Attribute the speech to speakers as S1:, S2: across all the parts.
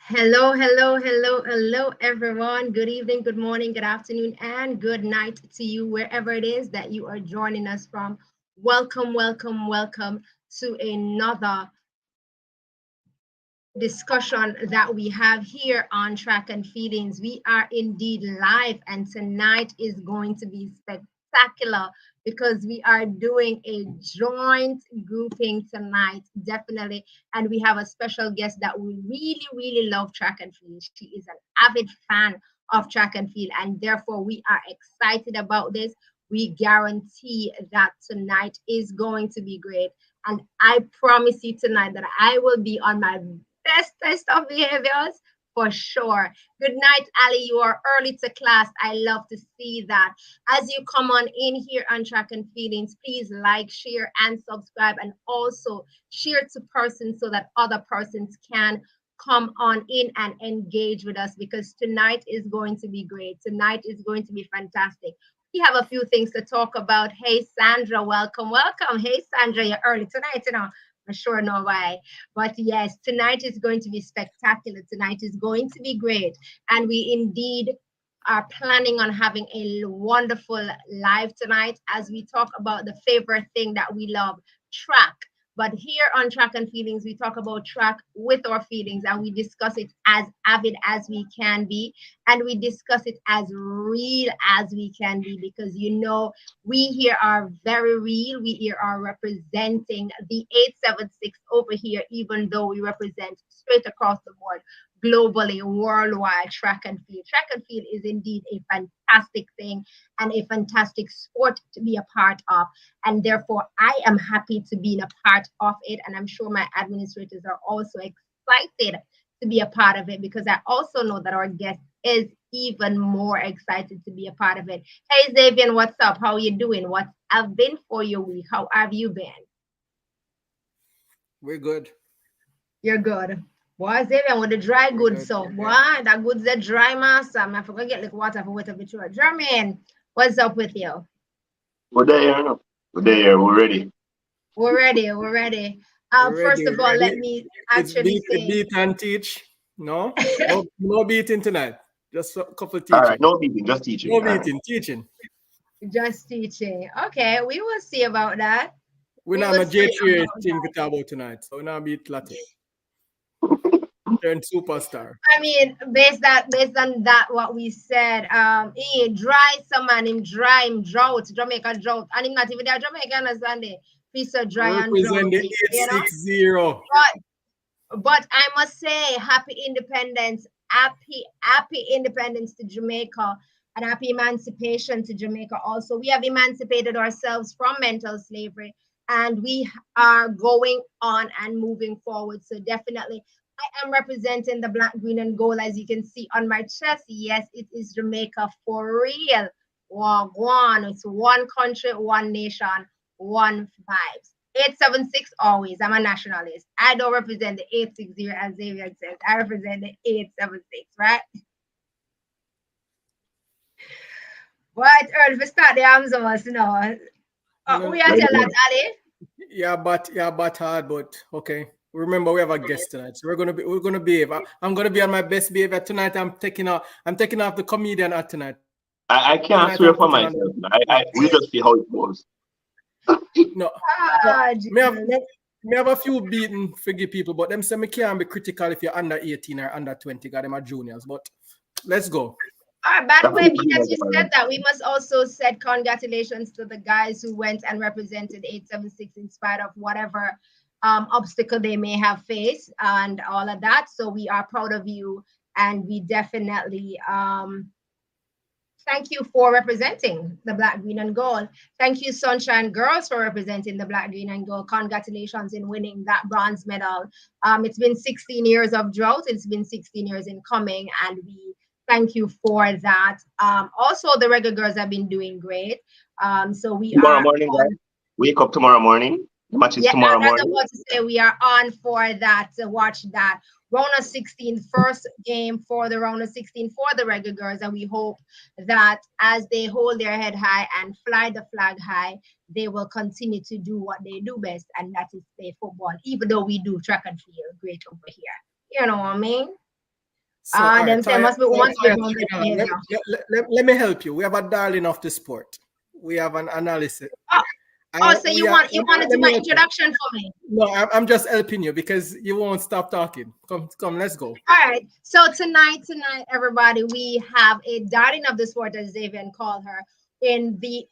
S1: Hello, hello, hello, hello, everyone. Good evening, good morning, good afternoon, and good night to you, wherever it is that you are joining us from. Welcome, welcome, welcome to another discussion that we have here on Track and Feelings. We are indeed live, and tonight is going to be spectacular because we are doing a joint grouping tonight, definitely. And we have a special guest that we really, really love Track and Field. She is an avid fan of Track and Field, and therefore we are excited about this. We guarantee that tonight is going to be great. And I promise you tonight that I will be on my best test of behaviors for sure. Good night, Ali. You are early to class. I love to see that. As you come on in here on Track and Feelings, please like, share, and subscribe, and also share to persons so that other persons can come on in and engage with us because tonight is going to be great. Tonight is going to be fantastic. We have a few things to talk about. Hey, Sandra, welcome, welcome. Hey, Sandra, you're early tonight, I'm sure know why. But yes, tonight is going to be spectacular. Tonight is going to be great. And we indeed are planning on having a wonderful live tonight as we talk about the favorite thing that we love, track. But here on Track and Feelings, we talk about track with our feelings and we discuss it as avid as we can be. And we discuss it as real as we can be because, we here are very real. We here are representing the 876 over here, even though we represent straight across the board, globally, worldwide, track and field. Track and field is indeed a fantastic thing and a fantastic sport to be a part of. And therefore, I am happy to be a part of it. And I'm sure my administrators are also excited to be a part of it because I also know that our guest is even more excited to be a part of it. Hey, Zavian, what's up? How are you doing? What have been for your week? How have you been?
S2: We're good.
S1: You're good. Boy, Zavian with the dry
S2: We're
S1: goods.
S2: good.
S1: So, boy, that goods the dry master. I forgot to get like water for wet up the throat. Jermaine, what's up with you?
S3: We're there, no? We're there, we're ready.
S1: We're ready. We're ready.
S2: We're
S1: First
S2: ready.
S1: of all,
S2: We're
S1: let
S2: ready.
S1: me
S2: It's
S1: actually say,
S2: beat and teach. No, no beating tonight. Just a couple of
S3: All right,
S2: teaching.
S3: no beating, just
S2: No
S3: teaching. All right.
S2: beating, teaching.
S1: just teaching. Okay, we will see about that.
S2: We're
S1: We
S2: not
S1: will
S2: a
S1: see
S2: J3
S1: about
S2: team
S1: that.
S2: to talk about tonight. So we're not beat Latte. Turn superstar.
S1: I mean, based on that, what we said, he dry summer, him dry, him drought, Jamaica drought, and him not even there, Jamaica understand it. Piece of
S2: We
S1: dry and
S2: represent the
S1: droughty,
S2: 860.
S1: But I must say, happy independence, happy independence to Jamaica, and happy emancipation to Jamaica. Also, we have emancipated ourselves from mental slavery, and we are going on and moving forward. So definitely, I am representing the black, green, and gold, as you can see on my chest. Yes, it is Jamaica for real. One, it's one country, one nation, one vibes. 876 always. I'm a nationalist. I don't represent the 860 as Zavian says. I represent the 876, right? Right, early to start the arms of us,
S2: No, no,
S1: We
S2: no.
S1: are
S3: Ready,
S1: tell that,
S3: ready.
S1: Ali.
S2: Yeah, but hard, but okay. Remember, we have a guest tonight, so we're gonna behave. I'm gonna be on my best behavior tonight. I'm taking off the comedian hat tonight.
S3: I
S2: Tonight I'm
S3: can't
S2: putting
S3: swear
S2: on
S3: for
S2: the
S3: myself.
S2: black.
S3: We just see how it goes.
S2: No, no.
S1: Ah,
S2: Me have a few beaten figure people, but them say me can't be critical if you're under 18 or under 20, got them are juniors. But let's go.
S1: all right, by the
S3: That's
S1: way,
S3: what
S1: being
S3: we
S1: as
S3: like
S1: you
S3: about
S1: said
S3: it.
S1: that, we must also say congratulations to the guys who went and represented 876 in spite of whatever obstacle they may have faced and all of that. So we are proud of you, and we definitely thank you for representing the Black, Green, and Gold. Thank you, Sunshine Girls, for representing the Black, Green, and Gold. Congratulations in winning that bronze medal. It's been 16 years of drought. It's been 16 years in coming, and we thank you for that. Also, the regular girls have been doing great. So we
S3: Tomorrow
S1: are
S3: morning,
S1: on.
S3: guys. Wake up tomorrow morning. The match is
S1: Yeah,
S3: tomorrow
S1: as I
S3: morning.
S1: was about to say, we are on for that to watch that round of 16, first game for the round of 16 for the regular girls. And we hope that as they hold their head high and fly the flag high, they will continue to do what they do best, and that is play football, even though we do track and field great over here. You know what I mean?
S2: So, all right,
S1: Them say must be
S2: Taya,
S1: on the behavior.
S2: let me help you. We have a darling of the sport. We have an analysis.
S1: So you wanted to my introduction for me?
S2: No, I'm just helping you because you won't stop talking. Come, let's go.
S1: All right. So tonight, everybody, we have a darling of the sport, as Zavian called her, in the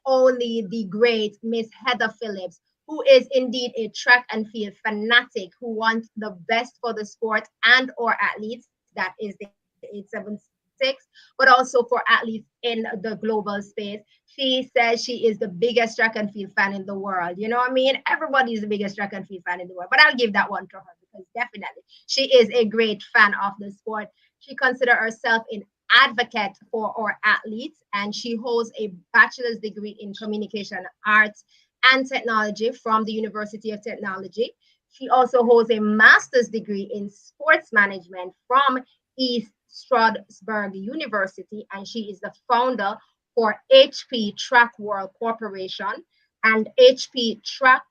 S1: great Miss Heather Phillips, who is indeed a track and field fanatic who wants the best for the sport and or athletes. That is the 876, but also for athletes in the global space. She says she is the biggest track and field fan in the world. You know what I mean? Everybody is the biggest track and field fan in the world, but I'll give that one to her because definitely she is a great fan of the sport. She considers herself an advocate for our athletes, and she holds a bachelor's degree in communication arts and technology from the University of Technology. She also holds a master's degree in sports management from East Stroudsburg University, and she is the founder for HP Track World Corporation. And HP Track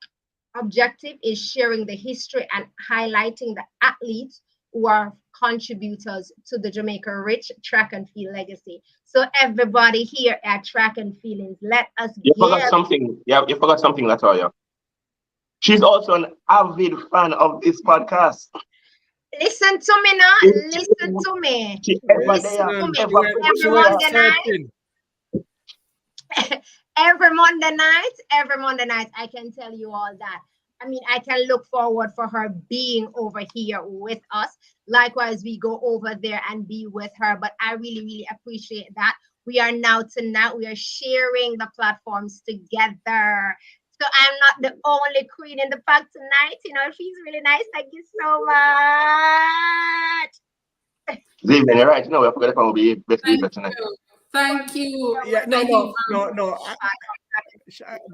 S1: objective is sharing the history and highlighting the athletes who are contributors to the Jamaica rich track and field legacy. So everybody here at Track and Feelings, let us
S3: forgot something. Yeah, you forgot something, Latoya. She's also an avid fan of this podcast.
S1: Listen to me now. Listen to me. Every Monday night, I can tell you all that. I mean, I can look forward for her being over here with us. Likewise, we go over there and be with her. But I really, really appreciate that. We are tonight, we are sharing the platforms together. So I'm not the only queen in the pack tonight. You know, she's really nice. Thank you so much.
S3: Zavian, you're right. You know, I forgot to be best behavior tonight.
S4: Thank you.
S2: Yeah, no.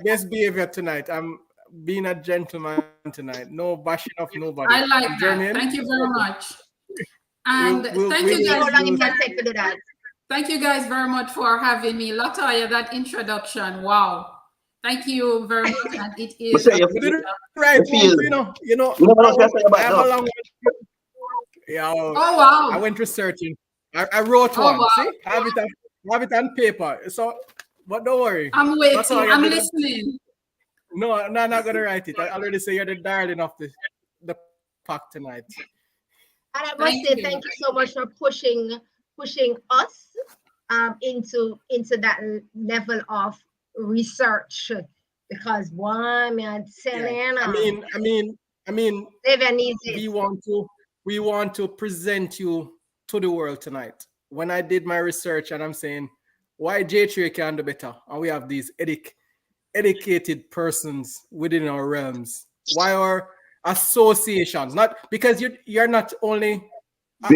S2: Best behavior tonight. I'm being a gentleman tonight. No bashing of nobody.
S4: I like that. Jermaine, thank you very much. And thank you guys. Thank you guys very much for having me. Latoya, that introduction. Wow. Thank you very much. And it is
S2: right. You know, I have a long yeah.
S4: Oh wow.
S2: I went researching. I wrote one. Wow. See? I have it on paper. So but don't worry.
S4: I'm waiting. I'm listening.
S2: No, I'm not gonna write it. I already say you're the darling of the pack tonight.
S1: And I must say thank you so much for pushing us into that level of research, because why man telling
S2: I mean we want to present you to the world tonight. When I did my research and I'm saying why J3 can do better, and we have these educated persons within our realms, why our associations, not because you're not only a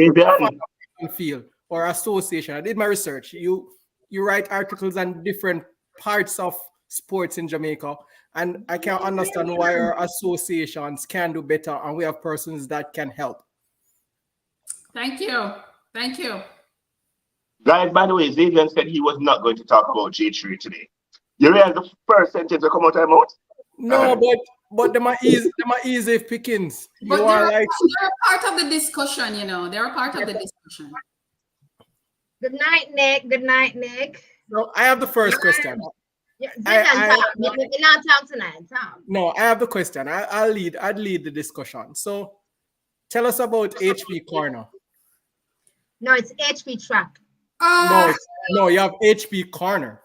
S2: field or association. I did my research. You write articles on different parts of sports in Jamaica, and I can't understand why our associations can do better, and we have persons that can help.
S4: Thank you.
S3: Guys, by the way, Zavian said he was not going to talk about J3 today. You realize the first sentence will come out of my mouth?
S2: No, but them are easy pickings.
S4: But they're part of the discussion, you know. They're a part of the discussion.
S1: Good night, Nick.
S2: No, I have the first question.
S1: You're not talking tonight, Tom.
S2: No, I have the question. I'd lead the discussion. So tell us about HP Corner.
S1: No, it's HP Track.
S2: No, you have HP Corner.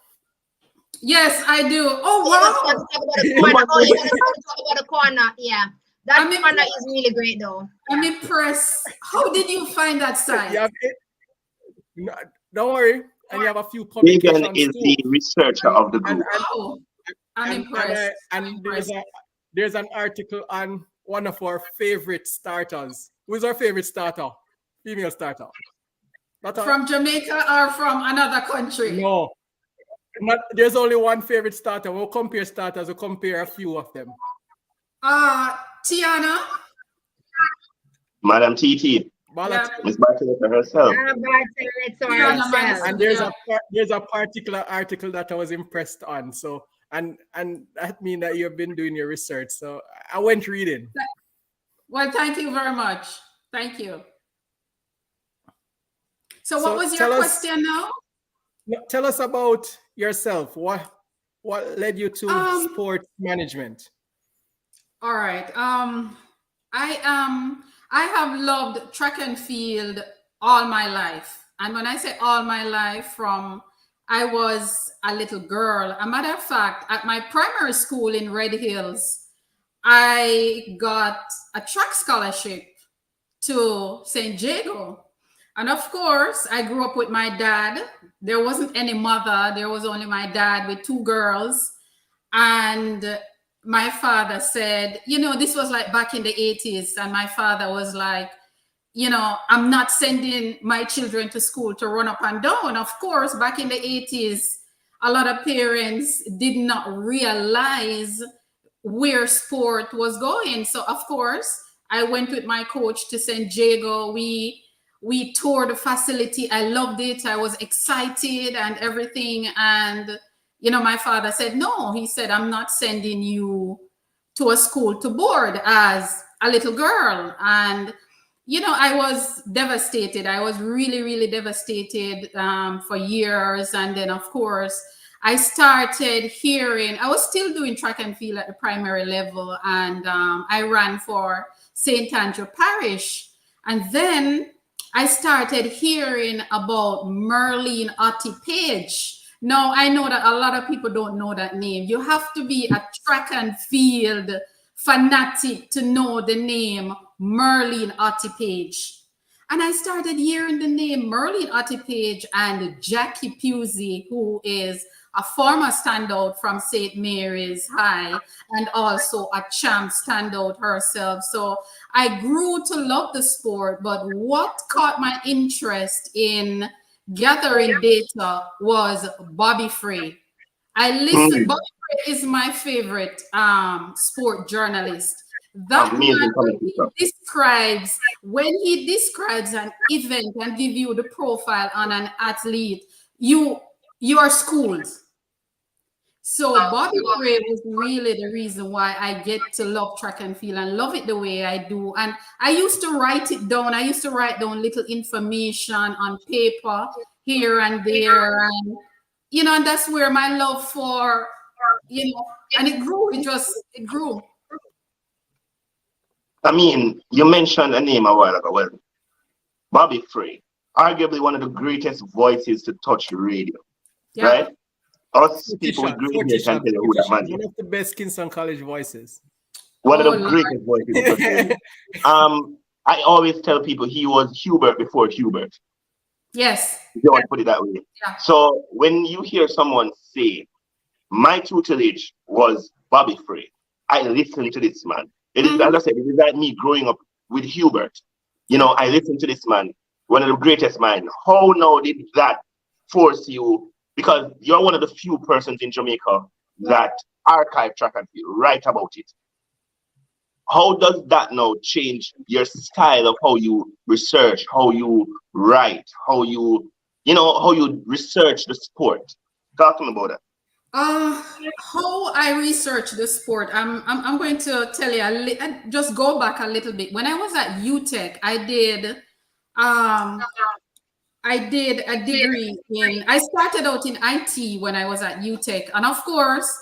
S4: Yes, I do. Oh, wow.
S1: You want to talk about the corner. Yeah. That corner is really great, though.
S4: I'm impressed. How did you find that site?
S2: Don't worry. And you have a few publications.
S3: Zavian is the researcher of the group.
S4: I'm impressed.
S2: And there's an article on one of our favorite starters. Who's our favorite starter? Female starter.
S4: From Jamaica or from another country?
S2: No. There's only one favorite starter. We'll compare starters. We'll compare a few of them.
S4: Tiana.
S3: Madam TT. Miss Bartoletta herself.
S2: And there's a particular article that I was impressed on. So and that means that you've been doing your research. So I went reading.
S4: Well, thank you very much. Thank you. So what was your question now?
S2: Tell us about yourself. What led you to sports management?
S4: All right. I have loved track and field all my life. And when I say all my life, from I was a little girl. A matter of fact, at my primary school in Red Hills, I got a track scholarship to St. Jago. And of course, I grew up with my dad. There wasn't any mother. There was only my dad with two girls. And my father said, this was like back in the 80s. And my father was like, I'm not sending my children to school to run up and down. Of course, back in the 80s, a lot of parents did not realize where sport was going. So, of course, I went with my coach to St. Jago. We toured the facility. I loved it. I was excited and everything. And, my father said, no. He said, I'm not sending you to a school to board as a little girl. And I was devastated. I was really, really devastated for years. And then, of course, I started hearing, I was still doing track and field at the primary level. And I ran for St. Andrew Parish. And then I started hearing about Merlene Otti Page. Now, I know that a lot of people don't know that name. You have to be a track and field fanatic to know the name Merlene Otti Page. And I started hearing the name Merlene Otti Page and Jackie Pusey, who is a former standout from St. Mary's High and also a champ standout herself. So I grew to love the sport, but what caught my interest in gathering data was Bobby Frey. I listened. Bobby Frey is my favorite sport journalist. That man, when he describes an event and give you the profile on an athlete, you are schooled. So Bobby Frey was really the reason why I get to love track and field and love it the way I do. And I used to write it down. I used to write down little information on paper here and there. And, and that's where my love for, and it grew. It grew.
S3: I mean, you mentioned a name a while ago. Well, Bobby Frey, arguably one of the greatest voices to touch radio, right? Us people with green hair can tell you who that man is.
S2: One of the best Kingston College voices.
S3: One of the greatest voices. I always tell people he was Hubert before Hubert.
S4: Yes.
S3: If you want to put it that way. Yeah. So when you hear someone say, my tutelage was Bobby Frey, I listened to this man. It is, as I said, it is like me growing up with Hubert. I listened to this man, one of the greatest minds. How now did that force you? Because you're one of the few persons in Jamaica that archive track and field, write about it. How does that now change your style of how you research, how you write, how you research the sport? Talk to me about that.
S4: How I research the sport, I'm going to tell you, just go back a little bit. When I was at UTech, I did a degree I started out in IT when I was at UTech. And of course,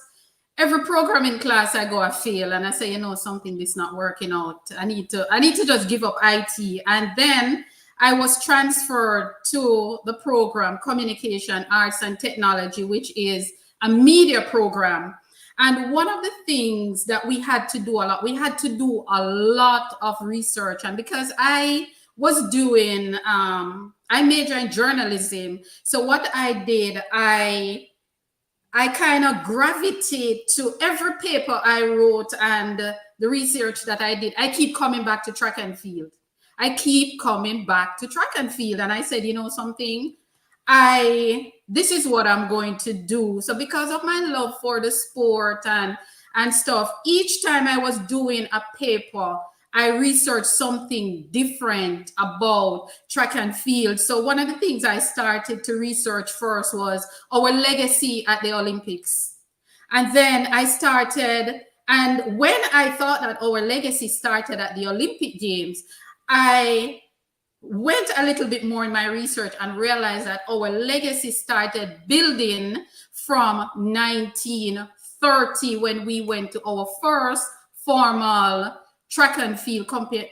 S4: every programming class I go, I fail. And I say, something is not working out. I need to just give up IT. And then I was transferred to the program, Communication, Arts and Technology, which is a media program. And one of the things that we had to do a lot of research. And because I was doing, I major in journalism. So what I did, I kind of gravitate to every paper I wrote and the research that I did. I keep coming back to track and field. And I said, something, this is what I'm going to do. So because of my love for the sport and stuff, each time I was doing a paper, I researched something different about track and field. So one of the things I started to research first was our legacy at the Olympics. And then I started, and when I thought that our legacy started at the Olympic Games, I went a little bit more in my research and realized that our legacy started building from 1930 when we went to our first formal track and field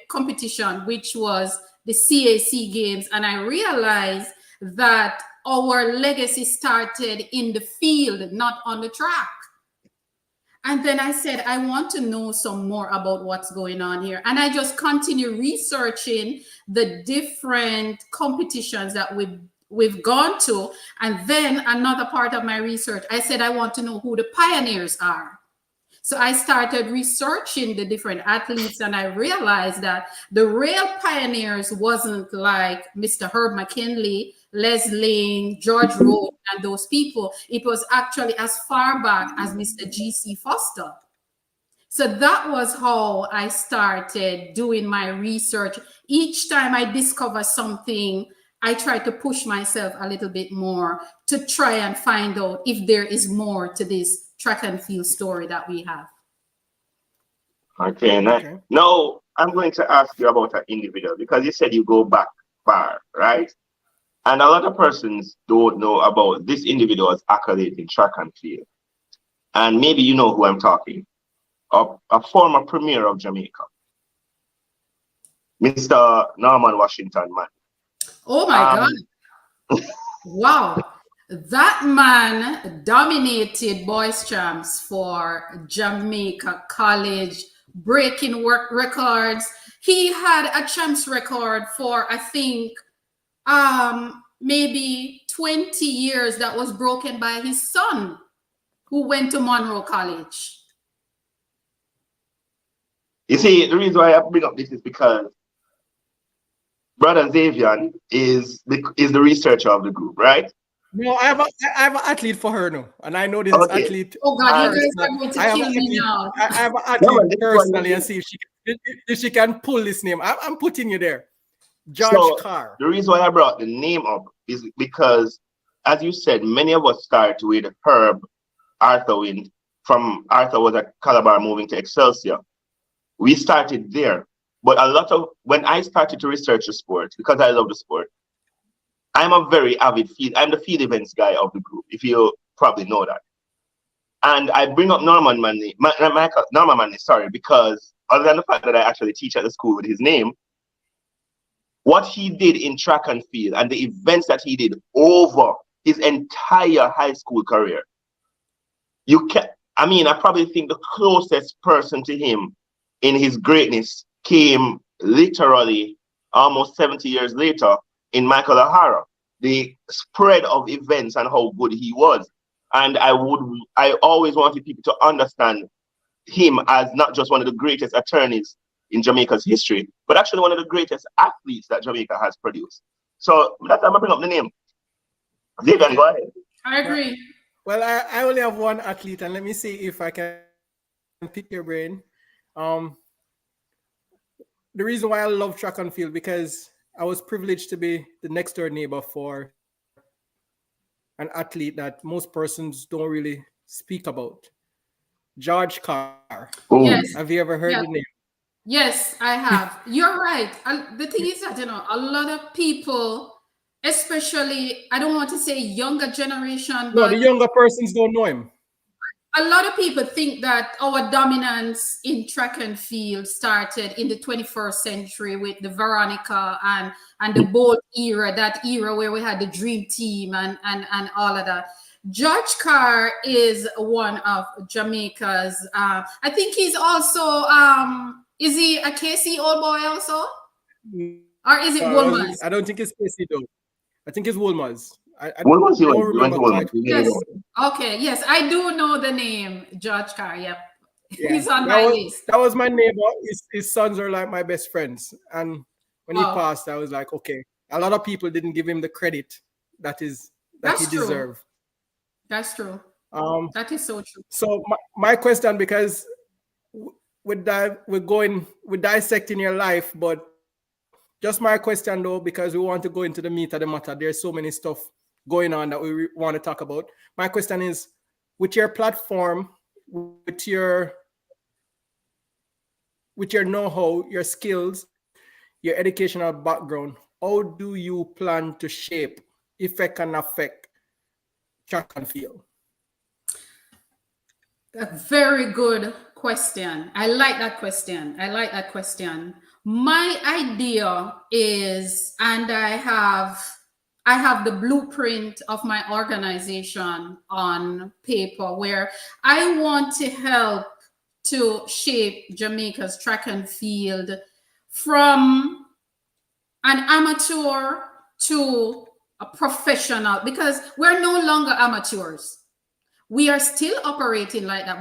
S4: competition, which was the CAC Games. And I realized that our legacy started in the field, not on the track. And then I said, I want to know some more about what's going on here. And I just continue researching the different competitions that we've gone to. And then another part of my research, I said, I want to know who the pioneers are. So I started researching the different athletes, and I realized that the real pioneers wasn't like Mr. Herb McKinley, Les Ling, George Rowe, and those people. It was actually as far back as Mr. G.C. Foster. So that was how I started doing my research. Each time I discover something, I try to push myself a little bit more to try and find out if there is more to this track and field story that we have.
S3: Okay, nice. Okay. Now I'm going to ask you about an individual because you said you go back far, right? And a lot of persons don't know about this individual's accolade in track and field. And maybe you know who I'm talking. A former premier of Jamaica, Mr. Norman Washington, man.
S4: Oh my God. Wow. That man dominated boys champs for Jamaica College, breaking work records. He had a champs record for, I think, maybe 20 years that was broken by his son, who went to Monroe College.
S3: You see, the reason why I bring up this is because Brother Zavian is the researcher of the group, right?
S2: No, I have an athlete for her now, and I know this athlete.
S4: Oh God, you guys are going to kill me now.
S2: I have an athlete personally, and see if she can pull this name. I'm putting you there, George Carr.
S3: The reason why I brought the name up is because, as you said, many of us start with Herb Arthur from Arthur was at Calabar moving to Excelsior. We started there, but when I started to research the sport, because I love the sport, I'm a very avid I'm the field events guy of the group, if you probably know that. And I bring up Norman Manley, because other than the fact that I actually teach at the school with his name, what he did in track and field and the events that he did over his entire high school career, I probably think the closest person to him in his greatness came literally almost 70 years later in Michael O'Hara, the spread of events and how good he was. And I always wanted people to understand him as not just one of the greatest attorneys in Jamaica's history, but actually one of the greatest athletes that Jamaica has produced. So that's why I'm bring up the name. Zavian, go ahead.
S4: I agree.
S2: Well, I only have one athlete, and let me see if I can pick your brain. The reason why I love track and field, because I was privileged to be the next door neighbor for an athlete that most persons don't really speak about. George Carr.
S4: Yes.
S2: Have you ever heard the name?
S4: Yes, I have. You're right. The thing is that, a lot of people, especially, I don't want to say younger generation, but
S2: the younger persons don't know him.
S4: A lot of people think that our dominance in track and field started in the 21st century with the Veronica and the Bolt era, that era where we had the Dream Team and all of that. George Carr is one of Jamaica's, I think he's also, is he a KC old boy also? Or is it Woolmans?
S2: I don't think it's KC though. I think it's Woolmans. I
S3: don't remember.
S4: Yes. Okay. Yes, I do know the name George Carr. Yep. Yeah. He's on my list.
S2: That was my neighbor. His sons are like my best friends. And when he passed, I was like, okay. A lot of people didn't give him the credit that he deserved.
S4: That's true. That is so true.
S2: So my question, because we're dissecting your life, but just my question though, because we want to go into the meat of the matter. There's so many stuff going on that we want to talk about. My question is, with your platform, with your know-how, your skills, your educational background, how do you plan to shape, effect, and affect track and field?
S4: A very good question. I like that question. My idea is, and I have the blueprint of my organization on paper where I want to help to shape Jamaica's track and field from an amateur to a professional, because we're no longer amateurs. We are still operating like that,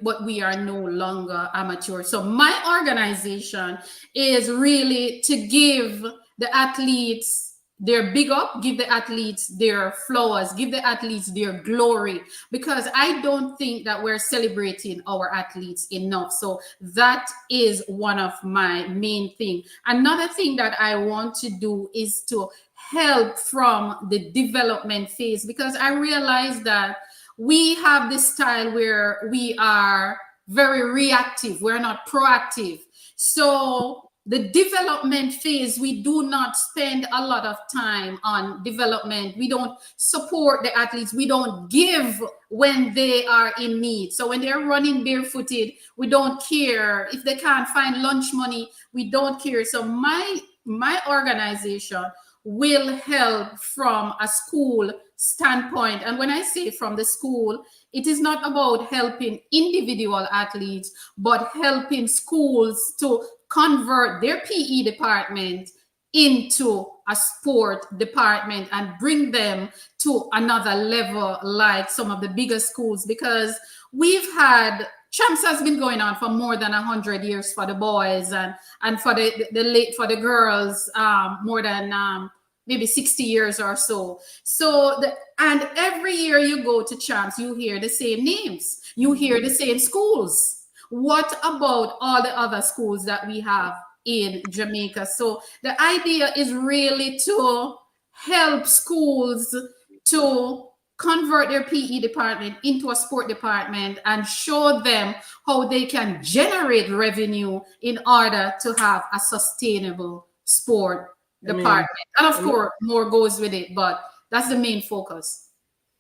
S4: but we are no longer amateur. So my organization is really to give the athletes their big up, give the athletes their flowers, give the athletes their glory, because I don't think that we're celebrating our athletes enough. So that is one of my main things. Another thing that I want to do is to help from the development phase, because I realize that we have this style where we are very reactive. We're not proactive. So the development phase, we do not spend a lot of time on development. We don't support the athletes. We don't give when they are in need. So when they're running barefooted, we don't care. If they can't find lunch money, we don't care. So my organization will help from a school standpoint. And when I say from the school, it is not about helping individual athletes, but helping schools to convert their PE department into a sport department and bring them to another level like some of the biggest schools, because we've had champs has been going on for more than 100 years for the boys, and for the girls more than maybe 60 years or so. And every year you go to champs, you hear the same names, you hear the same schools. What about all the other schools that we have in Jamaica? So the idea is really to help schools to convert their PE department into a sport department and show them how they can generate revenue in order to have a sustainable sport department. And of course, more goes with it, but that's the main focus.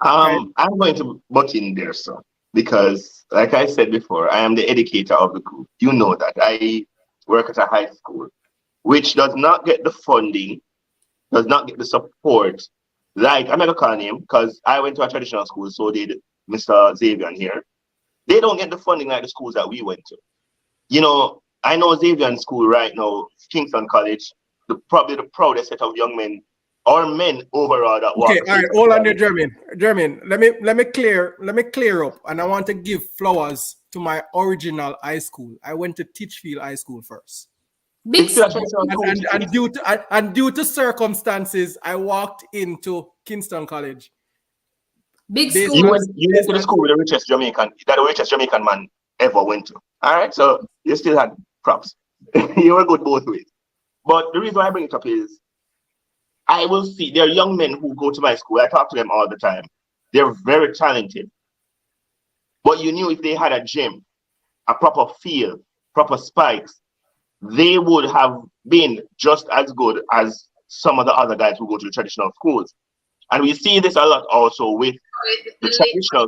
S3: I'm going to butt in there, sir, because like I said before, I am the educator of the group. You know that. I work at a high school, which does not get the funding, does not get the support. Like, I'm not going to call him because I went to a traditional school, so did Mr. Zavian here. They don't get the funding like the schools that we went to. You know, I know Zavian school right now, Kingston College, probably the proudest set of young men or men overall that walk.
S2: Okay, all right, hold on there, Jermaine. Let me clear up, and I want to give flowers to my original high school. I went to Teachfield High School first. And due to circumstances, I walked into Kingston College.
S4: Big school.
S3: You went to the school with the richest Jamaican man ever went to. All right, so you still had props. You were good both ways. But the reason why I bring it up is I will see there are young men who go to my school. I talk to them all the time. They're very talented. But you knew if they had a gym, a proper field, proper spikes, they would have been just as good as some of the other guys who go to the traditional schools. And we see this a lot also with the traditional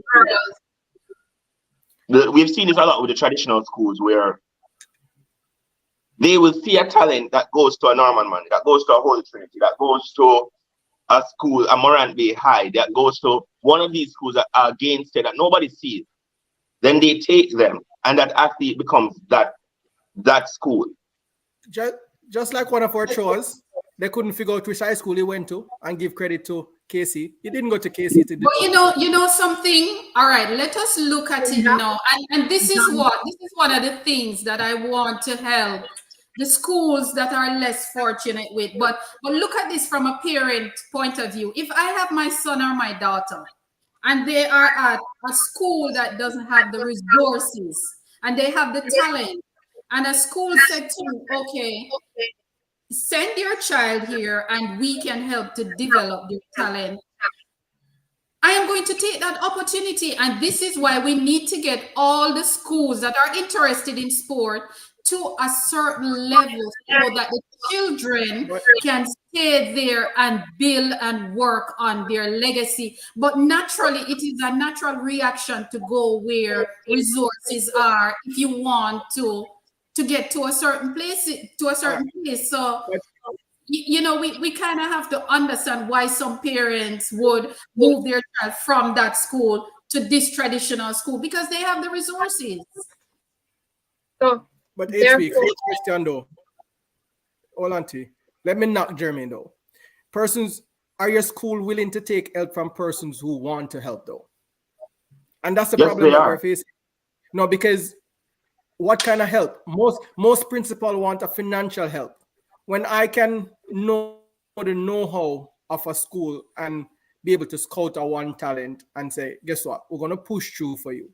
S3: schools. We've seen this a lot with the traditional schools where they will see a talent that goes to a Norman Man, that goes to a Holy Trinity, that goes to a school, a Morant Bay High, that goes to one of these schools that are against it, that nobody sees. Then they take them, and that athlete becomes that school.
S2: Just like one of our chores, they couldn't figure out which high school he went to and give credit to Casey. He didn't go to Casey.
S4: But you know something. All right, let us look at it now. And this is one of the things that I want to help the schools that are less fortunate with. But look at this from a parent point of view. If I have my son or my daughter, and they are at a school that doesn't have the resources, and they have the talent, and a school said to me, okay, send your child here and we can help to develop their talent, I am going to take that opportunity. And this is why we need to get all the schools that are interested in sport to a certain level so that the children can stay there and build and work on their legacy. But naturally, it is a natural reaction to go where resources are if you want to get to a certain place, So you know, we kind of have to understand why some parents would move their child from that school to this traditional school because they have the resources.
S1: So,
S2: but HB, quick question though. Hold on to. Let me knock Jermaine though. Are your school willing to take help from persons who want to help though? And that's the problem that we're facing. No, because what kind of help? Most principals want a financial help. When I can know the know-how of a school and be able to scout a one talent and say, guess what? We're going to push through for you.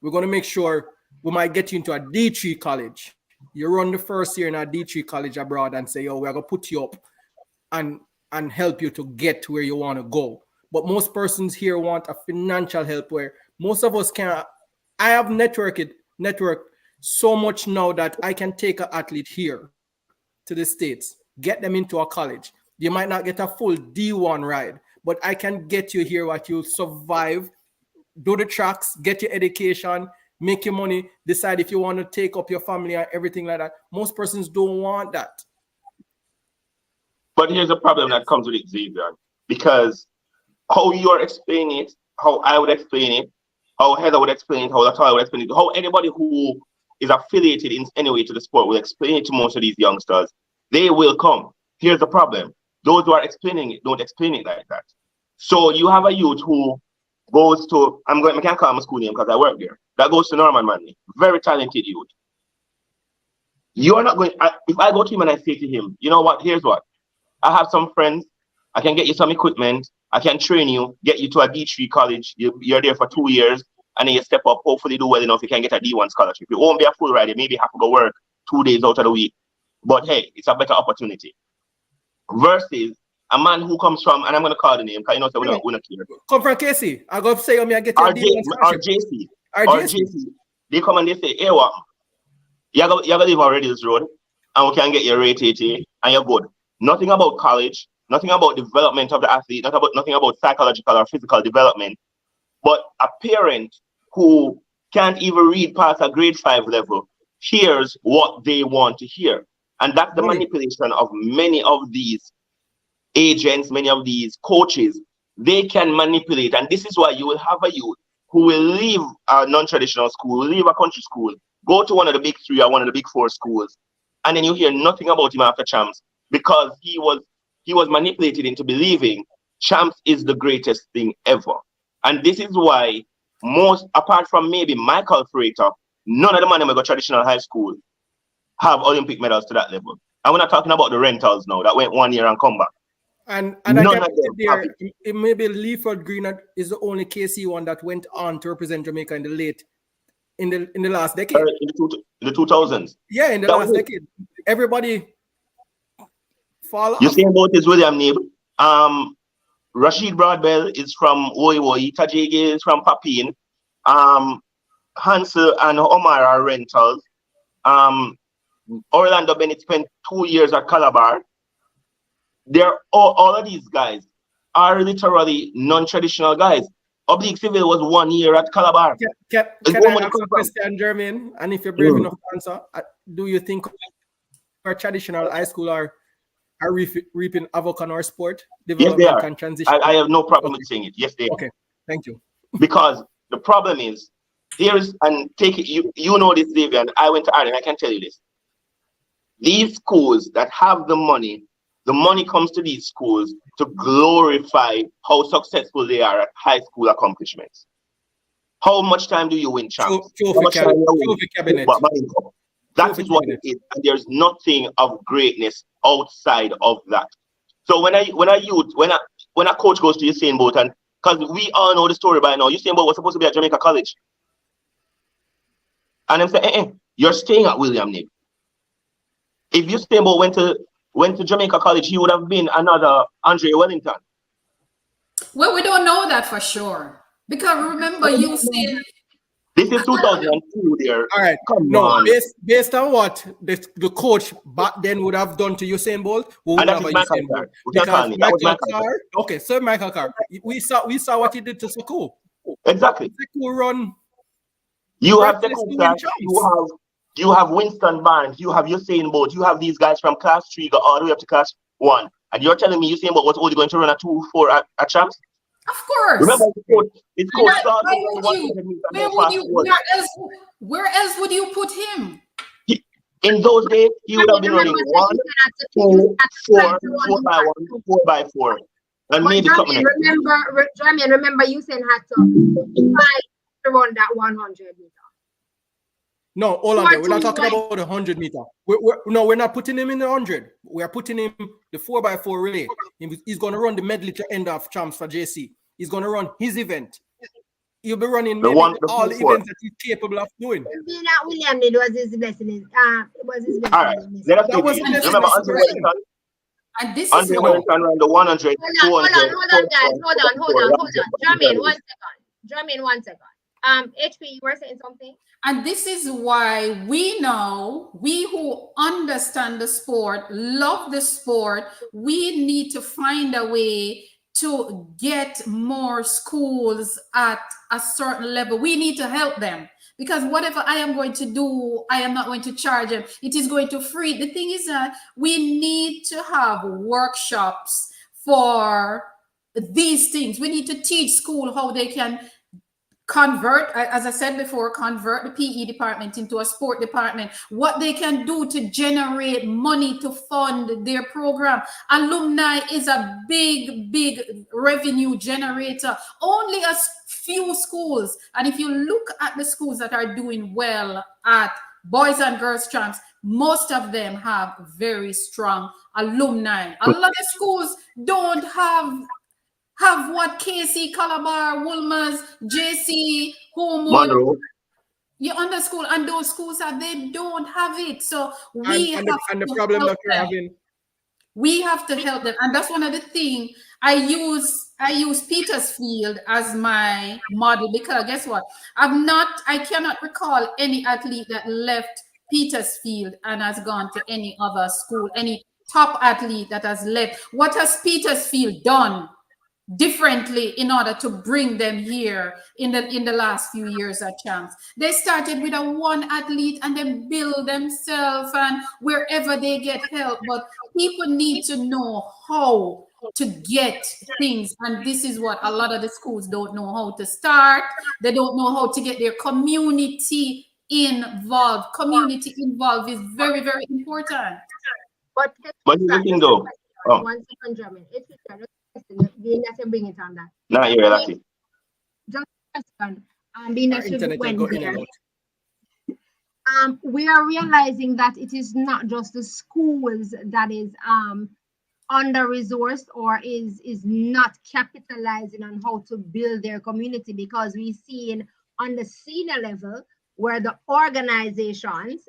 S2: We're going to make sure we might get you into a D3 college. You run the first year in a D3 college abroad and say, yo, we're going to put you up and help you to get to where you want to go. But most persons here want a financial help where most of us can't. I have networked so much now that I can take an athlete here to the States, get them into a college. You might not get a full D1 ride, but I can get you here what you'll survive, do the tracks, get your education, make your money, decide if you want to take up your family and everything like that. Most persons don't want that.
S3: But here's a problem that comes with it, Zavian, because how you're explaining it, how I would explain it, how Heather would explain it, how Latoya would explain it, how anybody who is affiliated in any way to the sport will explain it to most of these youngsters, they will come. Here's the problem. Those who are explaining it don't explain it like that. So you have a youth who goes to, I can't call my school name because I work there, that goes to Norman Manley, very talented youth. You're not going, if I go to him and I say to him, you know what, here's what, I have some friends, I can get you some equipment, I can train you, get you to a D3 college, you're there for 2 years, and then you step up, hopefully do well enough, you can get a D1 scholarship. It won't be a full ride, you maybe have to go work 2 days out of the week. But hey, it's a better opportunity. Versus a man who comes from, and I'm going to call the name, because you know, so we're not here.
S2: Come from Casey. I go say, I get your D1 scholarship.
S3: RJC. They come and they say, hey, what? You're going to live on Reddy's Road, and we can get your rate 80, and you're good. Nothing about college, nothing about development of the athlete, nothing about psychological or physical development. But a parent who can't even read past a grade 5 level hears what they want to hear. And that's the manipulation of many of these agents, many of these coaches. They can manipulate. And this is why you will have a youth who will leave a non-traditional school, leave a country school, go to one of the big 3 or one of the big 4 schools. And then you hear nothing about him after champs because he was manipulated into believing champs is the greatest thing ever. And this is why most, apart from maybe Michael Frater, none of the men who go traditional high school have Olympic medals to that level. And we're not talking about the rentals now that went 1 year and come back.
S2: And I can put there, it maybe Leaford Green is the only KC one that went on to represent Jamaica in the last decade.
S3: In the 2000s.
S2: Yeah, in the last decade. Everybody fall off.
S3: You see about is William Nib. Rashid Broadbell is from Woiwoi. Tajigi is from Papine. Hansel and Omar are rentals. Orlando Bennett spent 2 years at Calabar. They're all of these guys are literally non-traditional guys. Oblique Civil was 1 year at Calabar.
S2: Can I ask a question, Jermaine? And if you're brave enough to answer, do you think our traditional high school are reaping havoc on our sport development?
S3: Yes, they are.
S2: And transition?
S3: I have no problem with saying it. Yes, they are.
S2: Okay, thank you.
S3: Because the problem is, take it, you know this, Zavian. I went to Ireland, I can tell you this. These schools that have the money comes to these schools to glorify how successful they are at high school accomplishments. How much time do you win champs? That is what it is. And there's nothing of greatness outside of that. So when a coach goes to Usain Bolt, and because we all know the story by now, Usain Bolt was supposed to be at Jamaica College. And I'm saying, you're staying at William Nib. If Usain Bolt went to Jamaica College, he would have been another Andre Wellington.
S4: Well, we don't know that for sure. Because remember,
S3: This is 2002 there.
S2: All right.
S3: Come on.
S2: Based on what the coach back then would have done to Usain Bolt, we would have a Usain Bolt. Because Michael Carr, okay, so Michael Carr, we saw what he did to Sekou.
S3: Exactly.
S2: Sekou run.
S3: You have Sekou, you have Winston Barnes, you have Usain Bolt, you have these guys from class 3 go all the way up to class 1. And you're telling me Usain Bolt was only going to run a 2-4 at champs?
S4: Of course.
S3: Remember, it's called
S4: where else would you put him?
S3: In those days, he would have been running 1, 2, 4, 4x4. And maybe something.
S1: Remember, Usain had to fight to run that 100 meter.
S2: No, hold on there. We're not talking about the 100 meter. We're not putting him in the 100. We are putting him the 4x4 relay. He's going to run the medley to end of champs for JC. He's going to run his event. He'll be running all the events that he's capable of doing.
S1: William did was his blessing. It was his blessing.
S3: All right. Let us remember Andre Wellington.
S4: And this
S3: Andre Wellington ran the 100.
S1: Hold on, guys. Hold on. Jermaine, 1 second. HP, you were saying something?
S4: And this is why we who understand the sport, love the sport, we need to find a way to get more schools at a certain level. We need to help them, because whatever I am going to do, I am not going to charge them. It is going to free. The thing is that we need to have workshops for these things. We need to teach school how they can convert, as I said before, convert the PE department into a sport department, what they can do to generate money to fund their program. Alumni is a big revenue generator. Only a few schools, and if you look at the schools that are doing well at boys and girls champs, most of them have very strong alumni. A lot of schools don't have what KC, Calabar, Wolmer's, JC, Homewood, you under school, and those schools they don't have it. So we have to help them, and that's one of the things I use Petersfield as my model, because guess what? I cannot recall any athlete that left Petersfield and has gone to any other school, any top athlete that has left. What has Petersfield done differently in order to bring them here in the last few years at champs? They started with a one athlete and then build themselves and wherever they get help, but people need to know how to get things, and this is what a lot of the schools don't know how to start. They don't know how to get their community involved. Community involved is very, very important.
S3: But you looking though?
S1: 1 second, Jermaine. Bring it on that.
S3: Nah, you're lucky.
S1: Just a second. We are realizing that it is not just the schools that is under-resourced or is not capitalizing on how to build their community, because we've seen on the senior level where the organizations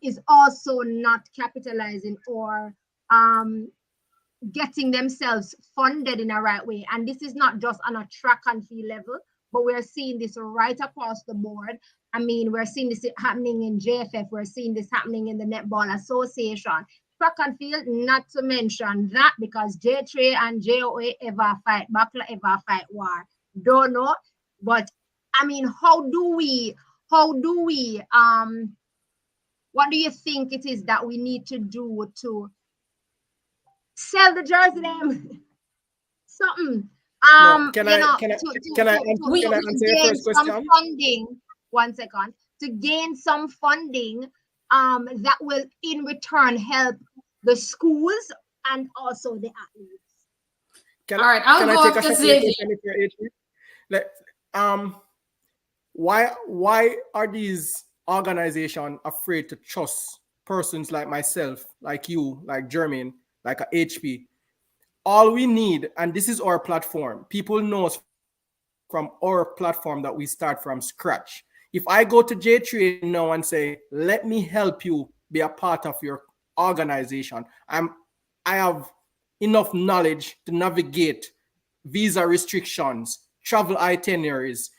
S1: is also not capitalizing or getting themselves funded in a right way. And this is not just on a track and field level, but we're seeing this right across the board. I mean, we're seeing this happening in JFF. We're seeing this happening in the Netball Association. Track and field, not to mention that, because J3 and JOA ever fight battle, ever fight war. Don't know. But I mean, how do we, what do you think it is that we need to do to sell the jersey them? Something.
S2: Can I answer your first question?
S1: Funding. 1 second. To gain some funding that will in return help the schools and also the athletes.
S2: All right, I'll go up to Zavian. Why are these organizations afraid to trust persons like myself, like you, like Jermaine, like a HP? All we need, and this is our platform, people know us from our platform that we start from scratch. If I go to J3 now and say, let me help you be a part of your organization, I have enough knowledge to navigate visa restrictions, travel itineraries,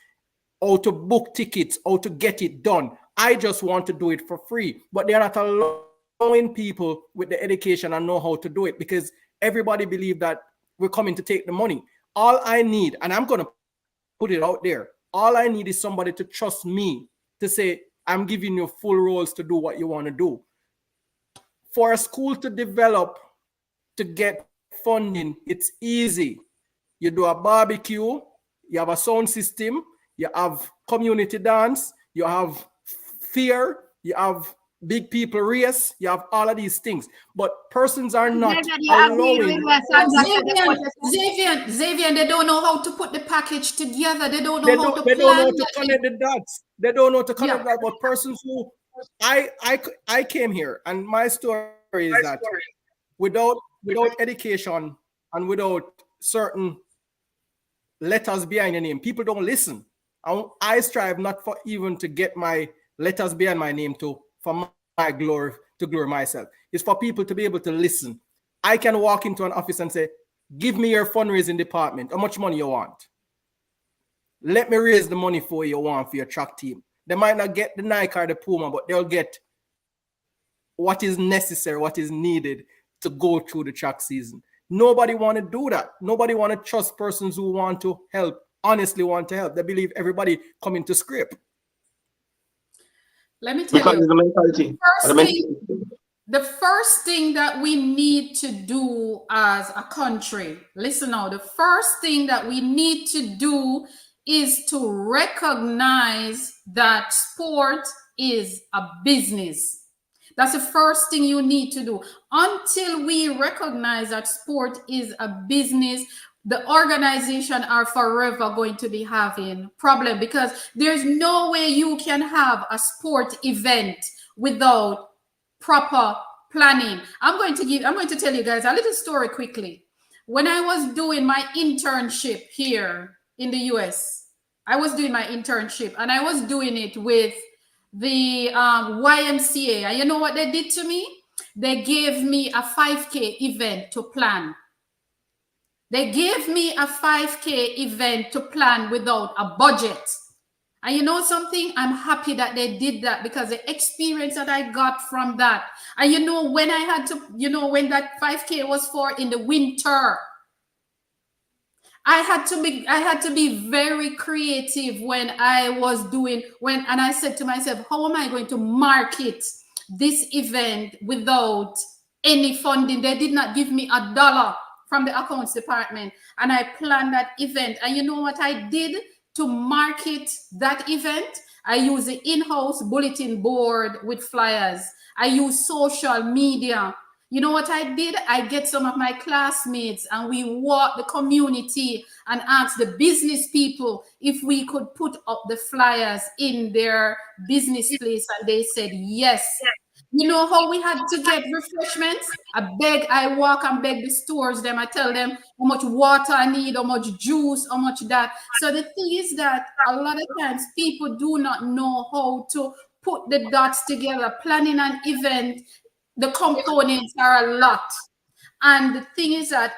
S2: how to book tickets, how to get it done. I just want to do it for free, but they're not allowing people with the education and know how to do it because everybody believes that we're coming to take the money. All I need, and I'm going to put it out there, all I need is somebody to trust me to say, I'm giving you full roles to do what you want to do. For a school to develop, to get funding, it's easy. You do a barbecue, you have a sound system, you have community dance, you have fair, you have big people race, you have all of these things. But persons are not allowing.
S4: Zavian, they don't know how to put the package together. They don't know
S2: they
S4: how
S2: don't,
S4: to
S2: they
S4: plan.
S2: don't know how to connect the dots. They don't know how to connect that. But persons who I came here, and my story is that without education and without certain letters behind your name, people don't listen. I strive not for even to get my letters behind my name for my glory, to glory myself. It's for people to be able to listen. I can walk into an office and say, give me your fundraising department. How much money you want? Let me raise the money for you want for your track team. They might not get the Nike or the Puma, but they'll get what is necessary, what is needed to go through the track season. Nobody want to do that. Nobody want to trust persons who want to help, honestly want to help. They believe everybody coming to script.
S4: Let me tell
S3: because
S4: you,
S3: the mentality.
S4: The first thing that we need to do as a country, listen now, the first thing that we need to do is to recognize that sport is a business. That's the first thing you need to do. Until we recognize that sport is a business, the organization are forever going to be having problem, because there's no way you can have a sport event without proper planning. I'm going to tell you guys a little story quickly. When I was doing my internship here in the US, I was doing my internship and I was doing it with the YMCA. And you know what they did to me? They gave me a 5K event to plan. They gave me a 5K event to plan without a budget. And you know something? I'm happy that they did that, because the experience that I got from that. And you know, when I had to, you know, when that 5K was for in the winter, I had to be very creative when I was doing, and I said to myself, how am I going to market this event without any funding? They did not give me $1 from the accounts department. And I planned that event. And you know what I did to market that event? I use the in-house bulletin board with flyers. I use social media. You know what I did? I get some of my classmates and we walk the community and ask the business people if we could put up the flyers in their business place, and they said yes. You know how we had to get refreshments? I walk and beg the stores them. I tell them how much water I need, how much juice, how much that. So the thing is that a lot of times people do not know how to put the dots together. Planning an event, the components are a lot. And the thing is that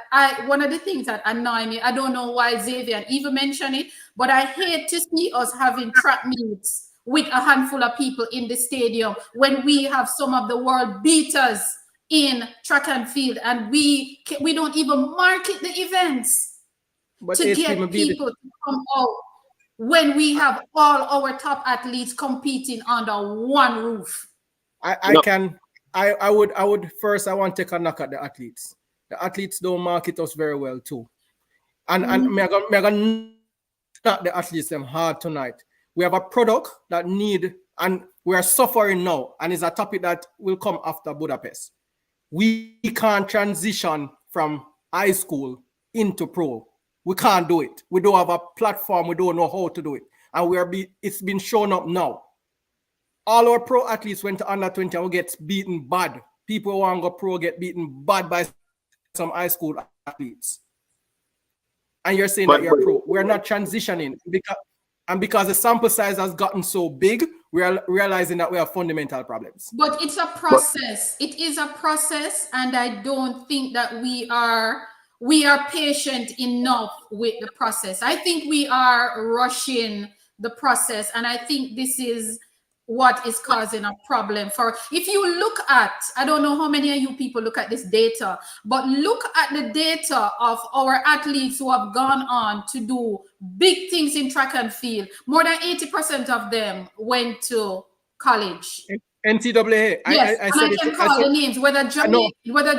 S4: one of the things that annoy me, I don't know why Zavian even mentioned it, but I hate to see us having track meets with a handful of people in the stadium when we have some of the world beaters in track and field, and we don't even market the events to get people to come out when we have all our top athletes competing under one roof.
S2: I would first, I want to take a knock at the athletes. The athletes don't market us very well too. And me gonna knock the athletes them hard tonight. We have a product that need, and we are suffering now, and it's a topic that will come after Budapest. We can't transition from high school into pro. We can't do it. We don't have a platform. We don't know how to do it. And it's been shown up now. All our pro athletes went to under 20 and we get beaten bad. People who want to go pro get beaten bad by some high school athletes. And you're saying that you're pro. We're not transitioning because the sample size has gotten so big, we are realizing that we have fundamental problems.
S4: But it's a process. It is a process, and I don't think that we are patient enough with the process. I think we are rushing the process. And I think this is what is causing a problem. For if you look at, I don't know how many of you people look at this data, but look at the data of our athletes who have gone on to do big things in track and field. More than 80% of them went to college.
S2: NCAA.
S4: Yes, I can call the names, whether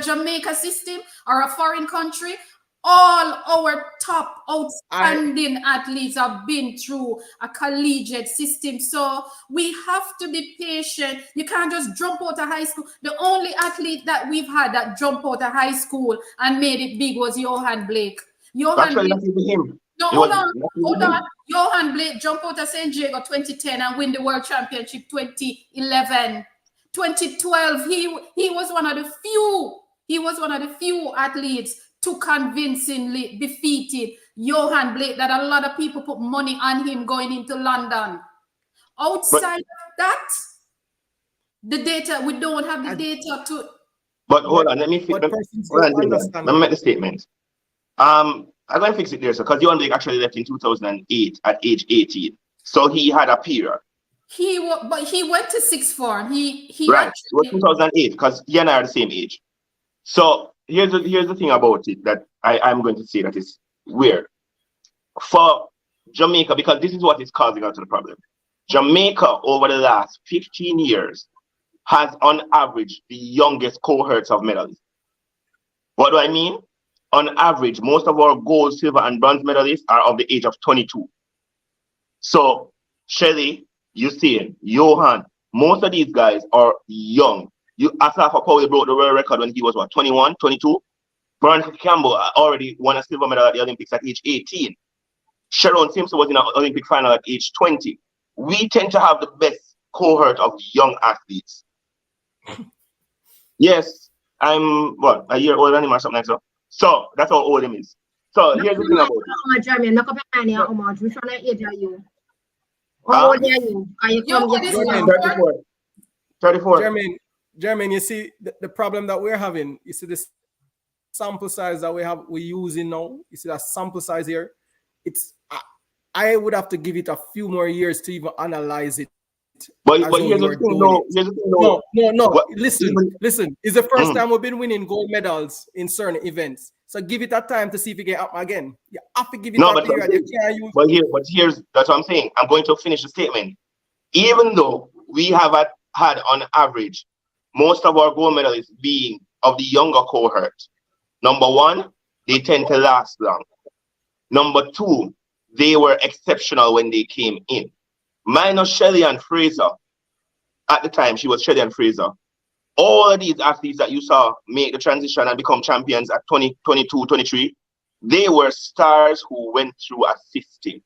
S4: Jamaica system or a foreign country. All our top outstanding athletes have been through a collegiate system. So we have to be patient. You can't just jump out of high school. The only athlete that we've had that jumped out of high school and made it big was Johan Blake.
S3: That's not him.
S4: No, hold on. Johan Blake jumped out of St. Diego 2010 and win the World Championship 2011. 2012, he was one of the few athletes to convincingly defeated Johan Blake, that a lot of people put money on him going into London. Outside of that, the data, we don't have the data to.
S3: But hold on, let me make the statement. I'm going to fix it there, so because Johan Blake actually left in 2008 at age 18, so he had a period.
S4: But he went to sixth form. He
S3: right. Actually, it was 2008 because he and I are the same age. So here's the thing about it that I'm going to say that is weird for Jamaica, because this is what is causing us the problem. Jamaica over the last 15 years has on average the youngest cohorts of medalists. What do I mean? On average, most of our gold, silver, and bronze medalists are of the age of 22. So Shelley, Usain, Johan, most of these guys are young. Asafa Powell broke the world record when he was 21, 22. Veronica Campbell already won a silver medal at the Olympics at age 18. Sharon Simpson was in an Olympic final at age 20. We tend to have the best cohort of young athletes. Yes, I'm a year older than him or something like that. So that's how old him is. So here's the thing about it. How old are you? 34.
S2: Jermaine, you see the problem that we're having. You see this sample size that we're using now. You see that sample size here. I would have to give it a few more years to even analyze it.
S3: But here's the thing,
S2: no. Listen. It's the first time we've been winning gold medals in certain events. So give it that time to see if it get up again. You have to give it that period.
S3: That's what I'm saying. I'm going to finish the statement. Even though we have had on average most of our gold medalists being of the younger cohort, number one, they tend to last long. Number two, they were exceptional when they came in. Minus Shelley and Fraser, at the time she was Shelley and Fraser, all of these athletes that you saw make the transition and become champions at 20, 22, 23, they were stars who went through a system.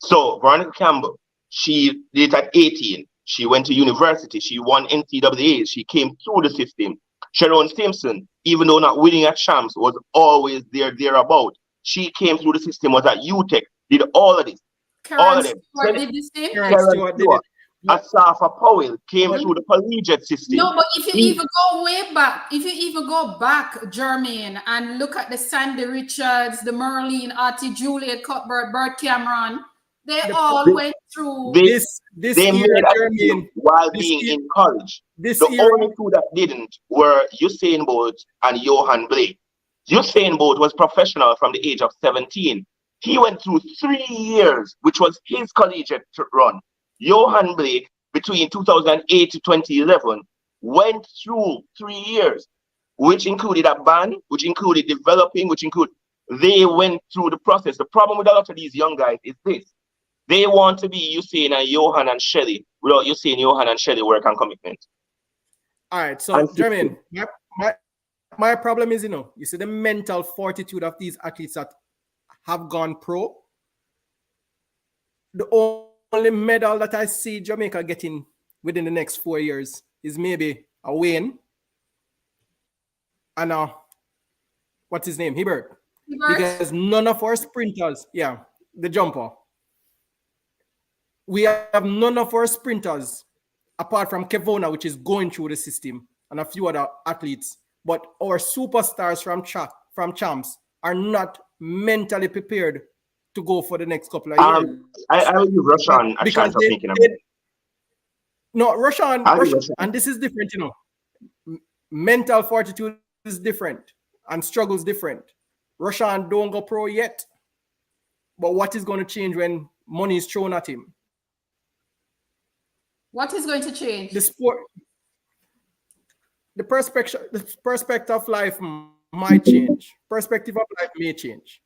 S3: So Veronica Campbell, she did it at 18. She went to university. She won NCAAs. She came through the system. Sharon Simpson, even though not winning at champs, was always thereabout. She came through the system, was at UTEC, did all of this. All of them. Asafa Powell came through the collegiate system.
S4: No, but if you even go way back, Jermaine, and look at the Sandy Richards, the Merlene, Artie, Juliet Cuthbert, Bert Cameron, they went through
S3: this year, Jermaine, while being in college. The only two that didn't were Usain Bolt and Johan Blake. Usain Bolt was professional from the age of 17. He went through 3 years, which was his collegiate run. Johan Blake, between 2008 to 2011, went through 3 years, which included a ban, which included developing, they went through the process. The problem with a lot of these young guys is this. They want to be Usain and Johan and Shelley without Usain, Johan and Shelley work and commitment.
S2: All right, so Jermaine, my problem is, you see the mental fortitude of these athletes that have gone pro. The only medal that I see Jamaica getting within the next 4 years is maybe a Wayne and what's his name? Hibbert. Because none of our sprinters, the jumper. We have none of our sprinters, apart from Kevona, which is going through the system, and a few other athletes. But our superstars from champs are not mentally prepared to go for the next couple of years.
S3: I will give Roshan a chance of making a move.
S2: No, Roshan, and this is different, you know. Mental fortitude is different and struggles different. Roshan don't go pro yet. But what is going to change when money is thrown at him?
S4: What is going to change?
S2: The sport, the perspective of life might change. Perspective of life may change.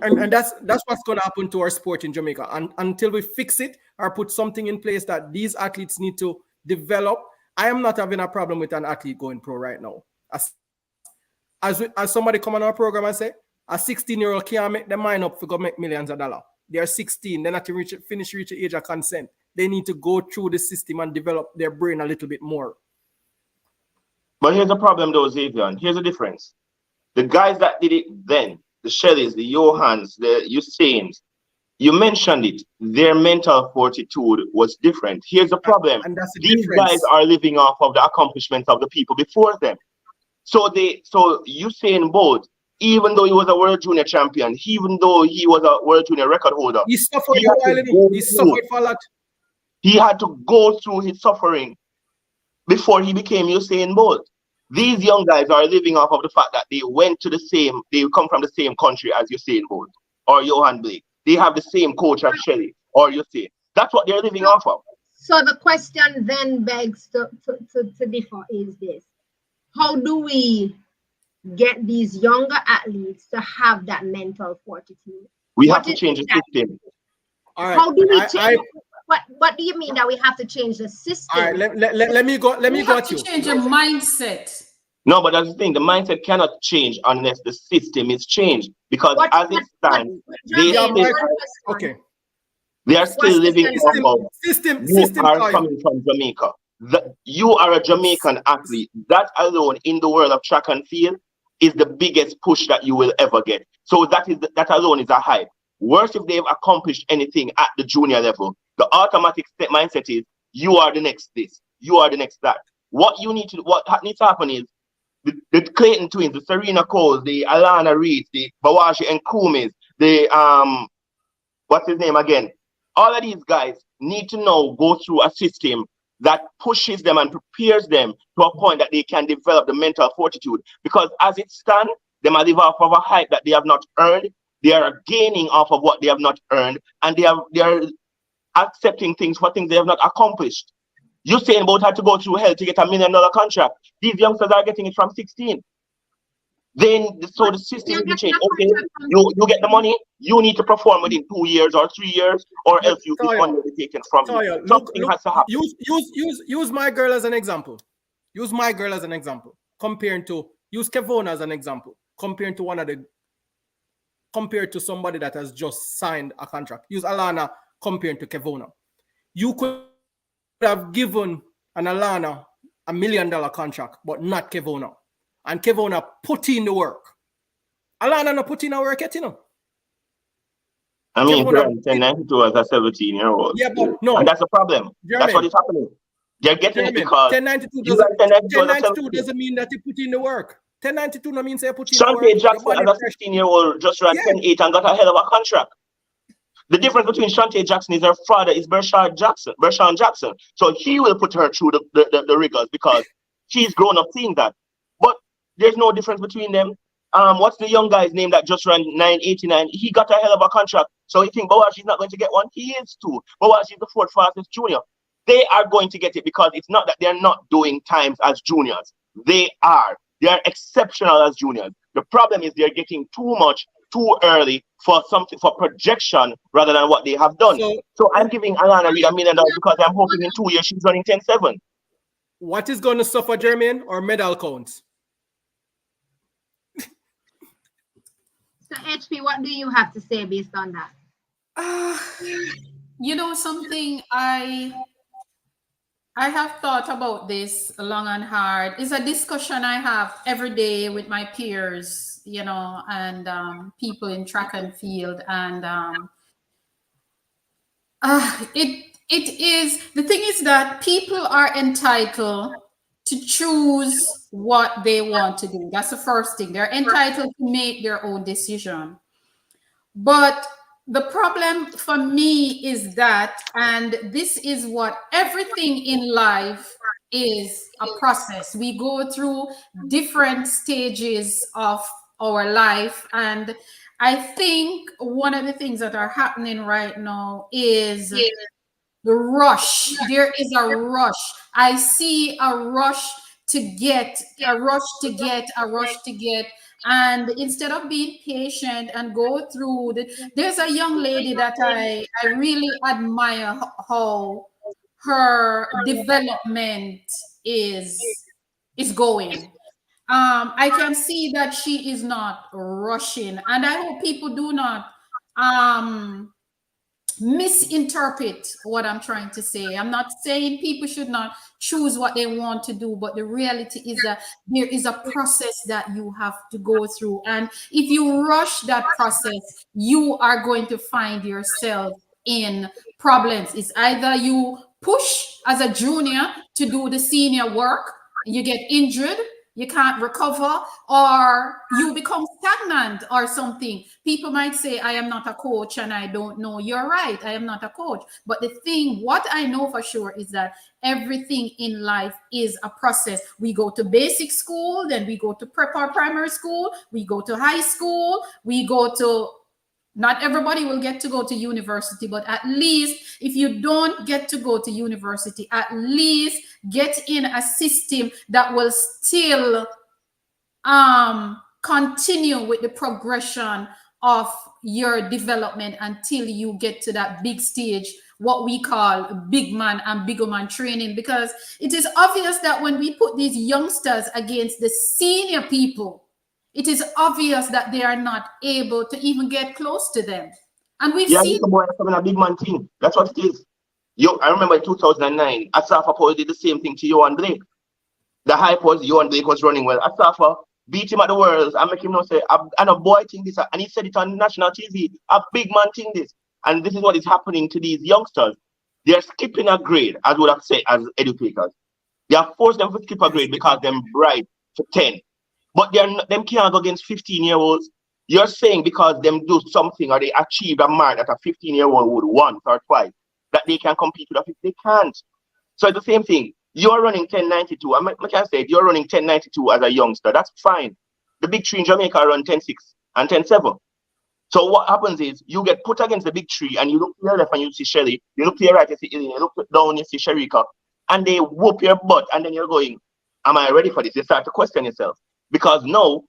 S2: And that's what's going to happen to our sport in Jamaica. And until we fix it or put something in place that these athletes need to develop, I am not having a problem with an athlete going pro right now. As somebody come on our program and say, a 16-year-old can't make their mind up to go make millions of dollars. They are 16. They're not to reach the age of consent. They need to go through the system and develop their brain a little bit more.
S3: But here's the problem though, Zavian. Here's the difference. The guys that did it then, the Shelleys, the Johans, the Usains, you mentioned it, their mental fortitude was different. Here's the problem. And that's the These difference. Guys are living off of the accomplishments of the people before them. So Usain Bolt, even though he was a world junior champion, even though he was a world junior record holder, he suffered for a lot. He had to go through his suffering before he became Usain Bolt. These young guys are living off of the fact that they come from the same country as Usain Bolt or Johan Blake. They have the same coach as Shelley or Usain. That's what they're living off of.
S1: So the question then begs to differ is this. How do we get these younger athletes to have that mental fortitude?
S3: We have to change the system.
S2: All right.
S1: How do we change? What do you mean that we have to change the system?
S2: All right, let me go.
S4: We have to change your mindset.
S3: No, but that's the thing. The mindset cannot change unless the system is changed. Because as it stands, they are still living off of system. You are coming from Jamaica. You are a Jamaican athlete. That alone in the world of track and field is the biggest push that you will ever get. So that alone is a hype. Worse if they've accomplished anything at the junior level. The automatic mindset is you are the next this, you are the next that. What needs to happen is the Clayton twins, the Serena Coles, the Alana Reeds, the Bawashi and Cummings, the what's his name again? All of these guys need to now go through a system that pushes them and prepares them to a point that they can develop the mental fortitude. Because as it stands, they might live off of a hype that they have not earned. They are gaining off of what they have not earned, and they are accepting things for things they have not accomplished. Usain Bolt had to go through hell to get $1 million contract. These youngsters are getting it from 16. So the system will change. Okay, you get the money, you need to perform within 2 years or 3 years, or else the money will be taken from you. Something has to happen.
S2: Use my girl as an example. Use Kevona as an example. Compared to somebody that has just signed a contract. Use Alana compared to Kevona. You could have given an Alana $1 million contract, but not Kevona. And Kevona put in the work. Alana not put in the work yet, you know.
S3: I mean, 1092 as a 17-year-old.
S2: Yeah, but no.
S3: And that's the problem. Jermaine, that's what is happening. They're getting it because
S2: 1092 doesn't mean that you put in the work. 1092 no means you put in the work.
S3: Shante Jackson as a 16-year-old just ran 10-8 and got a hell of a contract. The difference between Shante Jackson is her father is Bershawn Jackson. So he will put her through the rigors because she's grown up seeing that. But there's no difference between them. What's the young guy's name that just ran 989? He got a hell of a contract. So you think, she's not going to get one? He is too. She's the fourth fastest junior. They are going to get it because it's not that they're not doing times as juniors. They are. They are exceptional as juniors. The problem is they're getting too much too early for projection rather than what they have done. So I'm giving Alana Reid $1 million because I'm hoping in 2 years she's running 10-7.
S2: What is going to suffer, Jermaine, or medal counts?
S1: So HP, what do you have to say based on that?
S4: You know something, I have thought about this long and hard. It's a discussion I have every day with my peers, you know, and people in track and field. And it is, the thing is that people are entitled to choose what they want to do. That's the first thing. They're entitled to make their own decision. But the problem for me is that, and this is what everything in life is a process. We go through different stages of our life. And I think one of the things that are happening right now is the rush. There is a rush. I see a rush to get, a rush to get, a rush to get. And instead of being patient and go through there's a young lady that I really admire how her development is going. I can see that she is not rushing, and I hope people do not misinterpret what I'm trying to say. I'm not saying people should not choose what they want to do, but the reality is that there is a process that you have to go through. And if you rush that process, you are going to find yourself in problems. It's either you push as a junior to do the senior work, you get injured, you can't recover, or you become stagnant or something. People might say, I am not a coach and I don't know. You're right, I am not a coach. But the thing, what I know for sure is that everything in life is a process. We go to basic school, then we go to prep or primary school, we go to high school, we go to, not everybody will get to go to university, but at least if you don't get to go to university, at least get in a system that will still continue with the progression of your development until you get to that big stage, what we call big man and bigger man training. Because it is obvious that when we put these youngsters against the senior people, it is obvious that they are not able to even get close to them. And we've seen
S3: the boy coming a big man thing. That's what it is. I remember in 2009, Asafa Paul did the same thing to Johan Blake. The hype was Johan Blake was running well. Asafa beat him at the Worlds and make him not say, and a boy think this, and he said it on national TV, a big man think this. And this is what is happening to these youngsters. They're skipping a grade, as would have said, as educators. They have forced them to skip a grade because they're bright for 10. But them can't go against 15-year-olds. You're saying because them do something or they achieve a mark that a 15-year-old would once or twice, that they can compete with a 15. They can't. So it's the same thing. You're running 1092. I can say you're running 1092 as a youngster. That's fine. The big three in Jamaica run 10.6 and 10.7. So what happens is you get put against the big three and you look to your left and you see Shelly, you look to your right, you see Illy, you look down, you see Sharika, and they whoop your butt, and then you're going, am I ready for this? You start to question yourself. Because no,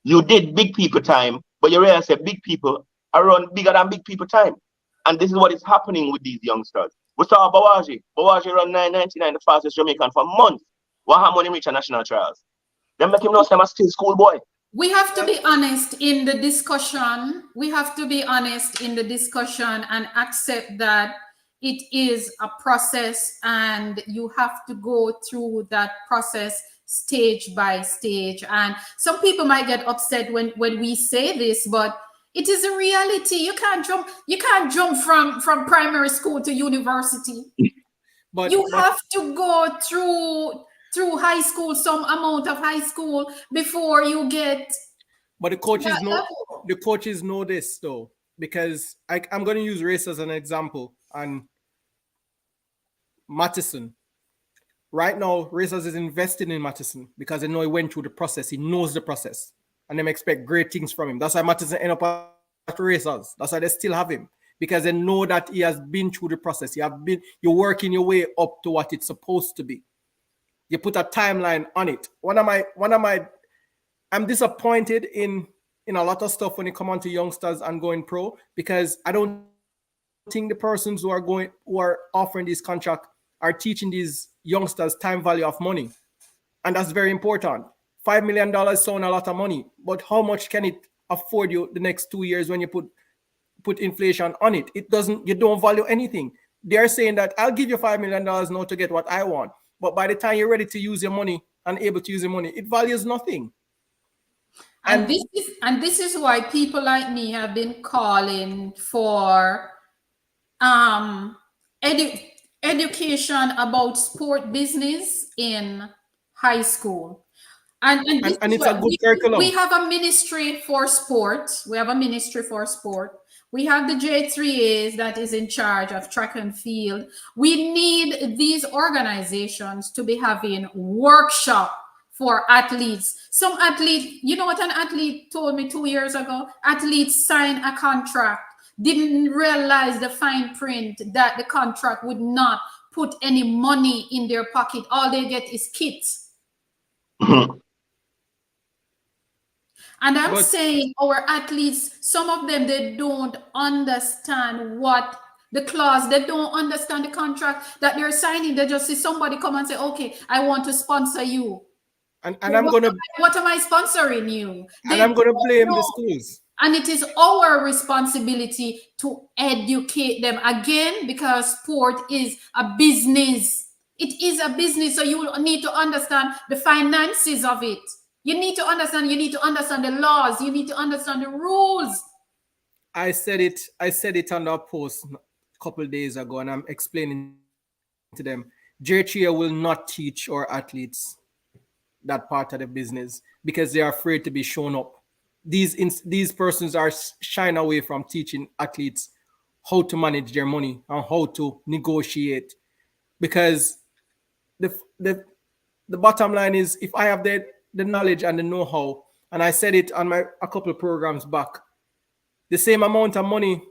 S3: you did big people time, but you realize that big people are run bigger than big people time. And this is what is happening with these youngsters. We saw Bawaji. Bawaji run 9.99, the fastest Jamaican for months. What happened when he reached a national trials? They make him know I'm still schoolboy.
S4: We have to be honest in the discussion. We have to be honest in the discussion and accept that it is a process and you have to go through that process stage by stage. And some people might get upset when we say this, but it is a reality. You can't jump from primary school to university. But you have to go through high school, some amount of high school before you get.
S2: But the coaches know this though, because I'm going to use race as an example. And Mattison, right now, Racers is investing in Mattison because they know he went through the process. He knows the process, and they expect great things from him. That's why Mattison end up at Racers. That's why they still have him, because they know that he has been through the process. You're working your way up to what it's supposed to be. You put a timeline on it. I'm disappointed in a lot of stuff when it comes on to youngsters and going pro, because I don't think the persons who are offering this contract are teaching these youngsters time value of money. And that's very important. $5 million sound a lot of money, but how much can it afford you the next 2 years when you put inflation on it? You don't value anything. They're saying that I'll give you $5 million now to get what I want. But by the time you're ready to use your money and able to use your money, it values nothing.
S4: And this is why people like me have been calling for education about sport business in high school. And
S2: it's a good curriculum.
S4: We have a ministry for sport. We have We have the J3As that is in charge of track and field. We need these organizations to be having workshop for athletes. Some athlete, you know what an athlete told me 2 years ago? Athletes sign a contract, didn't realize the fine print that the contract would not put any money in their pocket. All they get is kits. And I'm saying our athletes, some of them, they don't understand what the clause, they don't understand the contract that they're signing. They just see somebody come and say, okay, I want to sponsor you.
S2: And I'm going to...
S4: What am I sponsoring you?
S2: And I'm going to blame the schools.
S4: And it is our responsibility to educate them again, because sport is a business. It is a business. So you need to understand the finances of it. You need to understand the laws. You need to understand the rules.
S2: I said it on our post a couple of days ago, and I'm explaining to them, J3 will not teach our athletes that part of the business because they are afraid to be shown up. These persons are shying away from teaching athletes how to manage their money and how to negotiate, because the bottom line is, if I have the knowledge and the know-how, and I said it on a couple of programs back, the same amount of money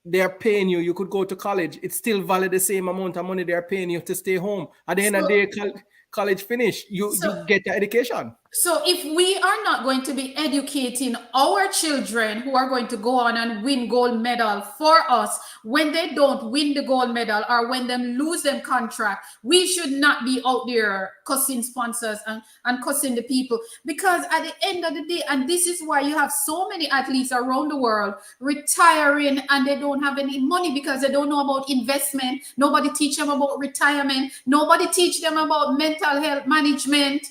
S2: they are paying you could go to college, it's still valid the same amount of money they are paying you to stay home. At the end of the day, college finish, you get your education.
S4: So if we are not going to be educating our children who are going to go on and win gold medal for us, when they don't win the gold medal or when they lose them contract, we should not be out there cussing sponsors and cussing the people. Because at the end of the day, and this is why you have so many athletes around the world retiring and they don't have any money because they don't know about investment. Nobody teach them about retirement. Nobody teach them about mental health management.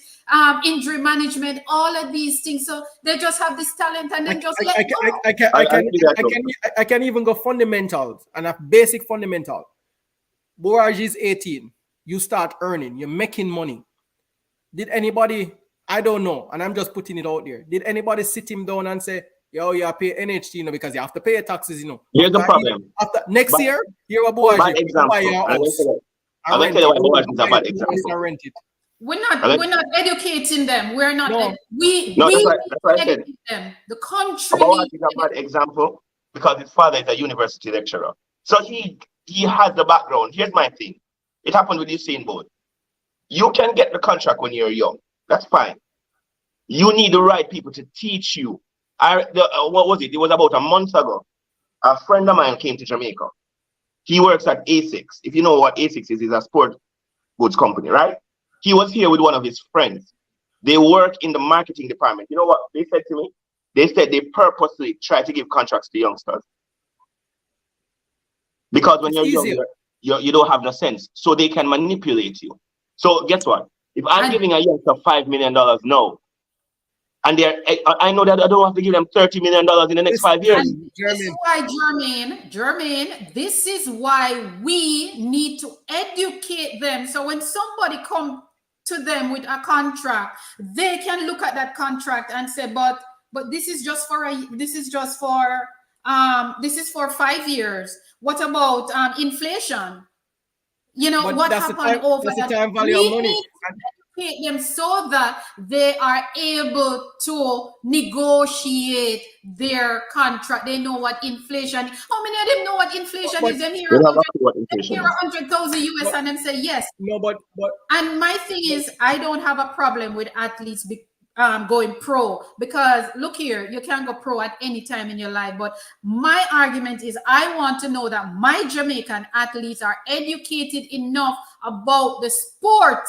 S4: Injury management, all of these things. So they just have this talent and then just let go.
S2: I can even go fundamentals and a basic fundamental. Bourage is 18. You start earning. You're making money. Did anybody, I don't know, and I'm just putting it out there, did anybody sit him down and say, yo, you have to pay NHT, because you have to pay taxes,
S3: Here's the problem.
S2: After next year, you're a Bourage.
S3: Bad example. I'm going to tell you why Bourage is a bad example.
S4: We're not educating them. We're not.
S3: No.
S4: That's what I said. Them. The country.
S3: Bourage is a bad example because his father is a university lecturer. So he has the background. Here's my thing. It happened with Usain Bolt. You can get the contract when you're young. That's fine. You need the right people to teach you. What was it? It was about a month ago. A friend of mine came to Jamaica. He works at ASICS. If you know what ASICS is a sport goods company, right? He was here with one of his friends. They work in the marketing department. You know what they said to me? They said they purposely try to give contracts to youngsters. Because when you're young, you don't have the sense. So they can manipulate you. So guess what? If I'm giving a youngster $5 million now, and I know that I don't have to give them $30 million in the next 5 years.
S4: This is why, Jermaine, this is why we need to educate them. So when somebody comes to them with a contract, they can look at that contract and say, but this is just for 5 years. What about inflation? What happened over
S2: the time value of money.
S4: Them so that they are able to negotiate their contract. They know what inflation. How many of them know what inflation is? Them here 100,000 US and them say yes.
S2: No, but
S4: and my thing is, I don't have a problem with athletes going pro, because look here, you can go pro at any time in your life. But my argument is, I want to know that my Jamaican athletes are educated enough about the sport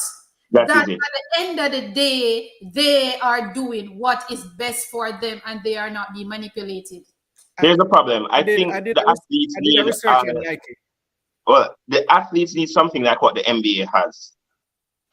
S4: that at the end of the day, they are doing what is best for them and they are not being manipulated.
S3: There's a problem. I think the athletes need the athletes need something like what the NBA has.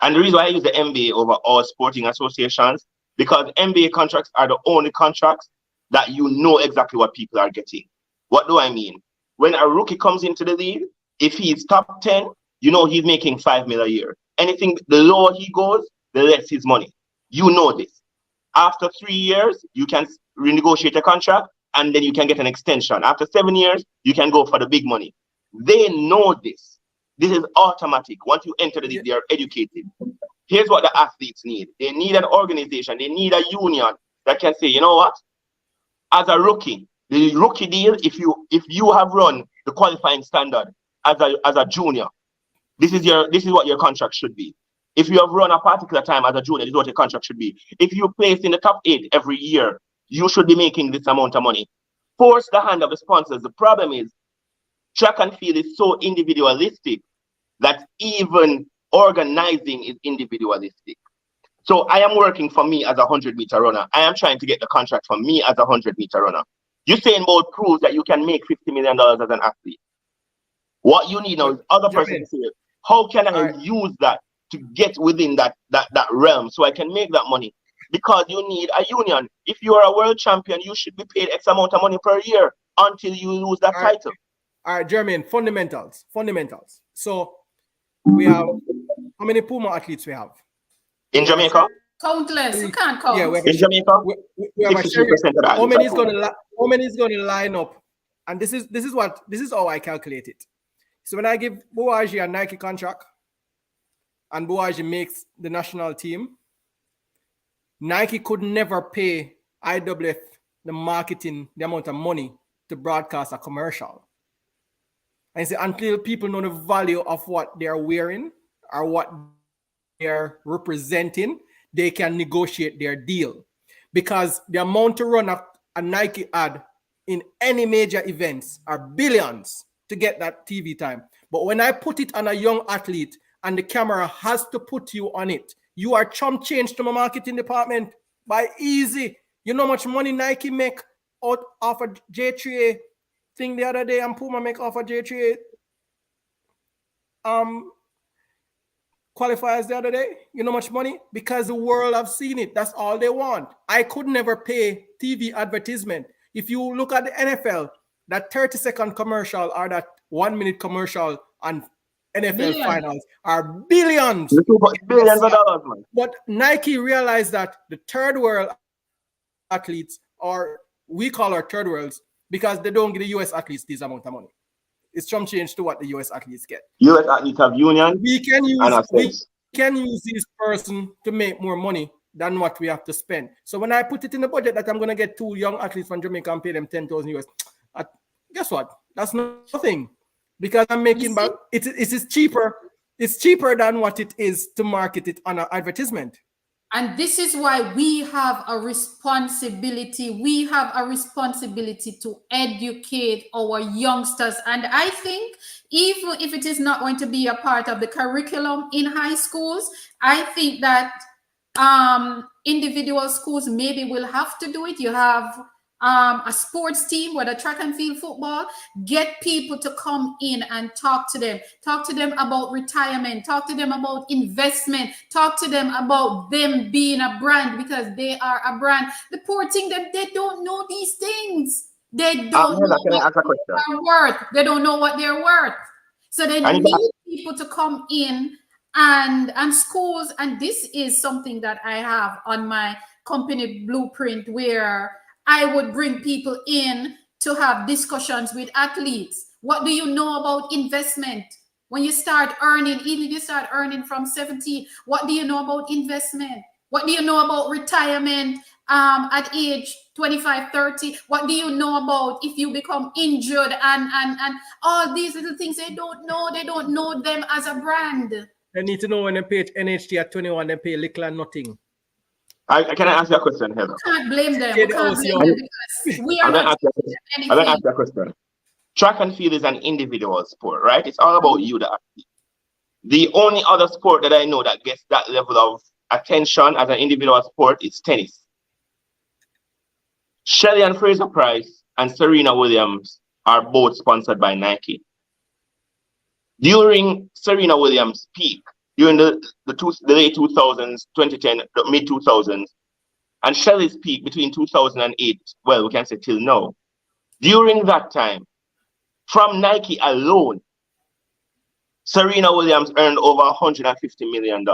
S3: And the reason why I use the NBA over all sporting associations, because NBA contracts are the only contracts that you know exactly what people are getting. What do I mean? When a rookie comes into the league, if he's top 10, you know he's making $5 million a year. Anything, the lower he goes, the less his money. You know this. After 3 years, you can renegotiate a contract and then you can get an extension. After 7 years, you can go for the big money. They know this. This is automatic. Once you enter the league, they are educated. Here's what the athletes need. They need an organization. They need a union that can say, you know what? As a rookie, the rookie deal, if you have run the qualifying standard as a junior, this is what your contract should be. If you have run a particular time as a junior, this is what your contract should be. If you place in the top 8 every year, you should be making this amount of money. Force the hand of the sponsors. The problem is track and field is so individualistic that even organizing is individualistic. So I am working for me as a 100-meter runner. I am trying to get the contract for me as a 100-meter runner. Usain Bolt proves that you can make $50 million as an athlete. What you need now is other person to say, how can I use that to get within that realm so I can make that money? Because you need a union. If you are a world champion, you should be paid X amount of money per year until you lose that title.
S2: All right, Jermaine, fundamentals. So we have, how many Puma athletes we have?
S3: In Jamaica?
S4: Countless. You can't count.
S3: Yeah, in Jamaica,
S2: we have 60% of that. How many is going to line up? And this is how I calculate it. So when I give Bouaji a Nike contract and Bouaji makes the national team, Nike could never pay IWF the marketing, the amount of money to broadcast a commercial. And so until people know the value of what they're wearing or what they're representing, they can negotiate their deal. Because the amount to run a Nike ad in any major events are billions to get that TV time. But when I put it on a young athlete and the camera has to put you on it, you are chump change to my marketing department by easy. You know how much money Nike make out of a J3A thing the other day, and Puma make off a J3A qualifiers the other day? You know how much money? Because the world have seen it. That's all they want. I could never pay TV advertisement. If you look at the NFL, that 30-second commercial or that 1-minute commercial on NFL finals are billions.
S3: Billions of dollars, man.
S2: But Nike realized that the third world athletes, or we call our third worlds, because they don't give the US athletes this amount of money. It's some change to what the US athletes get.
S3: US athletes have union.
S2: We can use this person to make more money than what we have to spend. So when I put it in the budget that I'm going to get 2 young athletes from Jamaica and pay them 10,000 US, guess what? That's nothing. Because I'm making back, it is cheaper. It's cheaper than what it is to market it on an advertisement.
S4: And this is why we have a responsibility. We have a responsibility to educate our youngsters. And I think even if it is not going to be a part of the curriculum in high schools, I think that individual schools maybe will have to do it. You have a sports team, whether track and field football, get people to come in and talk to them about retirement, talk to them about investment, talk to them about them being a brand, because they are a brand. The poor thing that they don't know these things. They don't know what they're worth. They don't know what they're worth. So they need people to come in and schools. And this is something that I have on my company blueprint, where I would bring people in to have discussions with athletes. What do you know about investment? When you start earning, even if you start earning from 17, what do you know about investment? What do you know about retirement at age 25, 30? What do you know about if you become injured and all these little things they don't know? They don't know them as a brand.
S2: They need to know when they pay NHT at 21, they pay little and nothing.
S3: Can I ask you a question, Heather?
S4: We can't blame them. We can't blame them because we are not anything.
S3: I'm going to ask you a question. Track and field is an individual sport, right? It's all about you, the athlete. The only other sport that I know that gets that level of attention as an individual sport is tennis. Shelly and Fraser Price and Serena Williams are both sponsored by Nike. During Serena Williams' peak, during the late 2000s, 2010, the mid 2000s, and Shelly's peak between 2008, well, we can say till now. During that time, from Nike alone, Serena Williams earned over $150 million.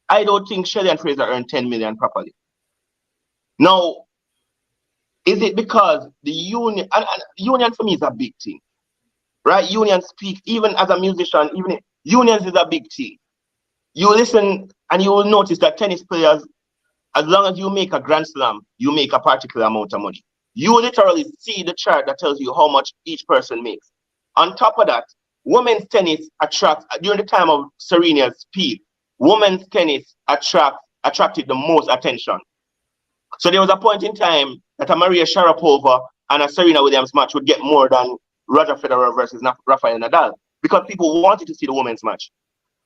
S3: I don't think Shelly and Fraser earn 10 million properly. Now, is it because the union, and union for me is a big thing, right? Unions speak, even as a musician, unions is a big thing. You listen and you will notice that tennis players, as long as you make a Grand Slam, you make a particular amount of money. You literally see the chart that tells you how much each person makes. On top of that, women's tennis attracts, during the time of Serena's peak, women's tennis attracted the most attention. So there was a point in time that a Maria Sharapova and a Serena Williams match would get more than Roger Federer versus Rafael Nadal, because people wanted to see the women's match.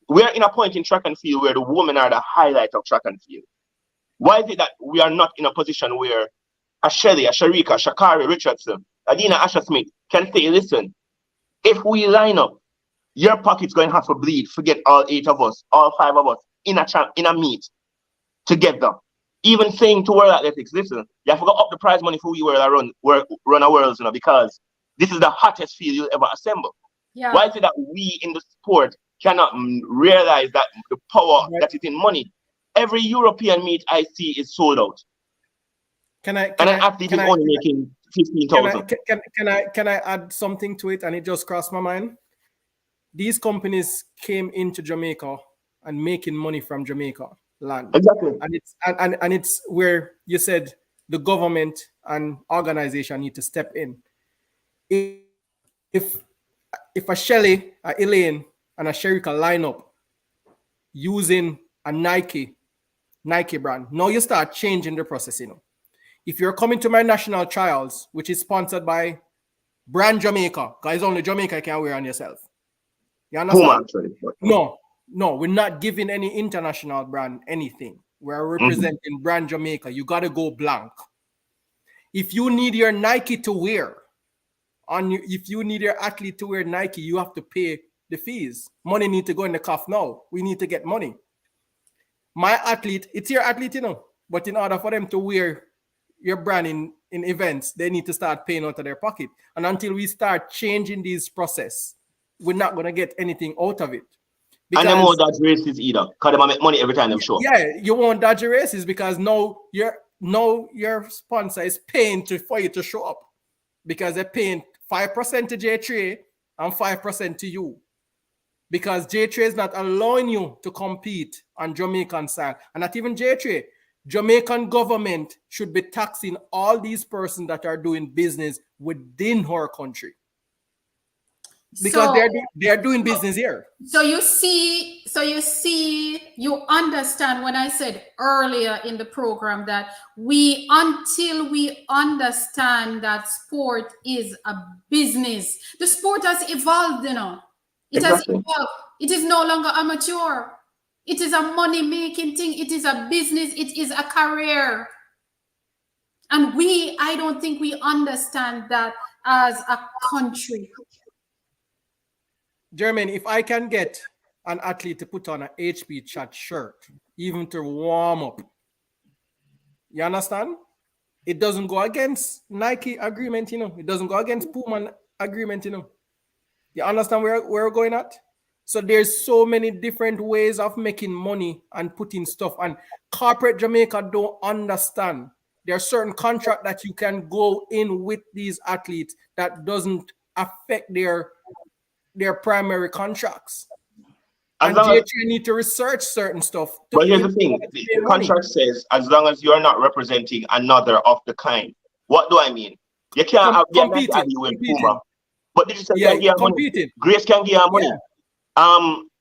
S3: We're in a point in track and field where the women are the highlight of track and field. Why is it that we are not in a position where a Shelly, a Sharika, Shakari Richardson, Adina Asher Smith can say, listen, if we line up, your pocket's going to have to bleed. Forget all 8 of us, all 5 of us in a meet together. Even saying to World Athletics, listen, you have to go up the prize money for we run a worlds, because this is the hottest field you'll ever assemble.
S4: Yeah.
S3: Why is it that we in the sport cannot realize that the power that is in money? Every European meet I see is sold out. An athlete is only making 15,000.
S2: Can I add something to it? And it just crossed my mind. These companies came into Jamaica and making money from Jamaica land.
S3: Exactly.
S2: And it's where you said the government and organization need to step in. If a Shelly, a Elaine, and a Sherika line up using a Nike brand, now you start changing the process, If you're coming to my national trials, which is sponsored by Brand Jamaica, because only Jamaica can wear on yourself. You understand? No, we're not giving any international brand anything. We're representing Brand Jamaica. You got to go blank. If you need your Nike to wear, if you need your athlete to wear Nike, you have to pay the fees. Money need to go in the cuff now. We need to get money. My athlete, it's your athlete, but in order for them to wear your brand in events, they need to start paying out of their pocket. And until we start changing this process, we're not going to get anything out of it.
S3: Because, and they won't dodge races either, because they make money every time they show up.
S2: Yeah, you won't dodge races because now your sponsor is paying for you to show up, because they're paying 5% to J3 and 5% to you. Because J3 is not allowing you to compete on Jamaican side. And not even J3. Jamaican government should be taxing all these persons that are doing business within our country. Because they're doing business here.
S4: So you understand when I said earlier in the program that until we understand that sport is a business, the sport has evolved, It has evolved. It is no longer amateur. It is a money-making thing. It is a business. It is a career. And I don't think we understand that as a country.
S2: Jermaine, if I can get an athlete to put on an HP chat shirt, even to warm up, you understand? It doesn't go against Nike agreement, It doesn't go against Puma agreement, You understand where we're going at? So there's so many different ways of making money and putting stuff. And corporate Jamaica don't understand. There are certain contracts that you can go in with these athletes that doesn't affect their primary contracts. And J3 need to research certain stuff.
S3: But here's the thing. The contract says, as long as you're not representing another of the kind. What do I mean? You can't have Puma. But digital can give money. Grace can give money. Yeah.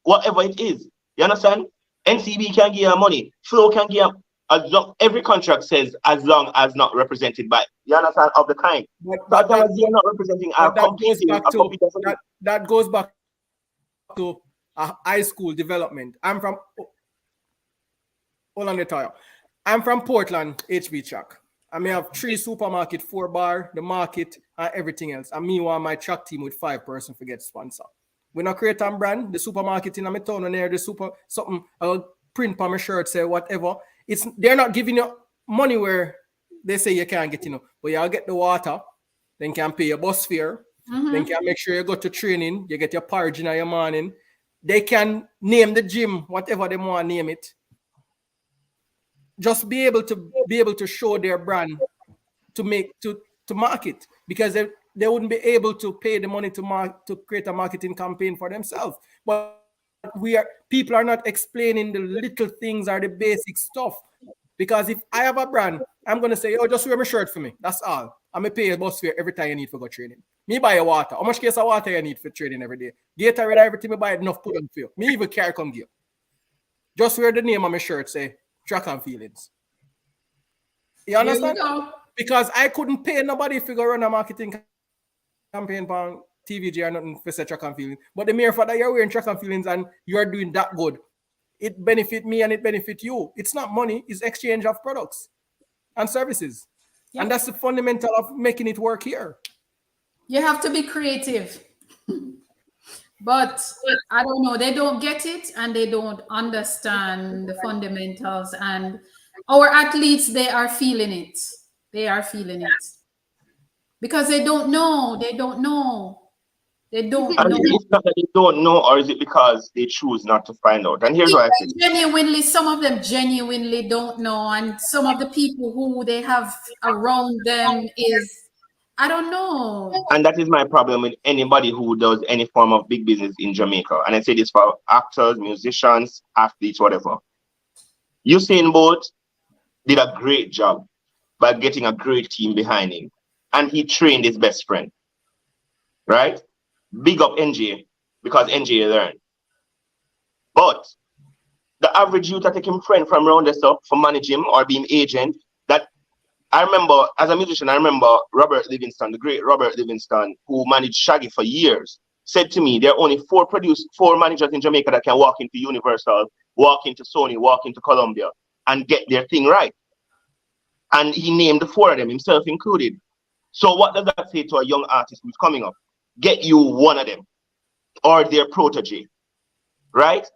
S3: Whatever it is. You understand? NCB can give money. Flow can give every contract says as long as not represented by, you understand, of the kind. But as long as you're not representing
S2: that goes back to a high school development. I'm from Latoya. I'm from Portland, HB track. I may have 3 supermarket, 4 bar, the market, and everything else. And meanwhile, my track team with 5 person for get sponsor. We not create a brand, the supermarket in my town and there, the something, print on my shirt, say whatever. They're not giving you money where they say you can't get, but you'll get the water, then can pay your bus fare, then can make sure you go to training, you get your porridge in your morning. They can name the gym, whatever they want to name it. just be able to show their brand to market, because they wouldn't be able to pay the money to create a marketing campaign for themselves. But people are not explaining the little things or the basic stuff. Because if I have a brand, I'm gonna say, oh, just wear my shirt for me. That's all. I'm gonna pay a bus fare every time you need for go training. Me buy your water. How much case of water you need for training every day? Gatorade, everything me buy enough put on for you. Me even carry come gear. Just wear the name on my shirt, say Track and Feelings. You understand? Because I couldn't pay nobody if you go run a marketing campaign on TVG or nothing for say Track and Feelings. But the mere fact that you're wearing Track and Feelings and you're doing that good, it benefit me and it benefit you. It's not money, it's exchange of products and services. Yep. And that's the fundamental of making it work here.
S4: You have to be creative. But I don't know, they don't get it and they don't understand the fundamentals. And our athletes, they are feeling it. They are feeling it. Because they don't know. They don't know. They don't know.
S3: It's not that they don't know, or is it because they choose not to find out? And here's what I think.
S4: Genuinely, some of them genuinely don't know. And some of the people who they have around them is, I don't know.
S3: And that is my problem with anybody who does any form of big business in Jamaica. And I say this for actors, musicians, athletes, whatever. Usain Bolt did a great job by getting a great team behind him. And he trained his best friend. Right? Big up NJ, because NJ learned. But the average youth that take him friend from around the stuff for manage him or being agent, that I remember as a musician, I remember Robert Livingston, the great Robert Livingston, who managed Shaggy for years, said to me, there are only four managers in Jamaica that can walk into Universal, walk into Sony, walk into Columbia, and get their thing right. And he named the four of them, himself included. So what does that say to a young artist who's coming up? Get you one of them or their protege, right?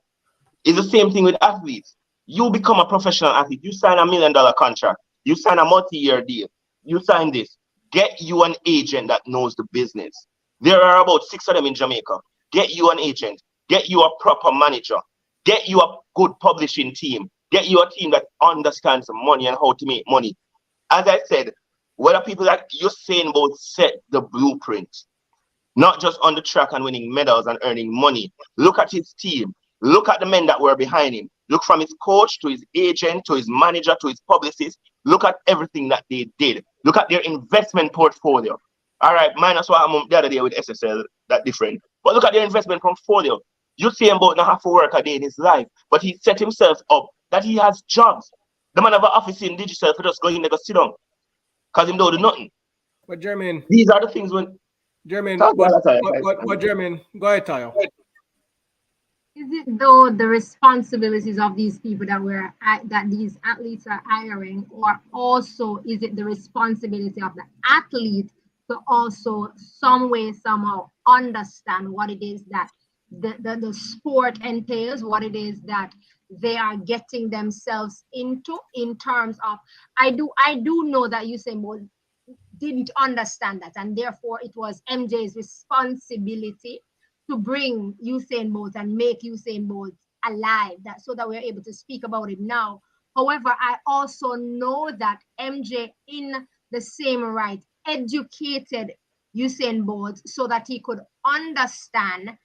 S3: It's the same thing with athletes. You become a professional athlete. You sign $1 million contract. You sign a multi-year deal. You sign this. Get you an agent that knows the business. There are about 6 of them in Jamaica. Get you an agent. Get you a proper manager. Get you a good publishing team. Get you a team that understands money and how to make money. As I said, whether people like Usain Bolt set the blueprint, not just on the track and winning medals and earning money. Look at his team. Look at the men that were behind him. Look from his coach to his agent to his manager to his publicist. Look at everything that they did. Look at their investment portfolio. All right, minus what I'm the other day with SSL, that different. But look at their investment portfolio. You see him about not have to work a day in his life, but he set himself up that he has jobs. The man have an office in digital for just going in there go sit down. Because him don't do nothing.
S2: But Jermaine,
S3: these are the things when
S2: Jermaine, but Jermaine, go ahead, Tayo.
S1: Is it though the responsibilities of these people that these athletes are hiring, or also is it the responsibility of the athlete to also some way somehow understand what it is that the sport entails, what it is that they are getting themselves into in terms of I do know that Usain Bolt didn't understand that, and therefore it was MJ's responsibility to bring Usain Bolt and make Usain Bolt alive, so that we're able to speak about it now. However, I also know that MJ in the same right educated Usain Bolt so that he could understand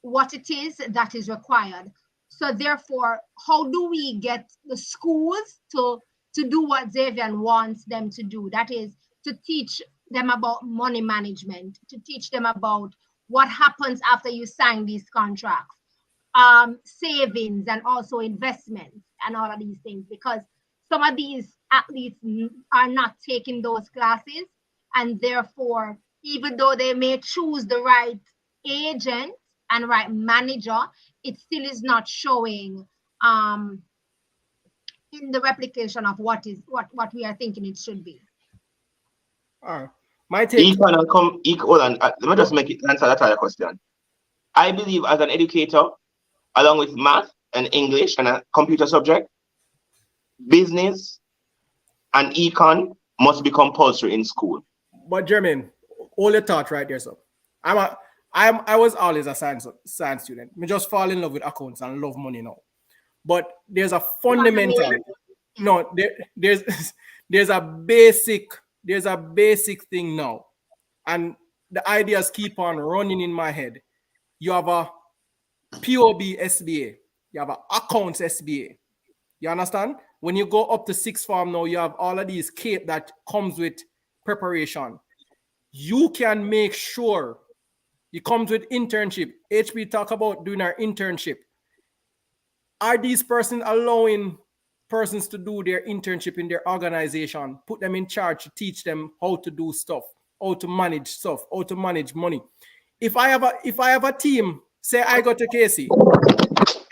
S1: what it is that is required. So therefore, how do we get the schools to do what Zavian wants them to do? That is to teach them about money management, to teach them about what happens after you sign these contracts, savings and also investments and all of these things, because some of these athletes are not taking those classes, and therefore, even though they may choose the right agent and right manager, it still is not showing in the replication of what we are thinking it should be.
S2: All right. My take.
S3: Let me just answer that other question. I believe as an educator, along with math and English and a computer subject, business and econ must be compulsory in school.
S2: But Jermaine, hold your thought right there, so I was always a science student. Me just fall in love with accounts and love money now. but there's a fundamental. No, there's a basic thing now, and the ideas keep on running in my head. You have a POB SBA, you have an accounts SBA. You understand? When you go up to sixth form now, you have all of these cape that comes with preparation. You can make sure it comes with internship. HP talk about doing our internship. Are these persons allowing persons to do their internship in their organization, put them in charge to teach them how to do stuff, how to manage stuff, how to manage money? If I have a team, say I go to KC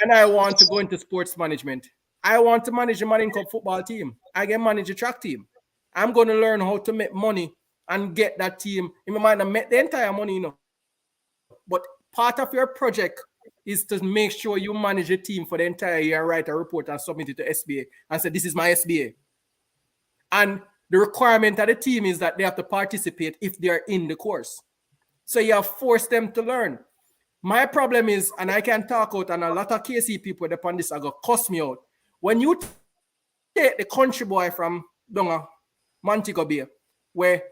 S2: and I want to go into sports management, I want to manage the Manning Cup football team, I can manage a track team. I'm going to learn how to make money and get that team. It might not make the entire money, you know, but part of your project is to make sure you manage a team for the entire year, write a report and submit it to SBA and say, this is my SBA. And the requirement of the team is that they have to participate if they are in the course. So you have forced them to learn. My problem is, and I can talk out, and a lot of KC people upon this are going to cuss me out. When you take the country boy from Donga, Montego Bay, where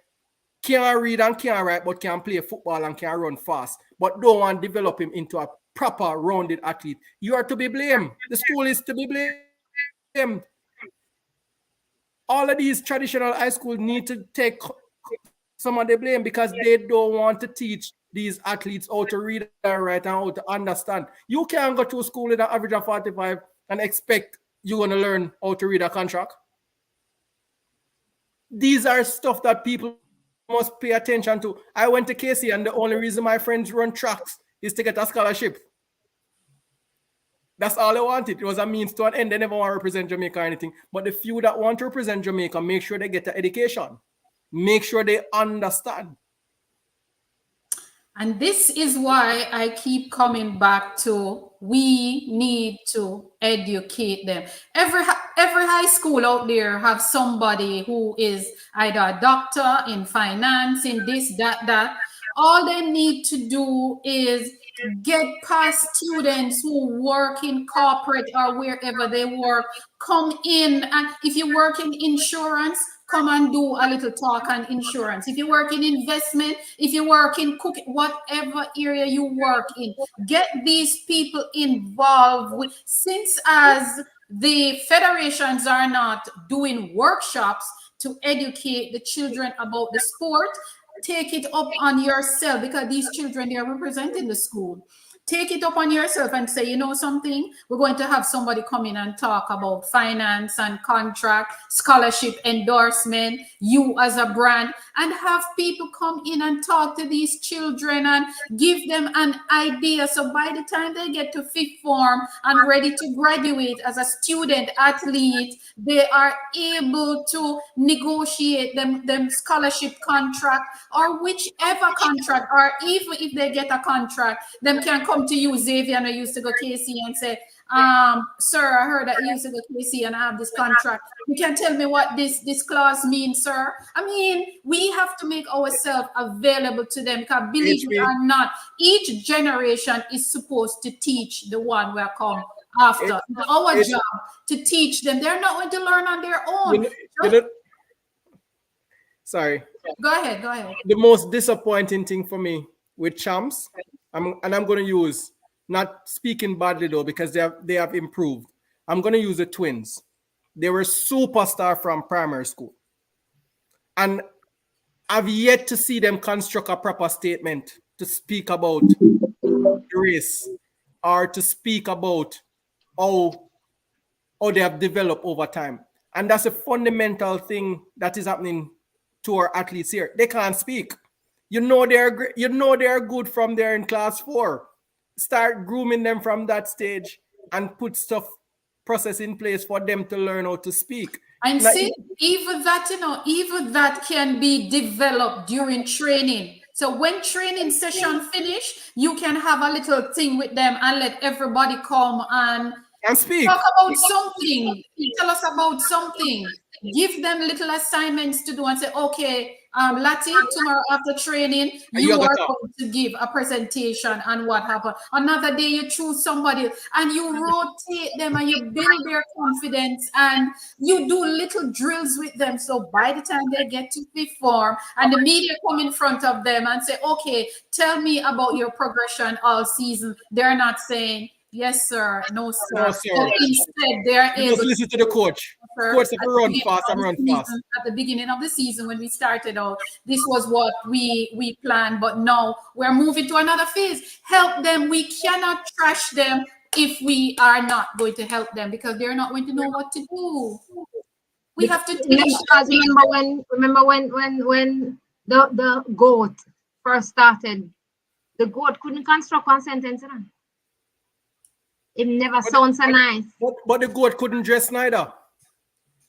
S2: can't read and can't write, but can play football and can run fast, but don't want to develop him into a proper rounded athlete, you are to be blamed. The school is to be blamed. All of these traditional high schools need to take some of the blame because they don't want to teach these athletes how to read and write and how to understand. You can't go to school with an average of 45 and expect you're going to learn how to read a contract. These are stuff that people must pay attention to. I went to KC and the only reason my friends run tracks is to get a scholarship. That's all they wanted. It was a means to an end. They never want to represent Jamaica or anything. But the few that want to represent Jamaica, make sure they get an education. Make sure they understand.
S4: And this is why I keep coming back to we need to educate them. Every high school out there have somebody who is either a doctor in finance, in this, that. All they need to do is get past students who work in corporate or wherever they work, come in, and if you work in insurance, come and do a little talk on insurance. If you work in investment, if you work in cooking, whatever area you work in, get these people involved with, since as the federations are not doing workshops to educate the children about the sport, take it up on yourself, because these children, they are representing the school. Take it up on yourself and say, you know something, we're going to have somebody come in and talk about finance and contract, scholarship, endorsement, you as a brand, and have people come in and talk to these children and give them an idea. So by the time they get to fifth form and ready to graduate as a student athlete, they are able to negotiate them scholarship contract or whichever contract, or even if they get a contract, them can come to you, Zavian, I used to go KC, and say, sir, I heard that you used to go KC and I have this contract. You can tell me what this clause means, sir? I mean, we have to make ourselves available to them, because believe it or not, each generation is supposed to teach the one we're come after. It's our job to teach them. They're not going to learn on their own.
S2: Sorry.
S4: Go ahead.
S2: The most disappointing thing for me with champs, I'm going to use, not speaking badly though, because they have improved. I'm going to use the twins. They were superstar from primary school. And I've yet to see them construct a proper statement to speak about race or to speak about how they have developed over time. And that's a fundamental thing that is happening to our athletes here. They can't speak. You know they're good from there in class 4. Start grooming them from that stage and put process in place for them to learn how to speak.
S4: And see, even that can be developed during training. So when training session finish, you can have a little thing with them and let everybody come and
S2: speak.
S4: Talk about something. Tell us about something. Give them little assignments to do and say, okay, Lati, tomorrow after training, you are going to give a presentation on what happened. Another day, you choose somebody and you rotate them and you build their confidence and you do little drills with them. So by the time they get to perform and the media come in front of them and say, okay, tell me about your progression all season. They're not saying, yes, sir. No, sir.
S2: No, sir.
S4: So instead, they're able
S2: to listen to the coach. Coach, if you run fast, I run fast.
S4: At the beginning of the season, when we started out, this was what we planned. But now we're moving to another phase. Help them. We cannot trash them if we are not going to help them because they're not going to know what to do. We have to teach.
S1: Remember when the goat first started, the goat couldn't construct one sentence. It never sounds so nice.
S2: But the goat couldn't dress neither.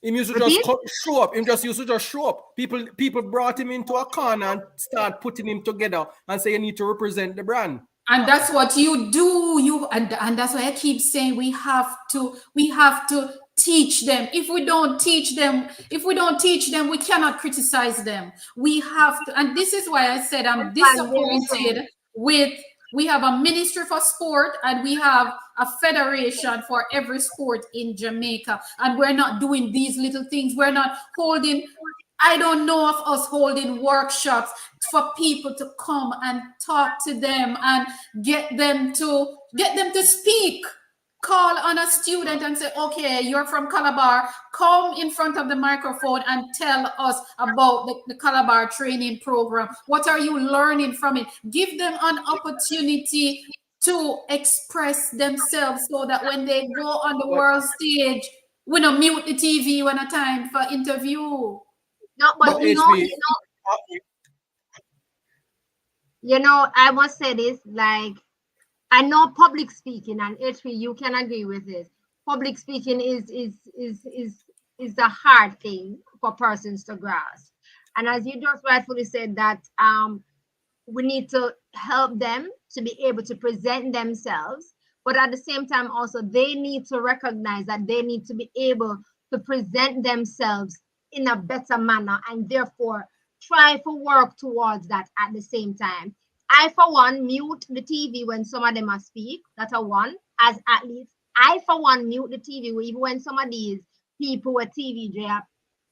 S2: He used to just show up. He just used to just show up. People brought him into a corner and start putting him together and say you need to represent the brand.
S4: And that's what you do. And that's why I keep saying we have to teach them. If we don't teach them, we cannot criticize them. We have to, and this is why I said I'm disappointed with. We have a ministry for sport and we have a federation for every sport in Jamaica. And we're not doing these little things. We're not holding, I don't know of us holding workshops for people to come and talk to them and get them to speak. Call on a student and say, okay, you're from Calabar, come in front of the microphone and tell us about the Calabar training program. What are you learning from it? Give them an opportunity to express themselves so that when they go on the world stage, we don't mute the TV when a time for interview.
S1: No, but you know, I must say this, like, I know public speaking, and H3, you can agree with this. Public speaking is the hard thing for persons to grasp. And as you just rightfully said, that we need to help them to be able to present themselves, but at the same time also they need to recognize that they need to be able to present themselves in a better manner and therefore try to work towards that at the same time. I, for one, mute the TV when some of them are speak. That's a one. As athletes, I, for one, mute the TV even when some of these people with TV, they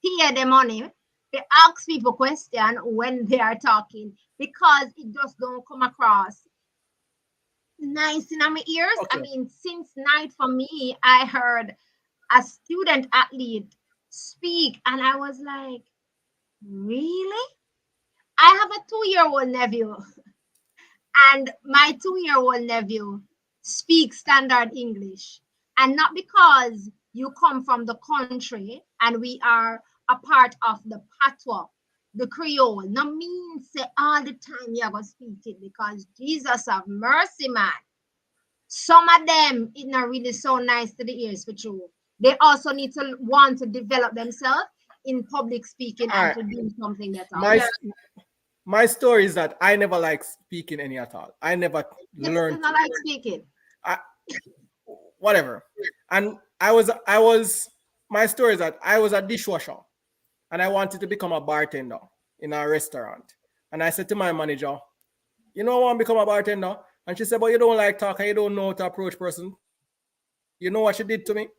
S1: pay the money. They ask people questions when they are talking because it just don't come across nice in my ears. Okay. I mean, since night for me, I heard a student athlete speak and I was like, really? I have a 2-year-old nephew. And my 2-year-old nephew speaks standard English. And not because you come from the country and we are a part of the patois, the Creole. No means say all the time you're going to speak it because Jesus have mercy, man. Some of them, it's not really so nice to the ears for true. They also need to want to develop themselves in public speaking and to do something better.
S2: My story is that I never like speaking any at all. I never learned.
S1: Not like speaking.
S2: Whatever. And my story is that I was a dishwasher and I wanted to become a bartender in a restaurant. And I said to my manager, you know, I want to become a bartender. And she said, but you don't like talking, you don't know how to approach person. You know what she did to me?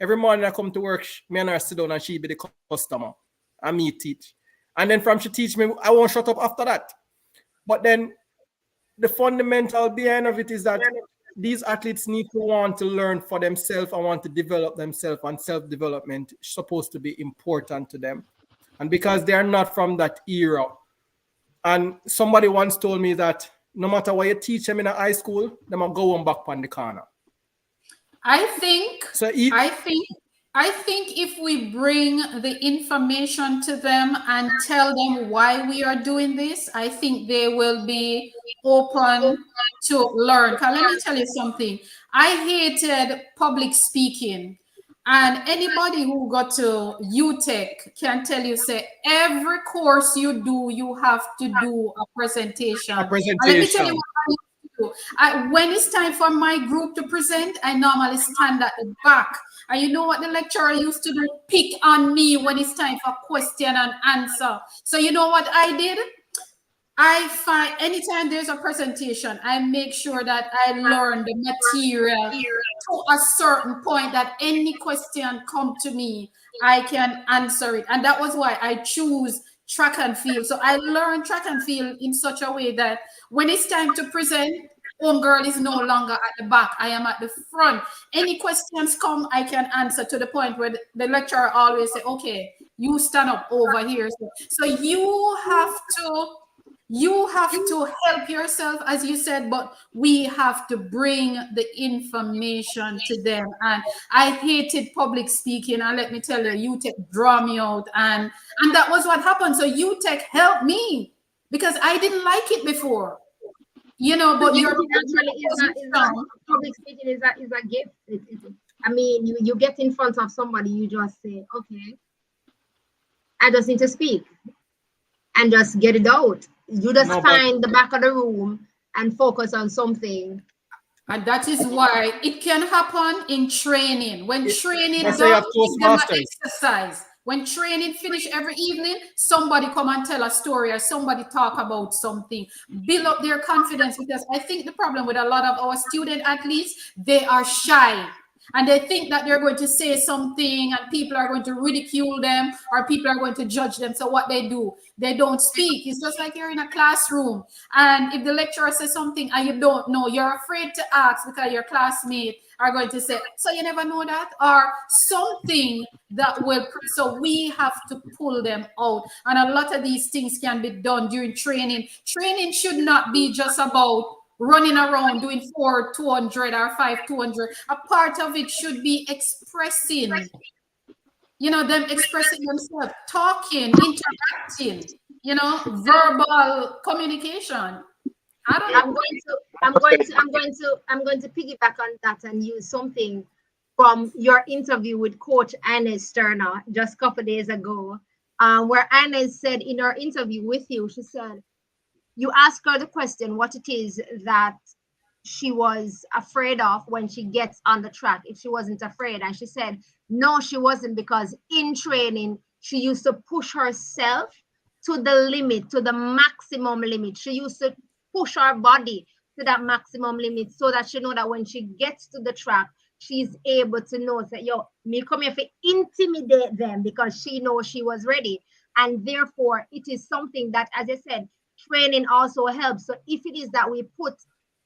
S2: Every morning I come to work, me and her sit down and she be the customer. And me teach. And then from she teach me, I won't shut up after that. But then the fundamental behind of it is that these athletes need to want to learn for themselves and want to develop themselves, and self-development is supposed to be important to them. And because they are not from that era. And somebody once told me that no matter what you teach them in a high school, they might go on back on the corner.
S4: I think if we bring the information to them and tell them why we are doing this, I think they will be open to learn. Because let me tell you something. I hated public speaking. And anybody who got to UTech can tell you, say, every course you do, you have to do a presentation. And let me tell you what I do. When it's time for my group to present, I normally stand at the back And you know what the lecturer used to do? Pick on me when it's time for question and answer. So you know what I did? I find anytime there's a presentation, I make sure that I learn the material to a certain point that any question come to me, I can answer it. And that was why I choose track and field. So I learned track and field in such a way that when it's time to present, homegirl is no longer at the back. I am at the front. Any questions come, I can answer to the point where the lecturer always say, okay, you stand up over here. So you have to help yourself, as you said, but we have to bring the information to them. And I hated public speaking. And let me tell you, UTech draw me out. And that was what happened. So UTech helped me because I didn't like it before. You know, but
S1: you're public speaking is a gift. I mean, you get in front of somebody, you just say, okay, I just need to speak and just get it out. You just find the back of the room and focus on something.
S4: And that is why it can happen in training. When training does exercise. When training finish every evening, somebody come and tell a story or somebody talk about something. Build up their confidence, because I think the problem with a lot of our student athletes, they are shy. And they think that they're going to say something and people are going to ridicule them or people are going to judge them. So what they do, they don't speak. It's just like you're in a classroom. And if the lecturer says something and you don't know, you're afraid to ask because your classmates are going to say, so you never know that? Or something that will, so we have to pull them out. And a lot of these things can be done during training. Training should not be just about running around doing 4-200 or 5-200. A part of it should be expressing, you know, them expressing themselves, talking, interacting, you know, verbal communication.
S1: I'm going to piggyback on that and use something from your interview with Coach Ines Turner just a couple of days ago, where Ines said in her interview with you, she said, you ask her the question what it is that she was afraid of when she gets on the track, if she wasn't afraid. And she said, no, she wasn't, because in training, she used to push herself to the limit, to the maximum limit. She used to push her body to that maximum limit so that she know that when she gets to the track, she's able to know that, yo, me come here to intimidate them, because she knows she was ready. And therefore, it is something that, as I said, training also helps. So if it is that we put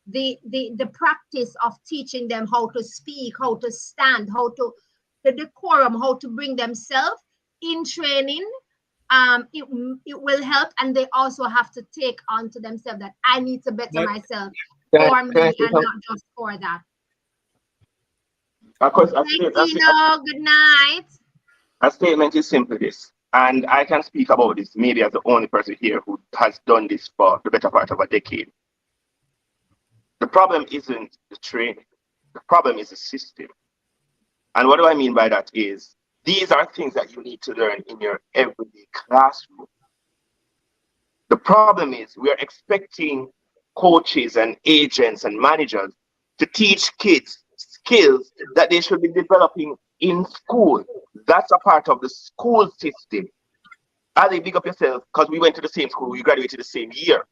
S1: the practice of teaching them how to speak, how to stand, how to the decorum, how to bring themselves in training, it will help. And they also have to take on to themselves that I need to better myself for me and not just for that.
S3: Of course,
S1: Kino, good night.
S3: A statement is simply this. And I can speak about this maybe as the only person here who has done this for the better part of a decade. The problem isn't the training. The problem is the system. And what do I mean by that is, these are things that you need to learn in your everyday classroom. The problem is we are expecting coaches and agents and managers to teach kids skills that they should be developing in school. That's a part of the school system. Ali, big up yourself, because we went to the same school, we graduated the same year.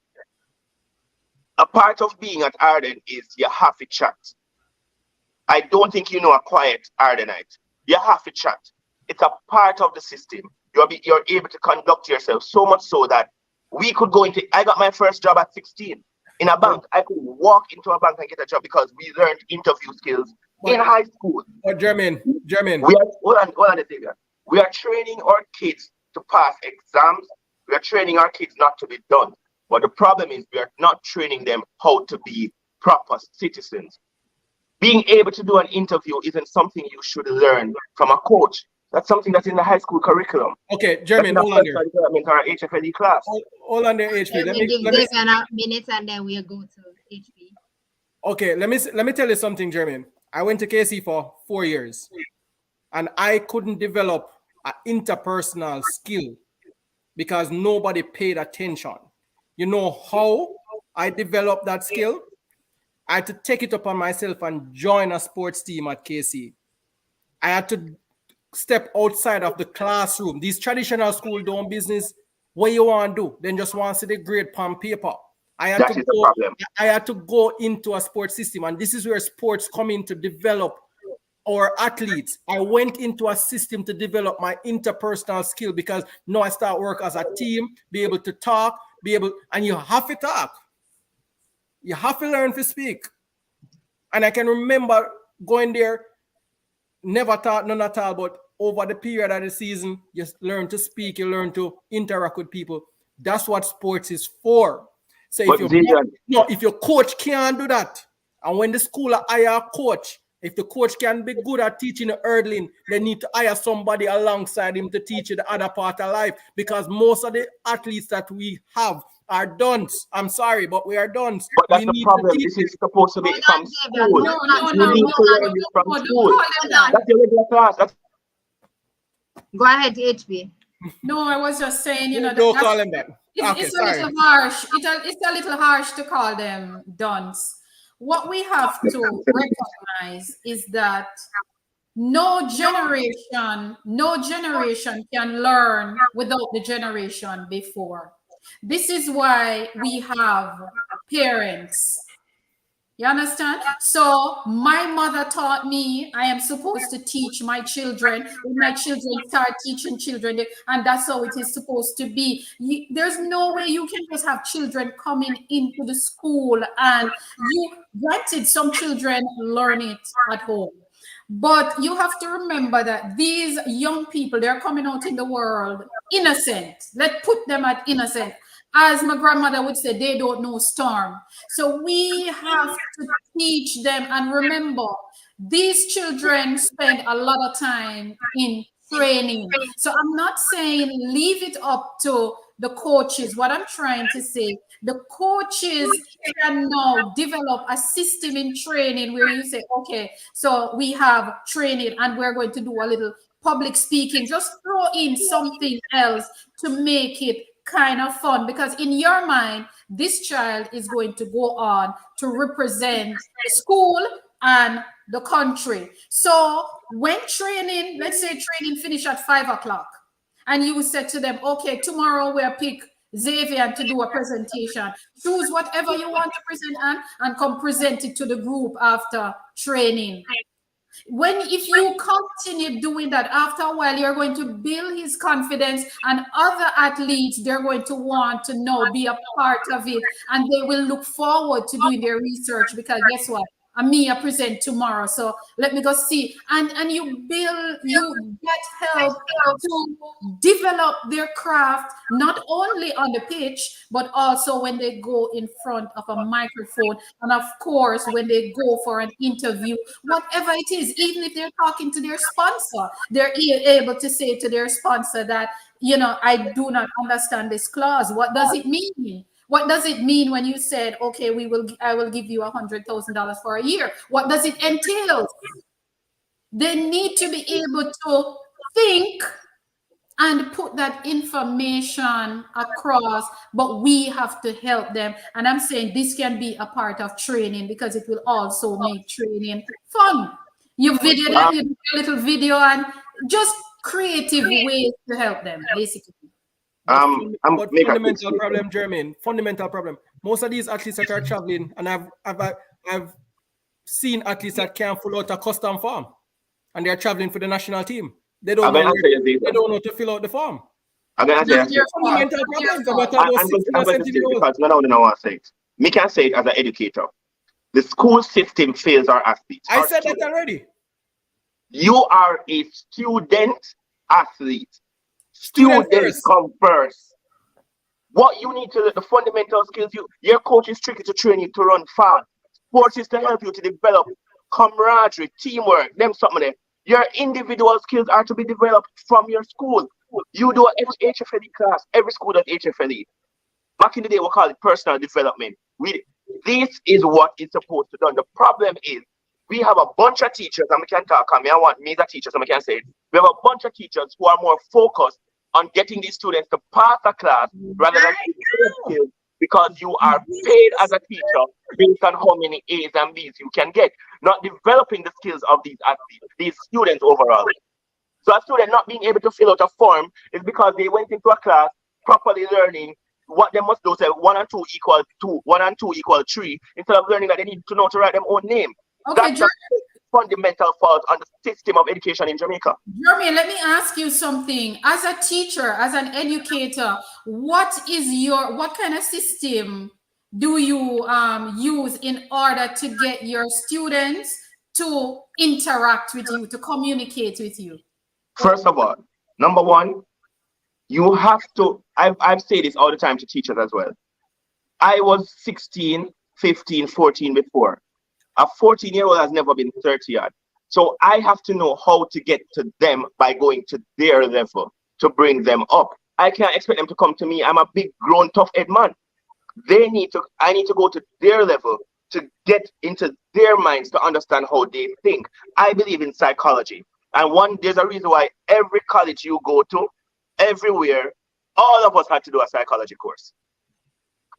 S3: A part of being at Arden is you have to chat. I don't think you know a quiet Ardenite. You have to chat. It's a part of the system. You're able to conduct yourself so much so that we could go into, I got my first job at 16 in a bank. I could walk into a bank and get a job because we learned interview skills in high school.
S2: Jermaine.
S3: Hold on a second. We are training our kids to pass exams. We are training our kids not to be done. But the problem is we are not training them how to be proper citizens. Being able to do an interview isn't something you should learn from a coach. That's something that's in the high school curriculum.
S2: Okay, Jermaine, hold on there.
S3: Our HFLE class.
S2: Hold on there, HP.
S1: Let me give Zavian a minute and then we'll go to HP.
S2: Okay, let me tell you something, Jermaine. I went to KC for 4 years and I couldn't develop an interpersonal skill because nobody paid attention. You know how I developed that skill? I had to take it upon myself and join a sports team at KC. I had to step outside of the classroom. These traditional school don't business what you want to do. Then just want to see the grade on paper. I had to go into a sports system, and this is where sports come in to develop our athletes. I went into a system to develop my interpersonal skill because now I start work as a team, be able to talk, and you have to talk. You have to learn to speak. And I can remember going there, never taught none at all, but over the period of the season, you learn to speak, you learn to interact with people. That's what sports is for. So if your coach can't do that, and when the school hire a coach, if the coach can be good at teaching the hurdling, they need to hire somebody alongside him to teach you the other part of life, because most of the athletes that we have are dunce. I'm sorry, but we are dunce.
S3: But that's the problem. This is supposed to be from school. You need to learn this from school. That's the regular class.
S1: Go ahead, HB.
S4: No, I was just saying,
S2: don't call them that.
S4: It's a little harsh. It's a little harsh to call them dunce. What we have to recognize is that no generation can learn without the generation before. This is why we have parents. You understand? So my mother taught me I am supposed to teach my children. When my children start teaching children, and that's how it is supposed to be. There's no way you can just have children coming into the school, and granted, some children learn it at home. But you have to remember that these young people, they're coming out in the world innocent. Let's put them at innocent. As my grandmother would say, they don't know storm. So we have to teach them, and remember, these children spend a lot of time in training. So I'm not saying leave it up to the coaches. What I'm trying to say, the coaches can now develop a system in training where you say, okay, so we have training and we're going to do a little public speaking. Just throw in something else to make it kind of fun, because in your mind, this child is going to go on to represent the school and the country. So when training, let's say training finish at 5 o'clock, and you said to them, okay, tomorrow we'll pick Zavian to do a presentation. Choose whatever you want to present and come present it to the group after training. If you continue doing that, after a while, you're going to build his confidence, and other athletes, they're going to want to be a part of it, and they will look forward to doing their research, because guess what? I present tomorrow, so let me go see. And you get help to develop their craft, not only on the pitch, but also when they go in front of a microphone. And of course, when they go for an interview, whatever it is, even if they're talking to their sponsor, they're able to say to their sponsor that, I do not understand this clause. What does it mean? What does it mean when you said, okay, I will give you $100,000 for a year? What does it entail? They need to be able to think and put that information across, but we have to help them. And I'm saying this can be a part of training, because it will also make training fun. You video them, you do a little video, and just creative ways to help them, basically.
S2: Fundamental problem, Jermaine. Fundamental problem. Most of these athletes that are traveling, and I've seen athletes that can't fill out a custom form, and they're traveling for the national team. They don't know how to fill out the form.
S3: I'm going to say fundamental problem. Because no one wants to say it. Me can say it as an educator. The school system fails our athletes.
S2: I said that already.
S3: You are a student athlete. Students come first. What you need to, the fundamental skills, your coach is tricky to train you to run fast. Sports is to help you to develop camaraderie, teamwork, them something there. Your individual skills are to be developed from your school. You do every HFLE class, every school does HFLE. Back in the day, we call it personal development. This is what it's supposed to do. The problem is, we have a bunch of teachers, and we can talk, and I want me as a teacher, so I can say it. We have a bunch of teachers who are more focused on getting these students to pass a class rather than skills because you are paid as a teacher based on how many A's and B's you can get, not developing the skills of these athletes, these students overall. So a student not being able to fill out a form is because they went into a class properly learning what they must do. Say 1 and 2 equal 2, 1 and 2 equal 3, instead of learning that they need to know to write their own name.
S4: Okay,
S3: That's a fundamental fault on the system of education in Jamaica.
S4: Jermaine, let me ask you something. As a teacher, as an educator, what kind of system do you use in order to get your students to interact with you, to communicate with you?
S3: First of all, number one, you have to, I've said this all the time to teachers as well. I was 16, 15, 14 before. A 14-year-old has never been 30 yet. So I have to know how to get to them by going to their level to bring them up. I can't expect them to come to me. I'm a big, grown, tough-head man. I need to go to their level to get into their minds to understand how they think. I believe in psychology. And there's a reason why every college you go to, everywhere, all of us had to do a psychology course.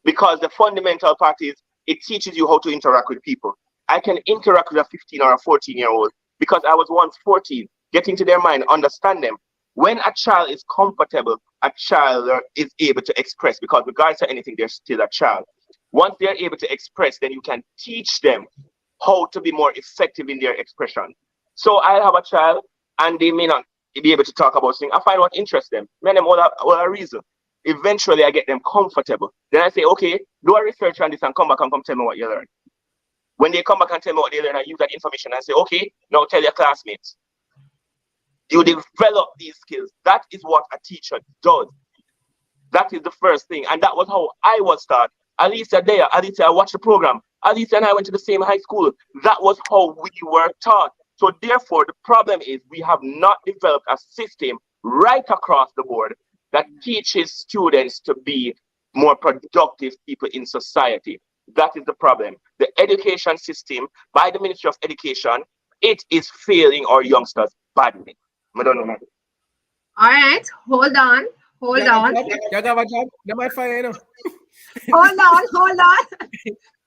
S3: Because the fundamental part is it teaches you how to interact with people. I can interact with a 15 or a 14-year-old because I was once 14, get into their mind, understand them. When a child is comfortable, a child is able to express, because regardless of anything, they're still a child. Once they're able to express, then you can teach them how to be more effective in their expression. So I have a child and they may not be able to talk about things. I find what interests them. Man, them all a reason. Eventually I get them comfortable. Then I say, okay, do a research on this and come back and come tell me what you learned. When they come back and tell me what they learn, I use that information and say, okay, now tell your classmates. You develop these skills. That is what a teacher does. That is the first thing. And that was how I was taught. Alicia there, Alicia, I watched the program. Alicia and I went to the same high school. That was how we were taught. So therefore, the problem is we have not developed a system right across the board that teaches students to be more productive people in society. That is the problem. The education system by the Ministry of Education, it is failing our youngsters badly. I don't know.
S1: All right, hold on.
S2: You have a job? They might fire you know.
S1: Hold on.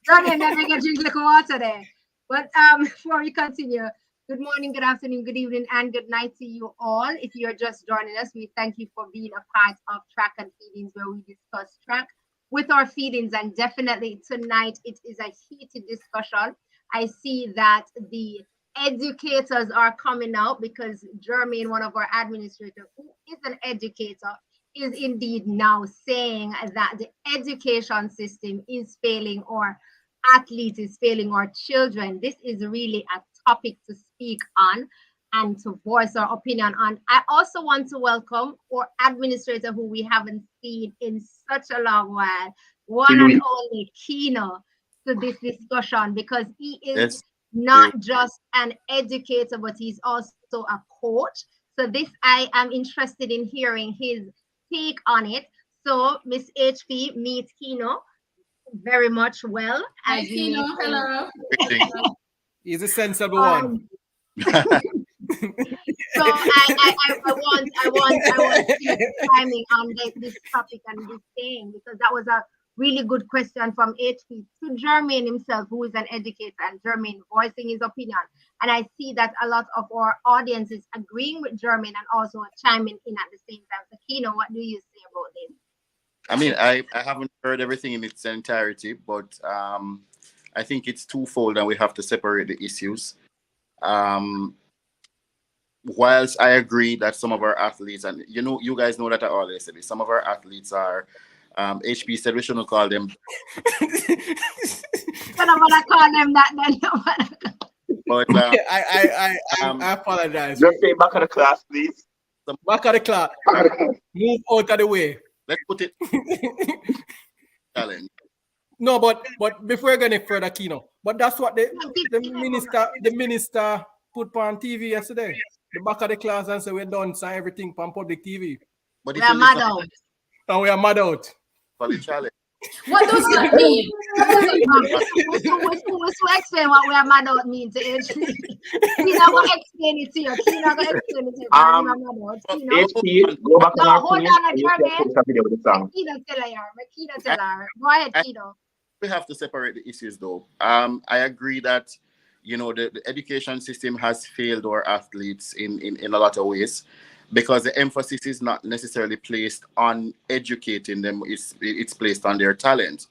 S1: Jermaine, let me get drink a little water there. But before we continue, good morning, good afternoon, good evening, and good night to you all. If you're just joining us, we thank you for being a part of Track and Feelings, where we discuss track with our feelings. And definitely tonight, it is a heated discussion. I see that the educators are coming out because Jermaine, one of our administrators, who is an educator, is indeed now saying that the education system is failing, or athletes is failing our children. This is really a topic to speak on and to voice our opinion on. I also want to welcome our administrator, who we haven't seen in such a long while, one and only Kino, to this discussion, because he is not just an educator, but he's also a coach. So this, I am interested in hearing his take on it. So Miss HP meets Kino very much well.
S4: Hi, Kino. Hello.
S2: He's a sensible one.
S1: So I want timing on this topic and this thing, because that was a really good question from HP to Jermaine himself, who is an educator, and Jermaine voicing his opinion. And I see that a lot of our audience is agreeing with Jermaine and also chiming in at the same time. So Kino, what do you say about this?
S5: I mean, I haven't heard everything in its entirety, but I think it's twofold and we have to separate the issues. Whilst I agree that some of our athletes, and you guys know that I always say this, some of our athletes are, HP said we shouldn't call them.
S1: I don't want to call them that then.
S5: But
S2: I apologize.
S3: Just say back of the class, please.
S2: Back of the class. Move out of the way.
S5: Let's put it. Challenge.
S2: No, but before we go any further, Kino, but that's what the minister put on TV yesterday. The back of the class and say we're done, sign everything on public TV.
S5: But
S1: we are mad out.
S2: And we are mad out.
S5: For the challenge.
S4: What does that mean?
S1: We'll explain what we are mad out mean to HP. Kino go explain it to you. Kino go explain it to you.
S3: HP, go back on
S1: No,
S3: our
S1: hold
S3: page
S1: on,
S3: and you can
S1: Jermaine.
S3: post a video with the song.
S1: Kino tell her. Go ahead, Kino.
S5: We have to separate the issues, though. I agree that the education system has failed our athletes in a lot of ways, because the emphasis is not necessarily placed on educating them; it's placed on their talent,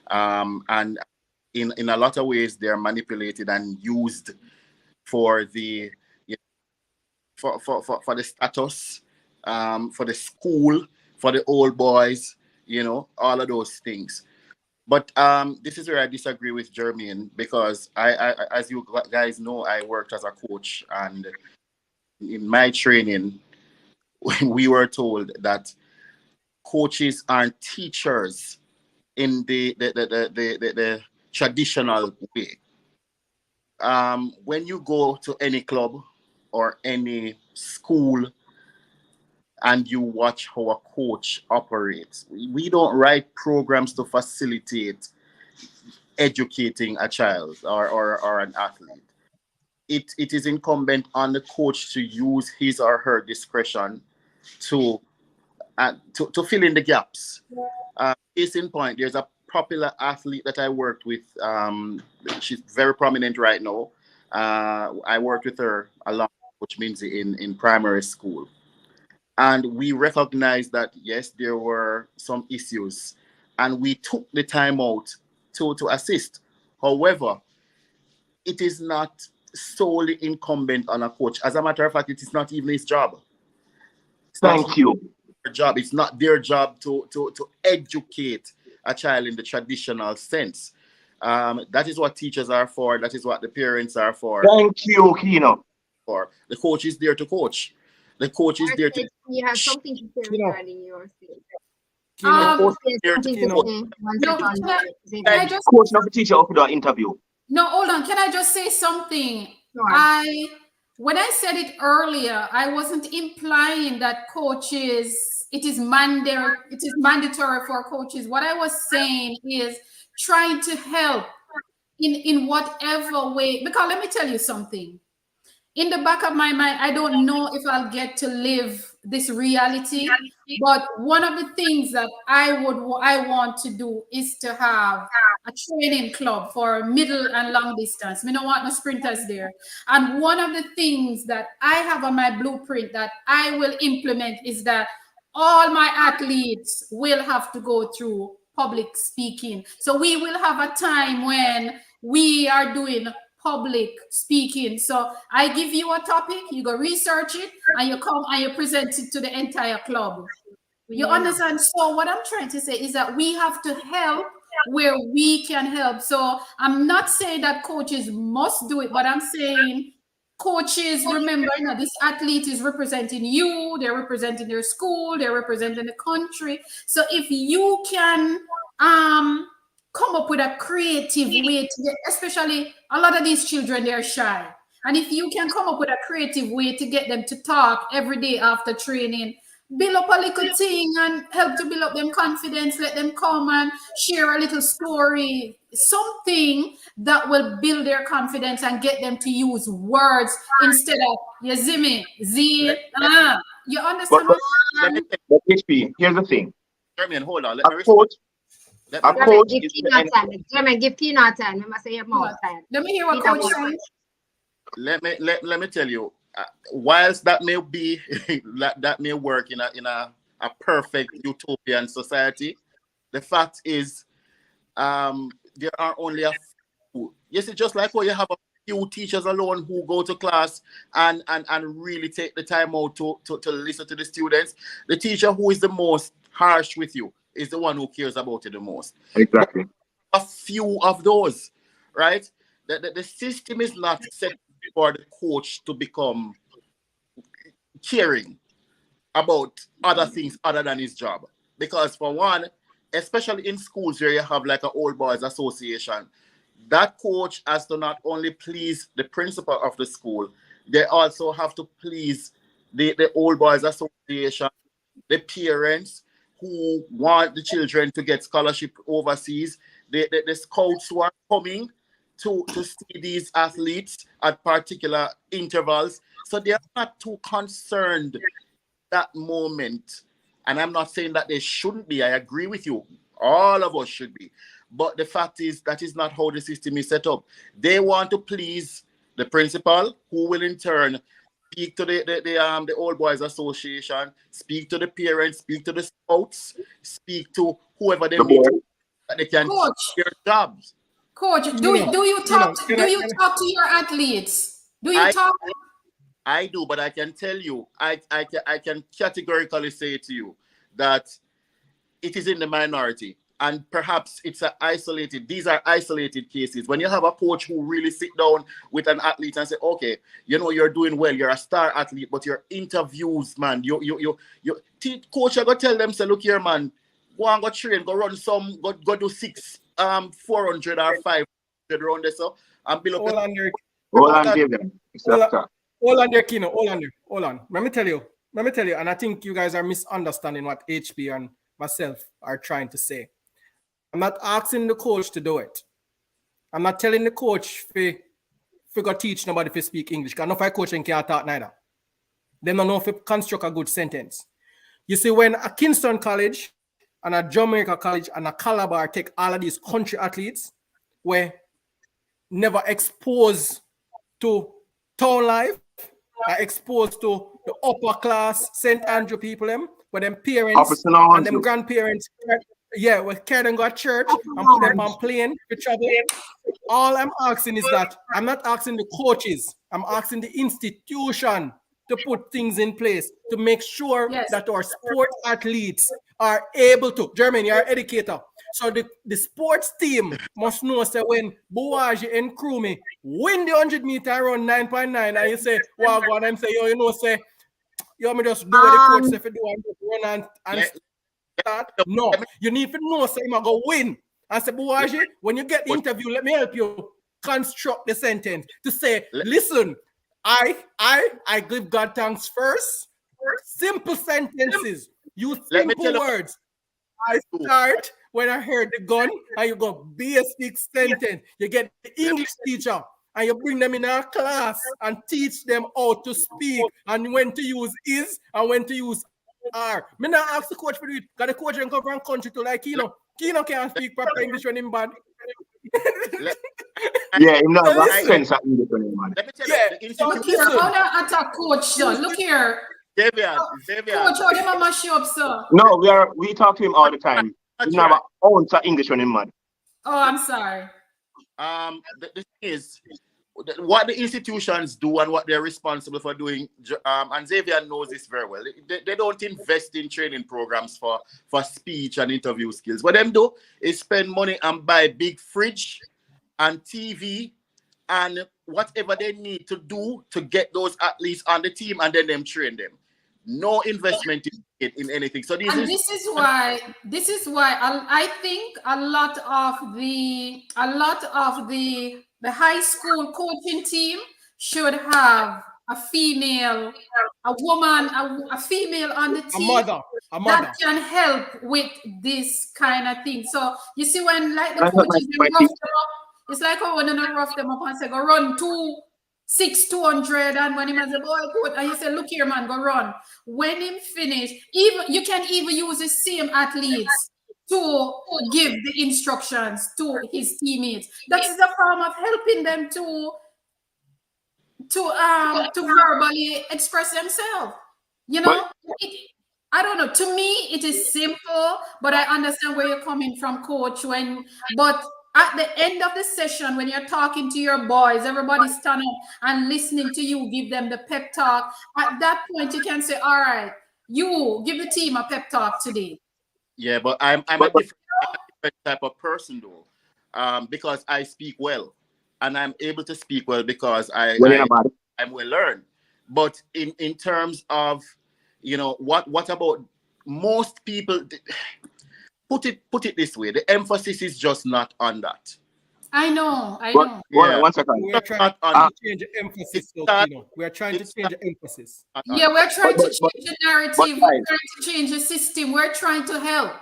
S5: and in a lot of ways they are manipulated and used for the for the status, for the school, for the old boys, all of those things. But this is where I disagree with Jermaine, because I, as you guys know, I worked as a coach, and in my training, we were told that coaches aren't teachers in the traditional way. When you go to any club or any school and you watch how a coach operates, we don't write programs to facilitate educating a child or an athlete. It is incumbent on the coach to use his or her discretion to fill in the gaps. Case in point, there's a popular athlete that I worked with. She's very prominent right now. I worked with her along with Coach Minzy in primary school. And we recognized that, yes, there were some issues, and we took the time out to assist. However, it is not solely incumbent on a coach. As a matter of fact, it is not even his job.
S3: Thank you.
S5: Job. It's not their job to educate a child in the traditional sense. That is what teachers are for. That is what the parents are for.
S3: Thank you, Kino.
S5: For the coach is there to coach. The coach is there to.
S1: You have something to say regarding your field.
S4: Can I just
S3: coach, not the teacher, of the interview.
S4: No, hold on. Can I just say something?
S1: Sure.
S4: When I said it earlier, I wasn't implying that coaches, it is mandatory for coaches. What I was saying is trying to help in whatever way. Because let me tell you something. In the back of my mind, I don't know if I'll get to live this reality, but one of the things that I want to do is to have a training club for middle and long distance. We don't want no sprinters there. And one of the things that I have on my blueprint that I will implement is that all my athletes will have to go through public speaking. So we will have a time when we are doing public speaking. So I give you a topic, you go research it, and you come and you present it to the entire club. You understand? So what I'm trying to say is that we have to help where we can help. So I'm not saying that coaches must do it, but I'm saying coaches, remember, this athlete is representing you, they're representing their school, they're representing the country. So if you can come up with a creative way to get, especially a lot of these children, they're shy. And if you can come up with a creative way to get them to talk every day after training, build up a little thing and help to build up them confidence, let them come and share a little story, something that will build their confidence and get them to use words instead of you see me, you understand?
S3: But HP, here's the thing.
S5: Jermaine, hold on.
S1: Give Kino time.
S4: Let me hear what coach says.
S5: Let me tell you. Whilst that may be that may work in a perfect utopian society, the fact is there are only a few. Yes, it's just like how you have a few teachers alone who go to class and really take the time out to listen to the students. The teacher who is the most harsh with you is the one who cares about it the most.
S3: Exactly.
S5: A few of those, right? The system is not set for the coach to become caring about other things other than his job. Because for one, especially in schools where you have like an old boys association, that coach has to not only please the principal of the school, they also have to please the old boys association, the parents who want the children to get scholarship overseas. The scouts who are coming to see these athletes at particular intervals. So they are not too concerned that moment. And I'm not saying that they shouldn't be. I agree with you. All of us should be. But the fact is that is not how the system is set up. They want to please the principal, who will in turn speak to the Old Boys Association, speak to the parents, speak to the scouts, speak to whoever they meet that they can
S4: Coach,
S5: their jobs.
S4: Coach, do you talk to your athletes? Do you talk?
S5: I do, but I can tell you, I can categorically say to you that it is in the minority. And perhaps these are isolated cases. When you have a coach who really sit down with an athlete and say, okay, you know, you're doing well, you're a star athlete, but your interviews, man, coach, I go tell them, say, look here, man, go and go train, go run some, go do 400 or 500 around there, so, and build up.
S2: Hold on there.
S3: Hold
S2: on there, Kino. Hold on. Let me tell you, and I think you guys are misunderstanding what HP and myself are trying to say. I'm not asking the coach to do it. I'm not telling the coach to teach nobody to speak English. Because enough coach and can't talk neither. They don't know if to construct a good sentence. You see, when a Kingston College and a Jamaica College and a Calabar take all of these country athletes were never exposed to town life, are exposed to the upper class St. Andrew people, where them parents and them grandparents, we carry them go to church and put them on plane to travel. All I'm asking is that I'm not asking the coaches, I'm asking the institution to put things in place to make sure that our sport athletes are able to. Jermaine, you're an educator. So the sports team must know that when Buwaji and Krumi win the 100 meter around 9.9 and you say, wow, God, and say, you know, say, you want me just do what the coach say for do and just run and start? No, you need to know say I'm going to win. And say, Buwaji, when you get the interview, let me help you construct the sentence to say, listen, I give God thanks first. Simple sentences. Use simple words. I start when I heard the gun, and you go basic sentence. You get the English teacher, and you bring them in our class and teach them how to speak and when to use is and when to use are. Me not ask the coach for it, because the coach can come from country to like Kino. Kino can't speak proper English when him bad.
S3: Yeah, in that sense, I English when him bad.
S5: Let me tell you,
S4: look here, how to attack coach, sir. Look here.
S5: Zavian.
S4: Coach, how them mash you up, sir?
S3: No, we talk to him all the time. He never owns English when him mad.
S4: Oh, I'm sorry.
S5: The thing is, what the institutions do and what they're responsible for doing, and Zavian knows this very well. They don't invest in training programs for speech and interview skills. What them do is spend money and buy big fridge and TV and whatever they need to do to get those athletes on the team, and then them train them. No investment in anything. So this is
S4: why I think a lot of the high school coaching team should have a female on the team, a mother that can help with this kind of thing. So you see, when like the coaches rough them up, it's like when they rough them up and say go run 200, and when he has a boy coach and you say, look here, man, go run. When him finish, even you can even use the same athletes to give the instructions to his teammates. That is a form of helping them to verbally express themselves. You know, I don't know. To me, it is simple, but I understand where you're coming from, coach. But at the end of the session, when you're talking to your boys, everybody stand up and listening to you, give them the pep talk. At that point, you can say, all right, you give the team a pep talk today.
S5: Yeah, but I'm a different type of person, though, because I speak well. And I'm able to speak well because I'm well learned. But in terms of, you know, what about most people... Put it this way, the emphasis is just not on that.
S4: I know.
S3: One second.
S2: We are trying to change the emphasis, Kino. We are trying to change the emphasis.
S4: Yeah, we're trying to change the narrative. We're
S3: guys,
S4: trying to change the system. We're trying to help.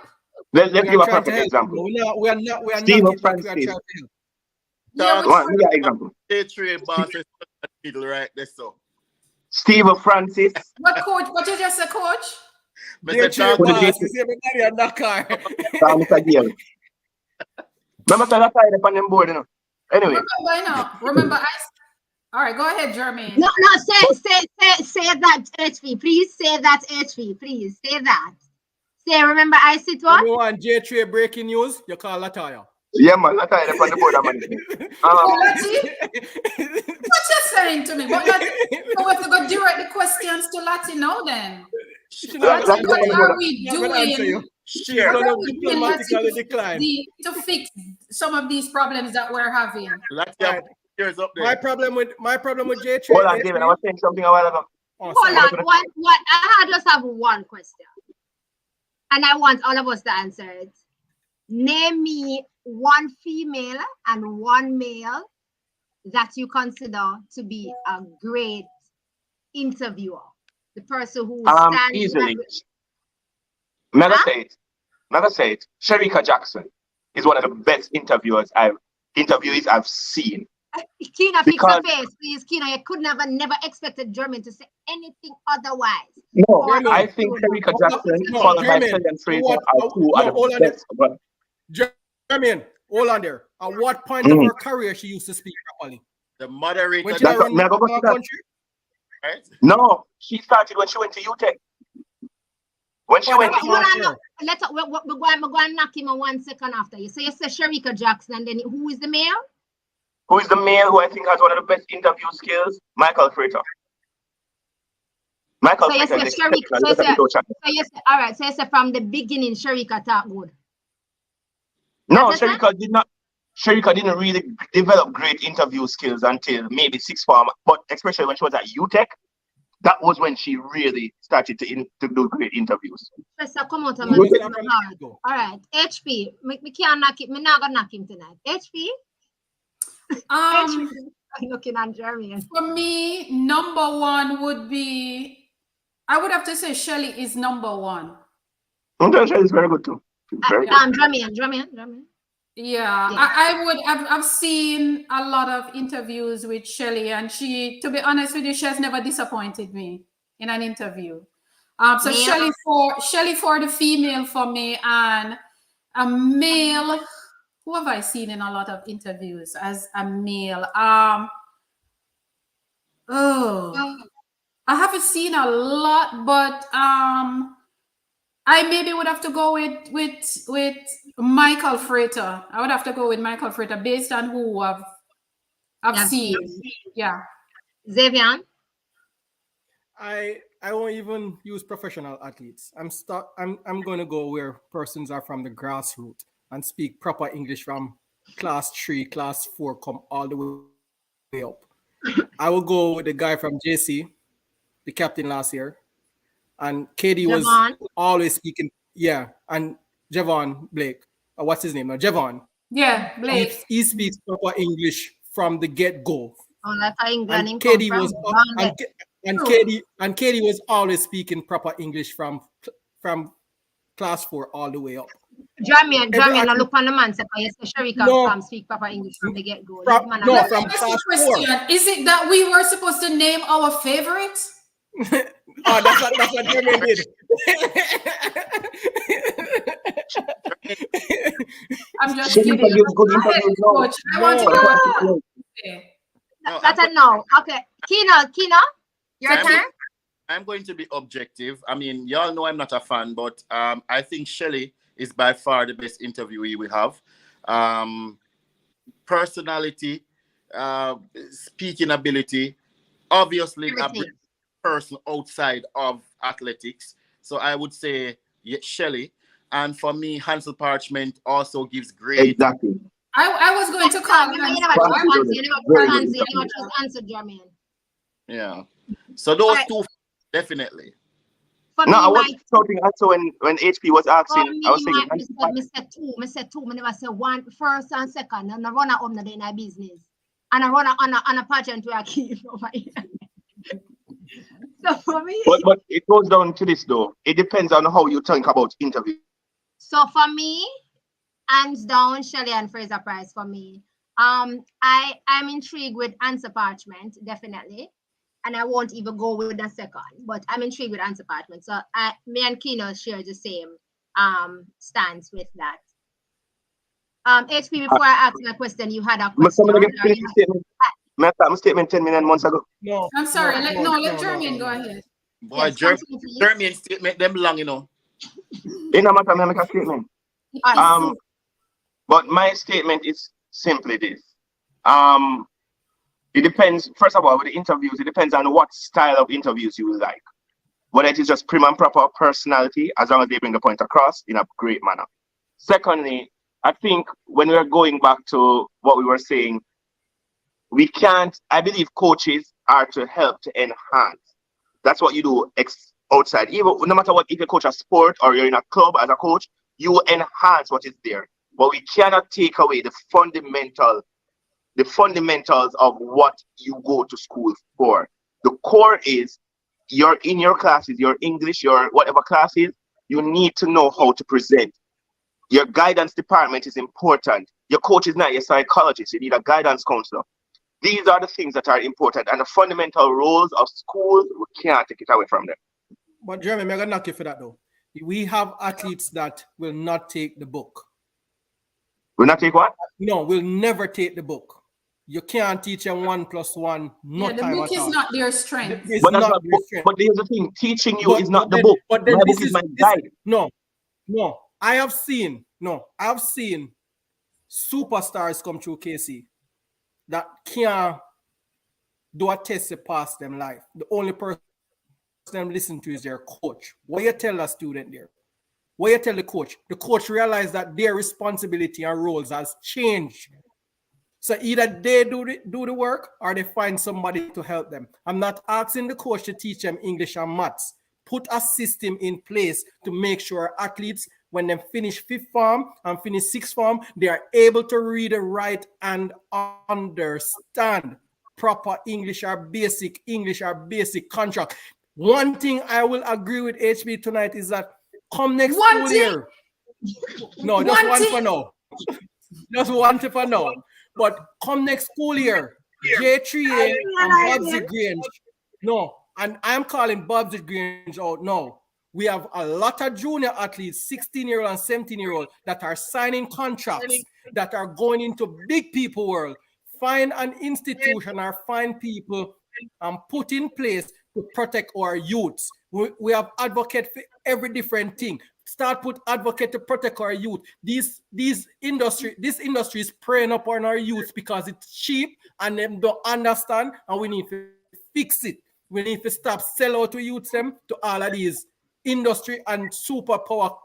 S3: Let's give a perfect example.
S2: We are not
S3: Steve
S2: knocking,
S3: Francis.
S2: we are trying to help.
S4: Yeah,
S3: One example.
S5: Right there, so.
S3: Steve Francis.
S4: What coach? What you just say, coach?
S2: Mr. Boss, you see everybody on that car.
S3: Mr. Gale. Remember that side up on them board, you know. Anyway.
S4: Remember, all right, go ahead, Jermaine.
S1: No, say that, HV. Please say that, HV. Please say that. Say, remember, I sit what?
S2: You want J3 breaking news? You call Latoya.
S3: Yeah, man, Latoya up on the board, man.
S4: What you saying to me? But Lati, so we have to go direct the questions to Lati now then. What are we doing?
S2: She's going to diplomatically decline.
S4: To fix some of these problems that we're having.
S5: Right. Up there.
S2: My problem with J3.
S3: Hold on, David, I was saying something a while ago.
S1: Hold on, what? I just have one question. And I want all of us to answer it. Name me one female and one male that you consider to be a great interviewer. The person who stands
S3: easily. Never say it. Sherika Jackson is one of the best interviewees I've seen.
S1: Kino, fix your face, please. Kino, you could never expected Jermaine to say anything otherwise.
S3: No, I think Sherika Jackson followed by Shelly Fraser are two of the best.
S2: Jermaine, hold on there. At what point of her career she used to speak properly?
S5: The moderator.
S2: When she ran the country?
S5: Right?
S3: No, she started when she went to UTEC. When she went to UTEC.
S1: We're going to knock him on 1 second after you. So you say Sherika Jackson, and then who is the male?
S3: Who is the male who I think has one of the best interview skills? Michael Frater.
S1: So you say Sherika. All right. So you say from the beginning, Sherika talk good.
S3: No, Sherika didn't really develop great interview skills until maybe sixth form, but especially when she was at UTEC, that was when she really started to do great interviews.
S1: Professor, come out of all right, HP. Me can't knock it. Me not gonna knock him tonight. HP. I'm looking at Jermaine.
S4: For me, number one would be, I would have to say Shelly is number one.
S3: Shelly is very good too.
S1: Jermaine.
S4: Yeah, I've seen a lot of interviews with Shelly, and she, to be honest with you, she has never disappointed me in an interview. So yeah. Shelly for the female for me, and a male. Who have I seen in a lot of interviews as a male? I haven't seen a lot, but I maybe would have to go with Michael Frater. I would have to go with Michael Frater based on who I've seen. Yeah.
S1: Zavian?
S2: I won't even use professional athletes. I'm going to go where persons are from the grassroots and speak proper English from class 3, class 4, come all the way up. I will go with the guy from JC, the captain last year. And Katie was always speaking, and Javon Blake. What's his name now? Javon.
S4: Yeah, Blake.
S2: He speaks proper English from the get-go.
S1: Oh, that's how England
S2: and Katie was Katie was always speaking proper English from class 4 all the way up.
S1: Jermaine, I look on the man say, yes, Sherika can speak proper English from the get-go.
S2: From class 4.
S4: Is it that we were supposed to name our favorites?
S2: That's what Jermaine did.
S4: I'm just kidding. Coach, I want to go.
S1: That's a no. Okay. Kino, your turn.
S5: I'm going to be objective. I mean, y'all know I'm not a fan, but I think Shelly is by far the best interviewee we have. Personality, speaking ability, obviously a person outside of athletics. So I would say Shelly. And for me, Hansel Parchment also gives great.
S3: Exactly.
S4: I was going to call
S1: answer Jermaine.
S5: Yeah. So those two definitely.
S1: For
S3: no,
S1: me,
S3: I was talking also when HP was asking,
S1: me,
S3: I was saying,
S1: me said two. Me never say one, first and second. And I run a home in a business. And I run on a pageant where I keep over here. So for me.
S3: But it goes down to this though. It depends on how you think about interview.
S1: So for me, hands down, Shelley and Fraser Price for me. I'm intrigued with answer parchment, definitely. And I won't even go with the second, but I'm intrigued with answer parchment. So me and Kino share the same stance with that. HP, before I ask my question, you had a question.
S3: My statement 10 million months ago.
S4: No. I'm sorry. Let Jermaine go ahead.
S5: Boy, yes, Jermaine statement them long, you know.
S3: In a matter, I make a statement. But my statement is simply this. It depends, first of all, with the interviews, it depends on what style of interviews you like. Whether it is just prim and proper personality, as long as they bring the point across in a great manner. Secondly, I think when we're going back to what we were saying, we can't, I believe coaches are to help to enhance. That's what you do outside. Even no matter what, if you coach a sport or you're in a club as a coach, you enhance what is there. But we cannot take away the fundamentals of what you go to school for. The core is you're in your classes, your English, your whatever classes, you need to know how to present. Your guidance department is important. Your coach is not your psychologist. You need a guidance counselor. These are the things that are important, and the fundamental roles of schools, we can't take it away from them.
S2: But Jeremy, I'm going to knock you for that though. We have athletes that will not take the book.
S3: Will not take what?
S2: No, will never take the book. You can't teach them 1 + 1.
S4: The book is not their strength.
S3: But here's the thing: teaching you is not the book.
S2: But then
S3: my book is my guide.
S2: No. I have seen superstars come through KC that can't do a test to pass them life. The only person them listen to is their coach. What you tell a student there? What you tell the coach? The coach realized that their responsibility and roles has changed. So either they do the work or they find somebody to help them. I'm not asking the coach to teach them English and maths. Put a system in place to make sure athletes, when they finish 5th form and finish 6th form, they are able to read and write and understand proper English or basic contract. One thing I will agree with HB tonight is that come next school year. No, just one for now. Just one for now. But come next school year, J3A and Bobsy Grange. No, and I'm calling Bobsy Grange out now. We have a lot of junior athletes, 16-year-old and 17-year-old, that are signing contracts, that are going into big people world. Find an institution or find people and put in place to protect our youths. We have advocate for every different thing. Start put advocate to protect our youth. This industry is preying upon our youth because it's cheap and them don't understand, and we need to fix it. We need to stop sell out to youth them to all of these industry and superpower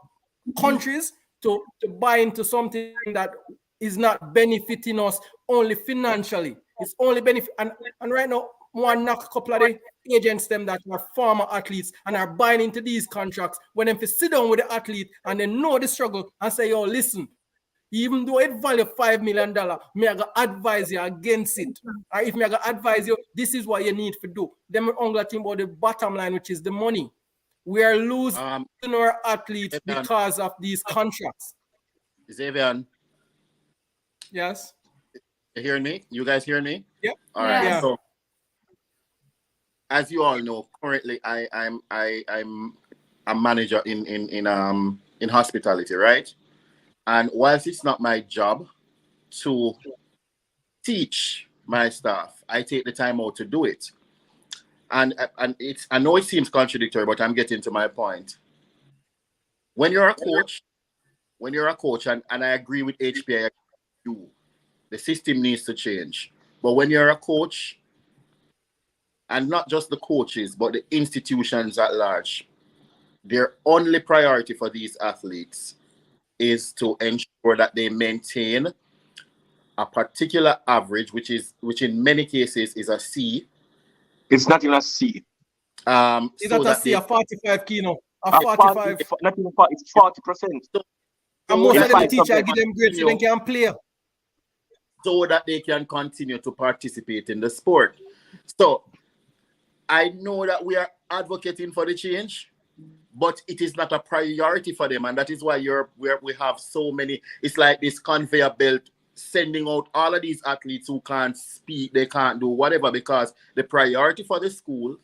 S2: countries to buy into something that is not benefiting us only financially. It's only benefit and right now one knock a couple of the agents them that are former athletes and are buying into these contracts when they sit down with the athlete and they know the struggle and say, yo, listen, even though it value $5 million, me I go advise you against it. Or if me I go advise you, this is what you need to do. Then we only think about the bottom line, which is the money. We are losing our athletes because of these contracts.
S5: Zavian.
S2: Yes.
S5: You hearing me? You guys hearing me?
S2: Yep.
S5: All right.
S2: Yeah.
S5: So, as you all know, currently I'm a manager in hospitality, right? And whilst it's not my job to teach my staff, I take the time out to do it. And it's, I know it seems contradictory, but I'm getting to my point. When you're a coach, and I agree with HPI, the system needs to change. But when you're a coach, and not just the coaches, but the institutions at large, their only priority for these athletes is to ensure that they maintain a particular average, which in many cases is a C.
S3: It's not even a C.
S2: Is
S5: so
S2: that
S5: that
S2: a 45 Kino? A
S3: 40,
S2: 45.
S3: not even 40, it's 40%.
S2: And most of them, the
S3: find
S2: teacher
S3: something.
S2: give them grades so they can play.
S5: so that they can continue to participate in the sport. So I know that we are advocating for the change, but it is not a priority for them, and that is why we have so many. It's like this conveyor belt sending out all of these athletes who can't speak, they can't do whatever, because the priority for the school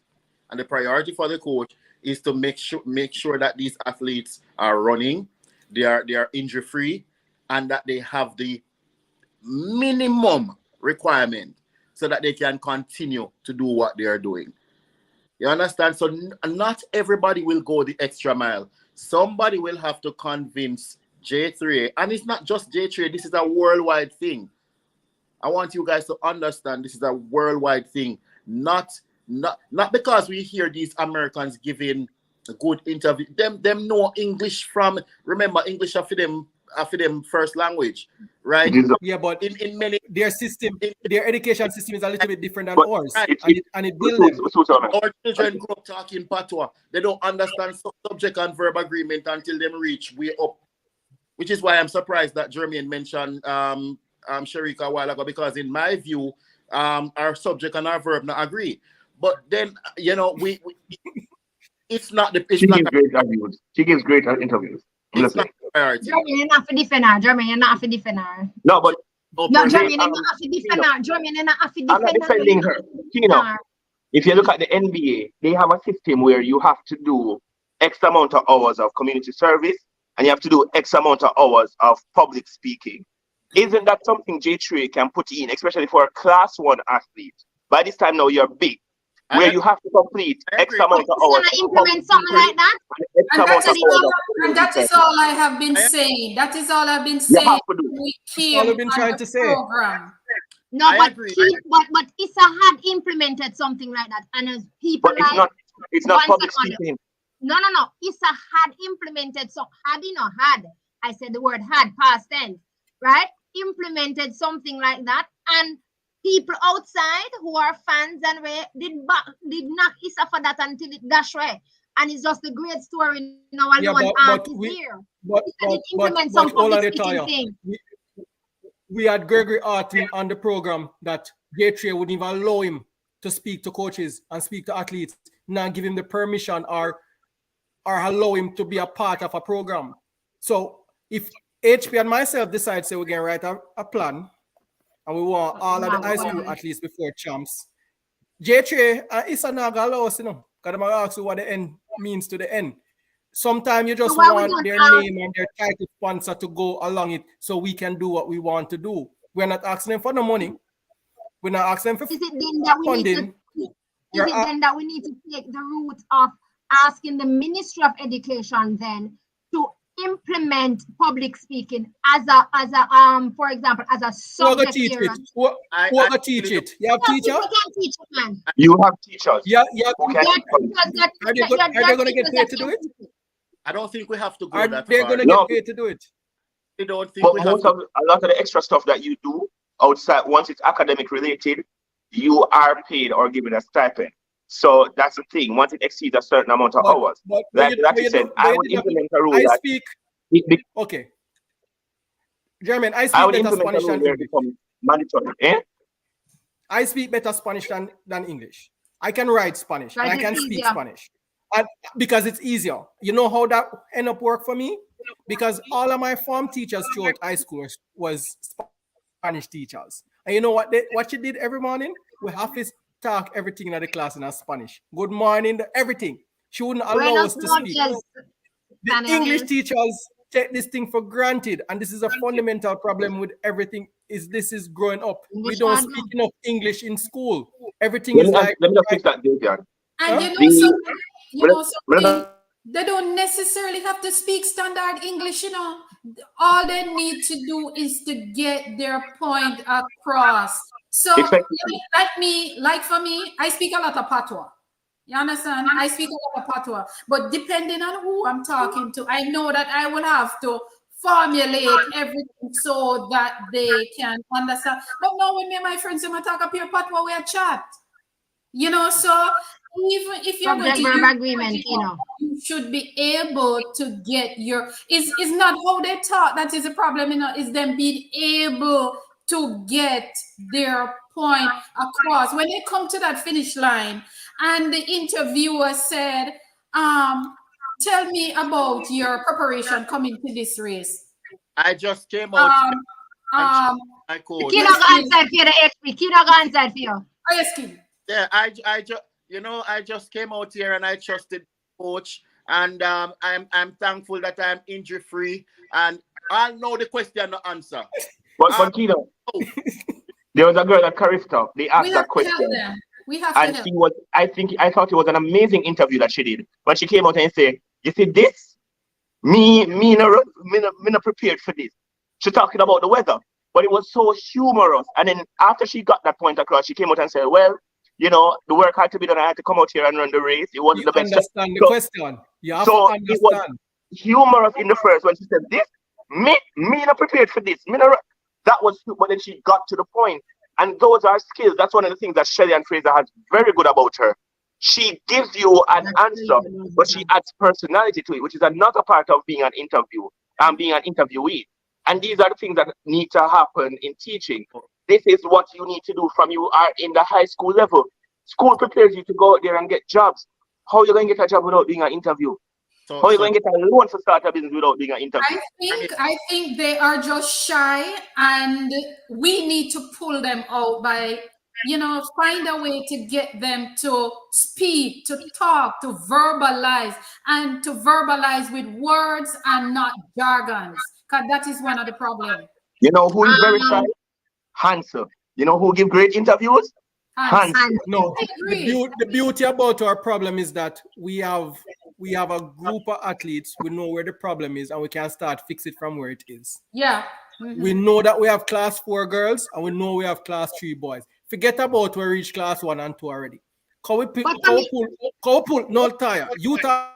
S5: and the priority for the coach is to make sure that these athletes are running, they are injury free, and that they have the minimum requirement so that they can continue to do what they are doing. You understand? So not everybody will go the extra mile. Somebody will have to convince J3A, and it's not just J3A. This is a worldwide thing. I want you guys to understand this is a worldwide thing. Not because we hear these Americans giving a good interview. Them know English from. Remember, English are for them first language, right?
S2: Yeah, but
S5: in many
S2: their system, their education system is a little bit different than ours,
S5: right,
S2: and it builds them.
S5: Our children grow up talking patois. They don't understand subject and verb agreement until them reach way up, which is why I'm surprised that Jermaine mentioned Sharika a while ago, because in my view, our subject and our verb not agree. But then we it's not the.
S3: She gives great interviews. She gives great interviews.
S5: It's not priority.
S1: Jermaine not for defend her. Jermaine not for defend her.
S3: No, but
S1: No, Jermaine not for defend her. Jermaine not for defend her.
S3: I'm not defending her. If you look at the NBA, they have a system where you have to do X amount of hours of community service and you have to do X amount of hours of public speaking. Isn't that something J3 can put in, especially for a class 1 athlete? By this time now, you're big, where you have to complete X amount of hours.
S1: Implement something like that.
S4: And that is all I have been saying. That is all I've been saying.
S2: That's all I've been trying to say.
S1: No, but ISA had implemented something like that, and as people
S3: but it's not public speaking.
S1: No. ISA had implemented I said the word had, past tense, right? Implemented something like that, and people outside who are fans and did knock ISA for that until it dash way. And it's just a great story now alone.
S2: We had Gregory Artin on the program that J3 wouldn't even allow him to speak to coaches and speak to athletes, not give him the permission or allow him to be a part of a program. So if HP and myself decide, say we're going to write a plan and we want all of the high school athletes before champs, J3 is not going to allow us, because I'm going to ask you what the end means to the end. Sometimes you just want their name and their title sponsor to go along it so we can do what we want to do. We're not asking them for no money. We're not asking them for funding.
S1: Is it then that we need to take the route of asking the Ministry of Education then to implement public speaking as a for example, as a subject area?
S2: Who will teach it? You have teachers?
S3: You have teachers.
S2: Yeah.
S3: Are
S2: they going to get paid to do it?
S5: I don't think we have to go that far.
S2: They're going to get paid to do it.
S5: I don't think
S3: a lot of the extra stuff that you do outside, once it's academic related, you are paid or given a stipend. So that's the thing. Once it exceeds a certain amount of hours, like you said, I would implement a rule
S2: okay. Jermaine, I speak better Spanish than English.
S3: Mandatory.
S2: I speak better Spanish than English. I can write Spanish. And I can speak Spanish. And because it's easier. You know how that end up work for me? Because all of my form teachers throughout high school was Spanish teachers. And you know what she did every morning? We have to talk everything in the class in Spanish. Good morning, everything. She wouldn't allow us to speak. The English teachers take this thing for granted. And this is a fundamental problem with everything. This is growing up. We don't speak enough English in school. Everything is like...
S3: Let me just fix that, Zavian.
S4: And they don't necessarily have to speak standard English, All they need to do is to get their point across. So, like for me, I speak a lot of patois. You understand? I speak a lot of patois. But depending on who I'm talking to, I know that I will have to formulate everything so that they can understand. But now when me and my friends talk up here patois, we are chat. So even if you're going to use
S1: agreement, Kino.
S4: you should be able to get your. It's not how they talk that is a problem. Is them being able to get their point across when they come to that finish line. And the interviewer said, "Tell me about your preparation coming to this race."
S5: I just came out.
S1: My coach. Kino go answer for the HP. Kino go answer for you.
S5: Yeah, I just I just came out here and I trusted coach, and I'm thankful that I'm injury free, and I know the question no answer.
S3: But Kino, there was a girl at Carifta. They asked that question.
S4: We have
S3: and she was. I thought it was an amazing interview that she did. When she came out and said, "You see this? Me not prepared for this." She's talking about the weather, but it was so humorous. And then after she got that point across, she came out and said, "Well, the work had to be done. I had to come out here and run the race. It wasn't the best."
S2: Understand the question. You have to understand.
S3: It was humorous in the first when she said, "This me not prepared for this. That was." But then she got to the point, and those are skills. That's one of the things that Shelly and Fraser has very good about her. She gives you an answer, but she adds personality to it, which is another part of being an interview and being an interviewee. And these are the things that need to happen in teaching. This is what you need to do from you are in the high school level. School prepares you to go out there and get jobs. How are you going to get a job without being an interview? How are you going to get a loan to start a business without being an interview?
S4: I think they are just shy, and we need to pull them out by, find a way to get them to speak, to talk, to verbalize, and to verbalize with words and not jargons, because that is one of the problems.
S3: You know who is very shy? Hanser. You know who give great interviews? Hanser.
S2: No, the beauty about our problem is that we have a group of athletes. We know where the problem is, and we can start fix it from where it is.
S4: Yeah.
S2: Mm-hmm. We know that we have class 4 girls, and we know we have class 3 boys. Forget about we reach class 1 and 2 already. Can we pull? No, Taya. You talk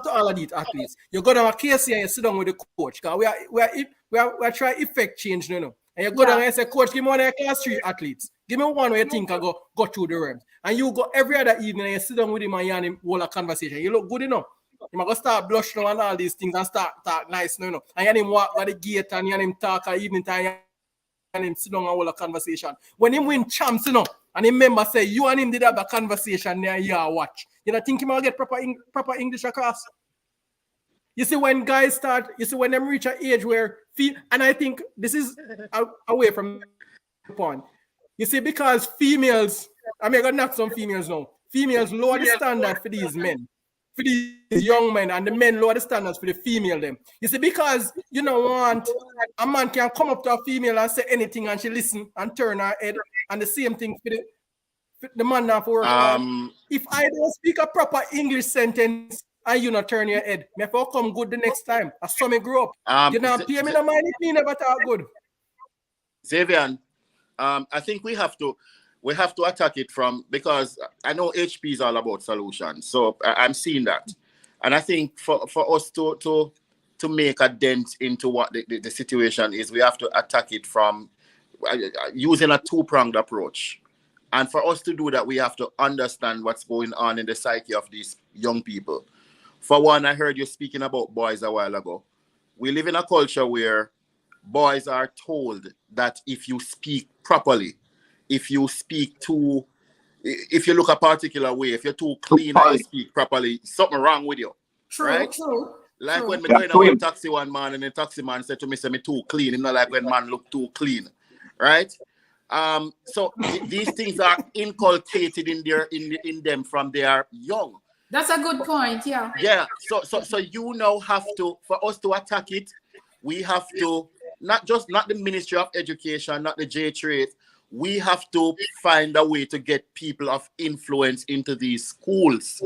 S2: to all of these athletes. You go down a KC and you sit down with the coach. Because we are trying effect change, And you go down and say, "Coach, give me one of your class 3 athletes. Give me one where you think I go through the realms." And you go every other evening and you sit down with him and you and him hold a conversation. You look good enough. You might go start blushing and all these things and start talk nice, And you and him walk by the gate and you and him talk at evening time and him sit down and hold a conversation. When him win champs, and him member say you and him did have a conversation there, you watch. You don't think him will get proper English across? You see, when guys start, when them reach an age where and I think this is away from the point. You see, because females, I'm going to knock some females now. Females lower the standard for these men, for these young men, and the men lower the standards for the female them. You see, because you don't want a man can come up to a female and say anything and she listen and turn her head, and the same thing for the man now for work. If I don't speak a proper English sentence and you not turn your head, me for come good the next time. I saw me grow up. You not pay me no mind if me never talk good.
S5: Zavian, I think we have to attack it from, because I know HP is all about solutions. So I'm seeing that. And I think for us to make a dent into what the situation is, we have to attack it from using a 2-pronged approach. And for us to do that, we have to understand what's going on in the psyche of these young people. For one, I heard you speaking about boys a while ago. We live in a culture where boys are told that if you speak properly, if you look a particular way, if you're too clean and you speak properly, something wrong with you. Right?
S4: True.
S5: Like when me going on a taxi one man and the taxi man said to me, "Say me too clean." It's not like when man look too clean, right? So these things are inculcated in them from they are young.
S4: That's a good point. Yeah.
S5: Yeah. So you now have to, for us to attack it, we have to not the Ministry of Education, not the J-Trade. We have to find a way to get people of influence into these schools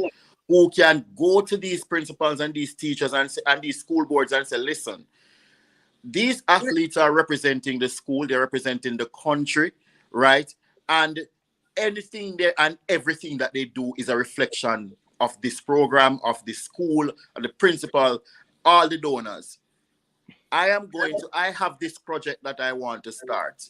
S5: who can go to these principals and these teachers and these school boards and say, "Listen, these athletes are representing the school, they're representing the country, right? And anything there and everything that they do is a reflection of this program, of the school, of the principal, all the donors. I have this project that I want to start.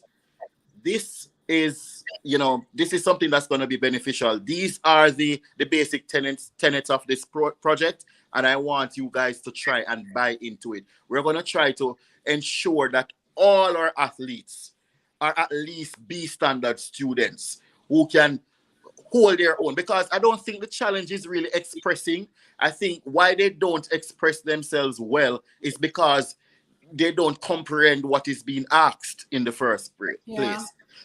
S5: This is, you know, this is something that's going to be beneficial. These are the basic tenets of this project, and I want you guys to try and buy into it. We're going to try to ensure that all our athletes are at least B standard students who can hold their own, because I don't think the challenge is really expressing. I think why they don't express themselves well is because they don't comprehend what is being asked in the first place.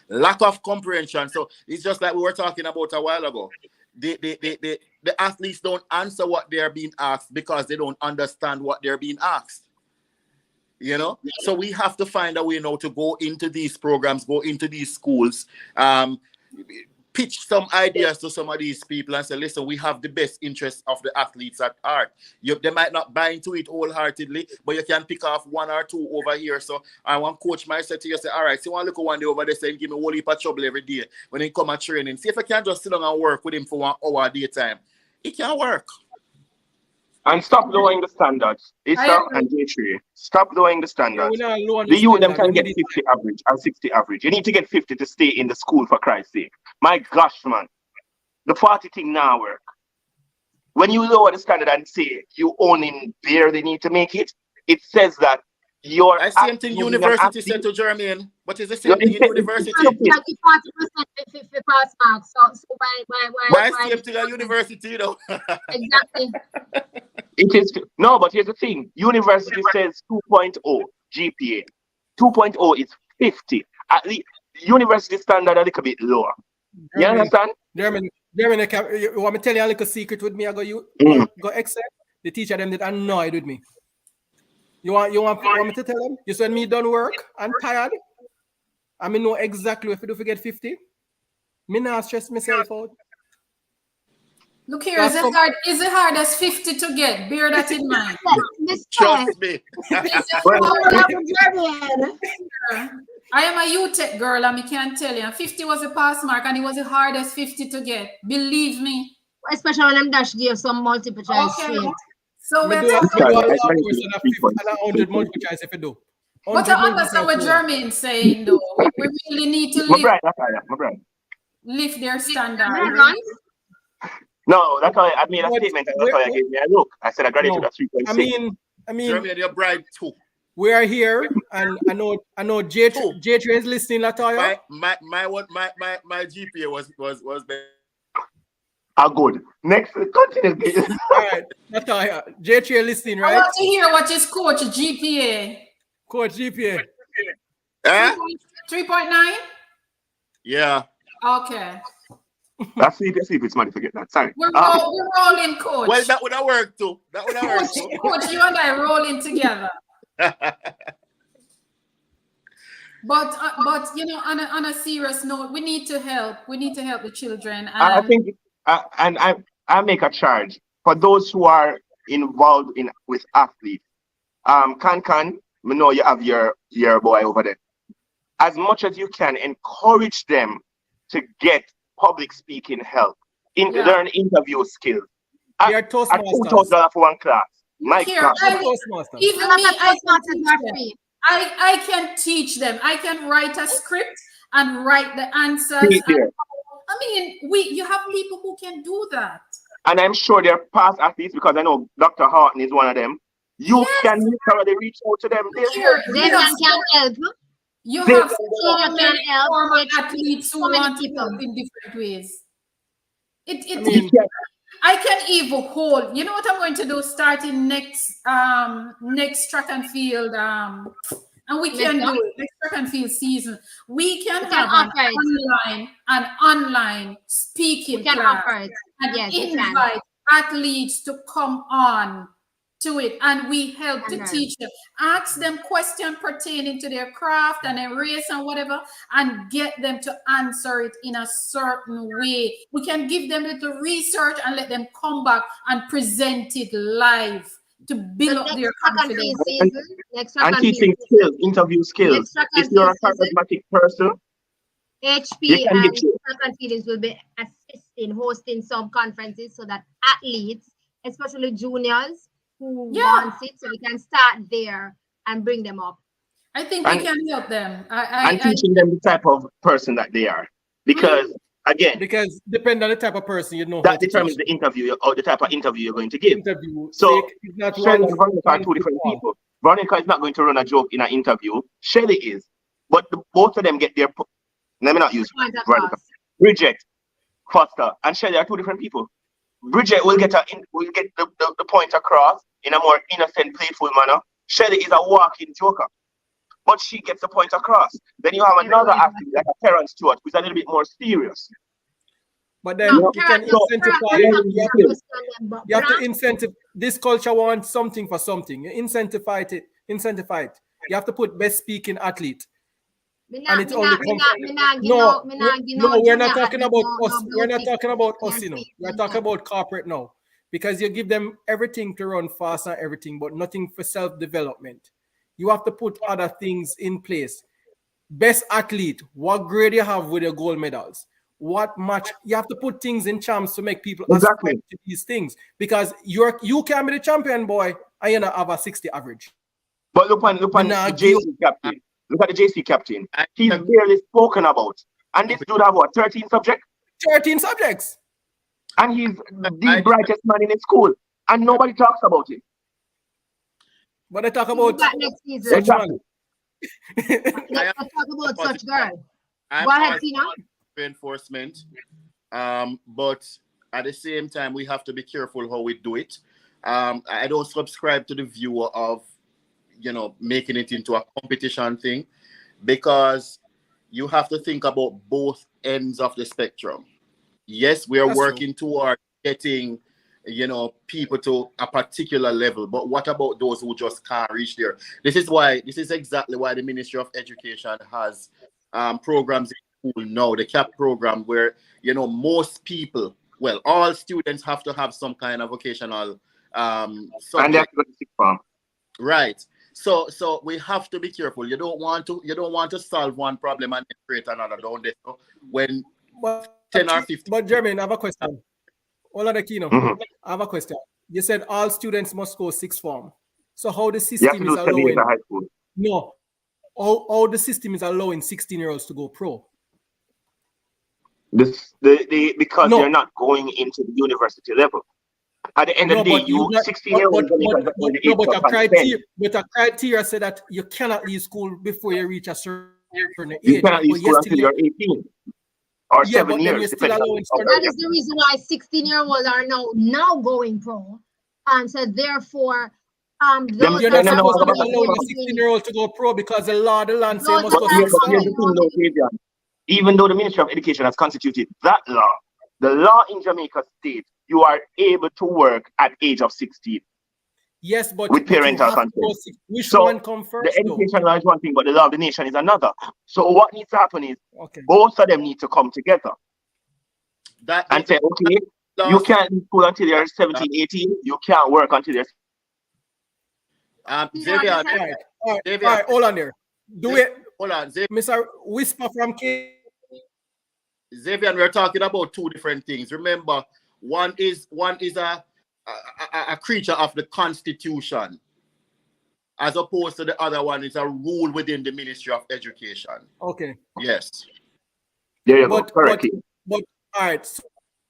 S5: Lack of comprehension. So it's just like we were talking about a while ago. The athletes don't answer what they're being asked because they don't understand what they're being asked. You know, so we have to find a way now to go into these programs, go into these schools, pitch some ideas to some of these people and say, listen, we have the best interest of the athletes at heart. They might not buy into it wholeheartedly, but you can pick off one or two over here. So I want coach might say to you, say, all right, so you want to look one day over there, say, give me a whole heap of trouble every day when he come at training. See if I can just sit down and work with him for 1 hour a day time. It can work.
S3: And stop lowering the standards. Issa and J3. Stop lowering the standards. The youth them can get 50 average or 60 average. You need to get 50 to stay in the school, for Christ's sake. My gosh, man. The 40 thing now work. When you lower the standard and say you only barely need to make it, it says that you're...
S5: I same thing university said to Jermaine, but it's the same thing in university.
S1: 40% if pass marks. So
S5: why same thing at university, though?
S1: Exactly.
S3: It is no, but here's the thing. University says 2.0 GPA. 2.0 is 50. At least university standard a little bit lower. You understand?
S2: Jermaine, you want me to tell you a little secret with me? I go go accept. The teacher them did annoyed with me. You want me to tell them? You said me done work and tired. I mean know exactly if you do forget 50. Me not stress myself out.
S4: Look here, is it hard as 50 to get? Bear that in mind.
S5: Trust me.
S4: I am a UTech girl and I can't tell you. 50 was a pass mark and it was the hardest 50 to get. Believe me.
S1: Especially when I'm dash give some multiple choice straight.
S4: So we're
S2: talking about 100 multiple choice if you do.
S4: But I understand what Jermaine's saying though. We really need to lift their standard.
S3: No, that's why I made a statement. That's why I gave me a look. I said I graduated at 3.6.
S2: I mean,
S5: Jermaine, your bride too.
S2: We are here, and I know J3 is listening, Latoya.
S5: My GPA was better.
S3: Good. Next, continue.
S2: All right, Latoya, J3 listening, right?
S4: I want to hear what is coach GPA.
S2: Coach GPA.
S4: 3.9?
S5: Yeah.
S4: Okay.
S3: That's see if it's money. Forget that. Sorry.
S4: We're rolling, coach.
S5: Well, that would have worked too.
S4: Coach, you and I rolling together. But you know, on a serious note, we need to help. We need to help the children.
S3: I think, and I make a charge for those who are involved with athletes. Can we know you have your boy over there. As much as you can, encourage them to get public speaking help, learn interview skills.
S2: They are Toastmasters.
S3: $2,000 for one class. My God.
S4: Even me, I can teach them. I can write a script and write the answers. I mean, you have people who can do that.
S3: And I'm sure they're past athletes because I know Dr. Horton is one of them. You can literally reach out to them.
S1: They can help.
S4: You have so many former athletes who want to help in different ways. I can even hold. You know what I'm going to do starting next track and field and we can do it next track and field season. We can have an online speaking class and invite athletes to come on to it, and we help to teach them, ask them questions pertaining to their craft and their race and whatever, and get them to answer it in a certain way. We can give them a little research and let them come back and present it live to build up their confidence.
S3: And teaching skills, interview skills. If you're a charismatic person,
S1: HP and Track and Feelings will be hosting some conferences so that athletes, especially juniors, who wants it, so we can start there and bring them up.
S4: I think we can help them.
S3: And teaching them the type of person that they are. Because, again...
S2: Because depending on the type of person, you know
S3: that determines the interview or the type of interview you're going to give. So, Shelly and Veronica are two different people. Veronica is not going to run a joke in an interview. Shelly is. But both of them get their... Let me not use Veronica. Bridget, Foster, and Shelly are two different people. Bridget will get the point across in a more innocent, playful manner. Shelly is a walking joker. But she gets the point across. Then you have another athlete like a Terrence Stewart, who's a little bit more serious.
S2: But then you can incentivize. You have to incentive. This culture wants something for something. You incentivize it. You have to put best speaking athlete. And it's only no, we're not talking about us. We're not talking about us, you know. We're talking about corporate now. Because you give them everything to run fast and everything, but nothing for self-development. You have to put other things in place. Best athlete, what grade you have with your gold medals? What match? You have to put things in champs to make people aspire to these things. Because you can be the champion, boy, and you not have a 60 average.
S3: But look on the JC captain. Look at the JC captain. He's barely spoken about. And this dude have what, 13 subjects?
S2: 13 subjects.
S3: And he's the brightest man in his school. And nobody talks about it.
S2: But they talk about
S1: next season.
S3: Exactly.
S1: Let's talk about such girl. Go ahead, Kino.
S5: Reinforcement. But at the same time, we have to be careful how we do it. I don't subscribe to the view of, making it into a competition thing, because you have to think about both ends of the spectrum. Yes, we are working toward getting, people to a particular level, but what about those who just can't reach there? This is exactly why the Ministry of Education has programs in school now, the CAP program, where, most people, well, all students have to have some kind of vocational subject.
S3: And they have to go to sixth form.
S5: Right. So we have to be careful. You don't want to solve one problem and create another down there. So when 10 or 15.
S2: But Jermaine, I have a question. Hold on, Kino. I have a question. You said all students must go sixth form. So how the system is allowing? No. How the system is allowing 16-year-olds to go pro?
S3: Because they're not going into the university level. At the end of the day, 16-year-olds. But
S2: a criteria said that you cannot leave school before you reach a certain age.
S3: You cannot leave school until you're 18 or 7 years.
S1: That is the reason why 16-year-olds are now going pro. So therefore,
S2: you're not supposed to be allowing a 16-year-old to go pro because the land says must go.
S3: Even though the Ministry of Education has constituted that law, the law in Jamaica states you are able to work at age of 16.
S2: Yes, but
S3: with parental consent.
S2: Which one comes first?
S3: The education law is one thing, but the law of the nation is another. So what needs to happen is both of them need to come together and say, okay, you can't leave school until you're 17, 18. You can't work until you're...
S5: Zavian,
S2: all right, hold on there.
S5: Hold on,
S2: Mr. Whisper from K.
S5: Zavian, we're talking about two different things. Remember, one is a creature of the Constitution, as opposed to the other one is a rule within the Ministry of Education.
S2: Okay.
S5: Yes.
S3: There you go.
S2: But all right.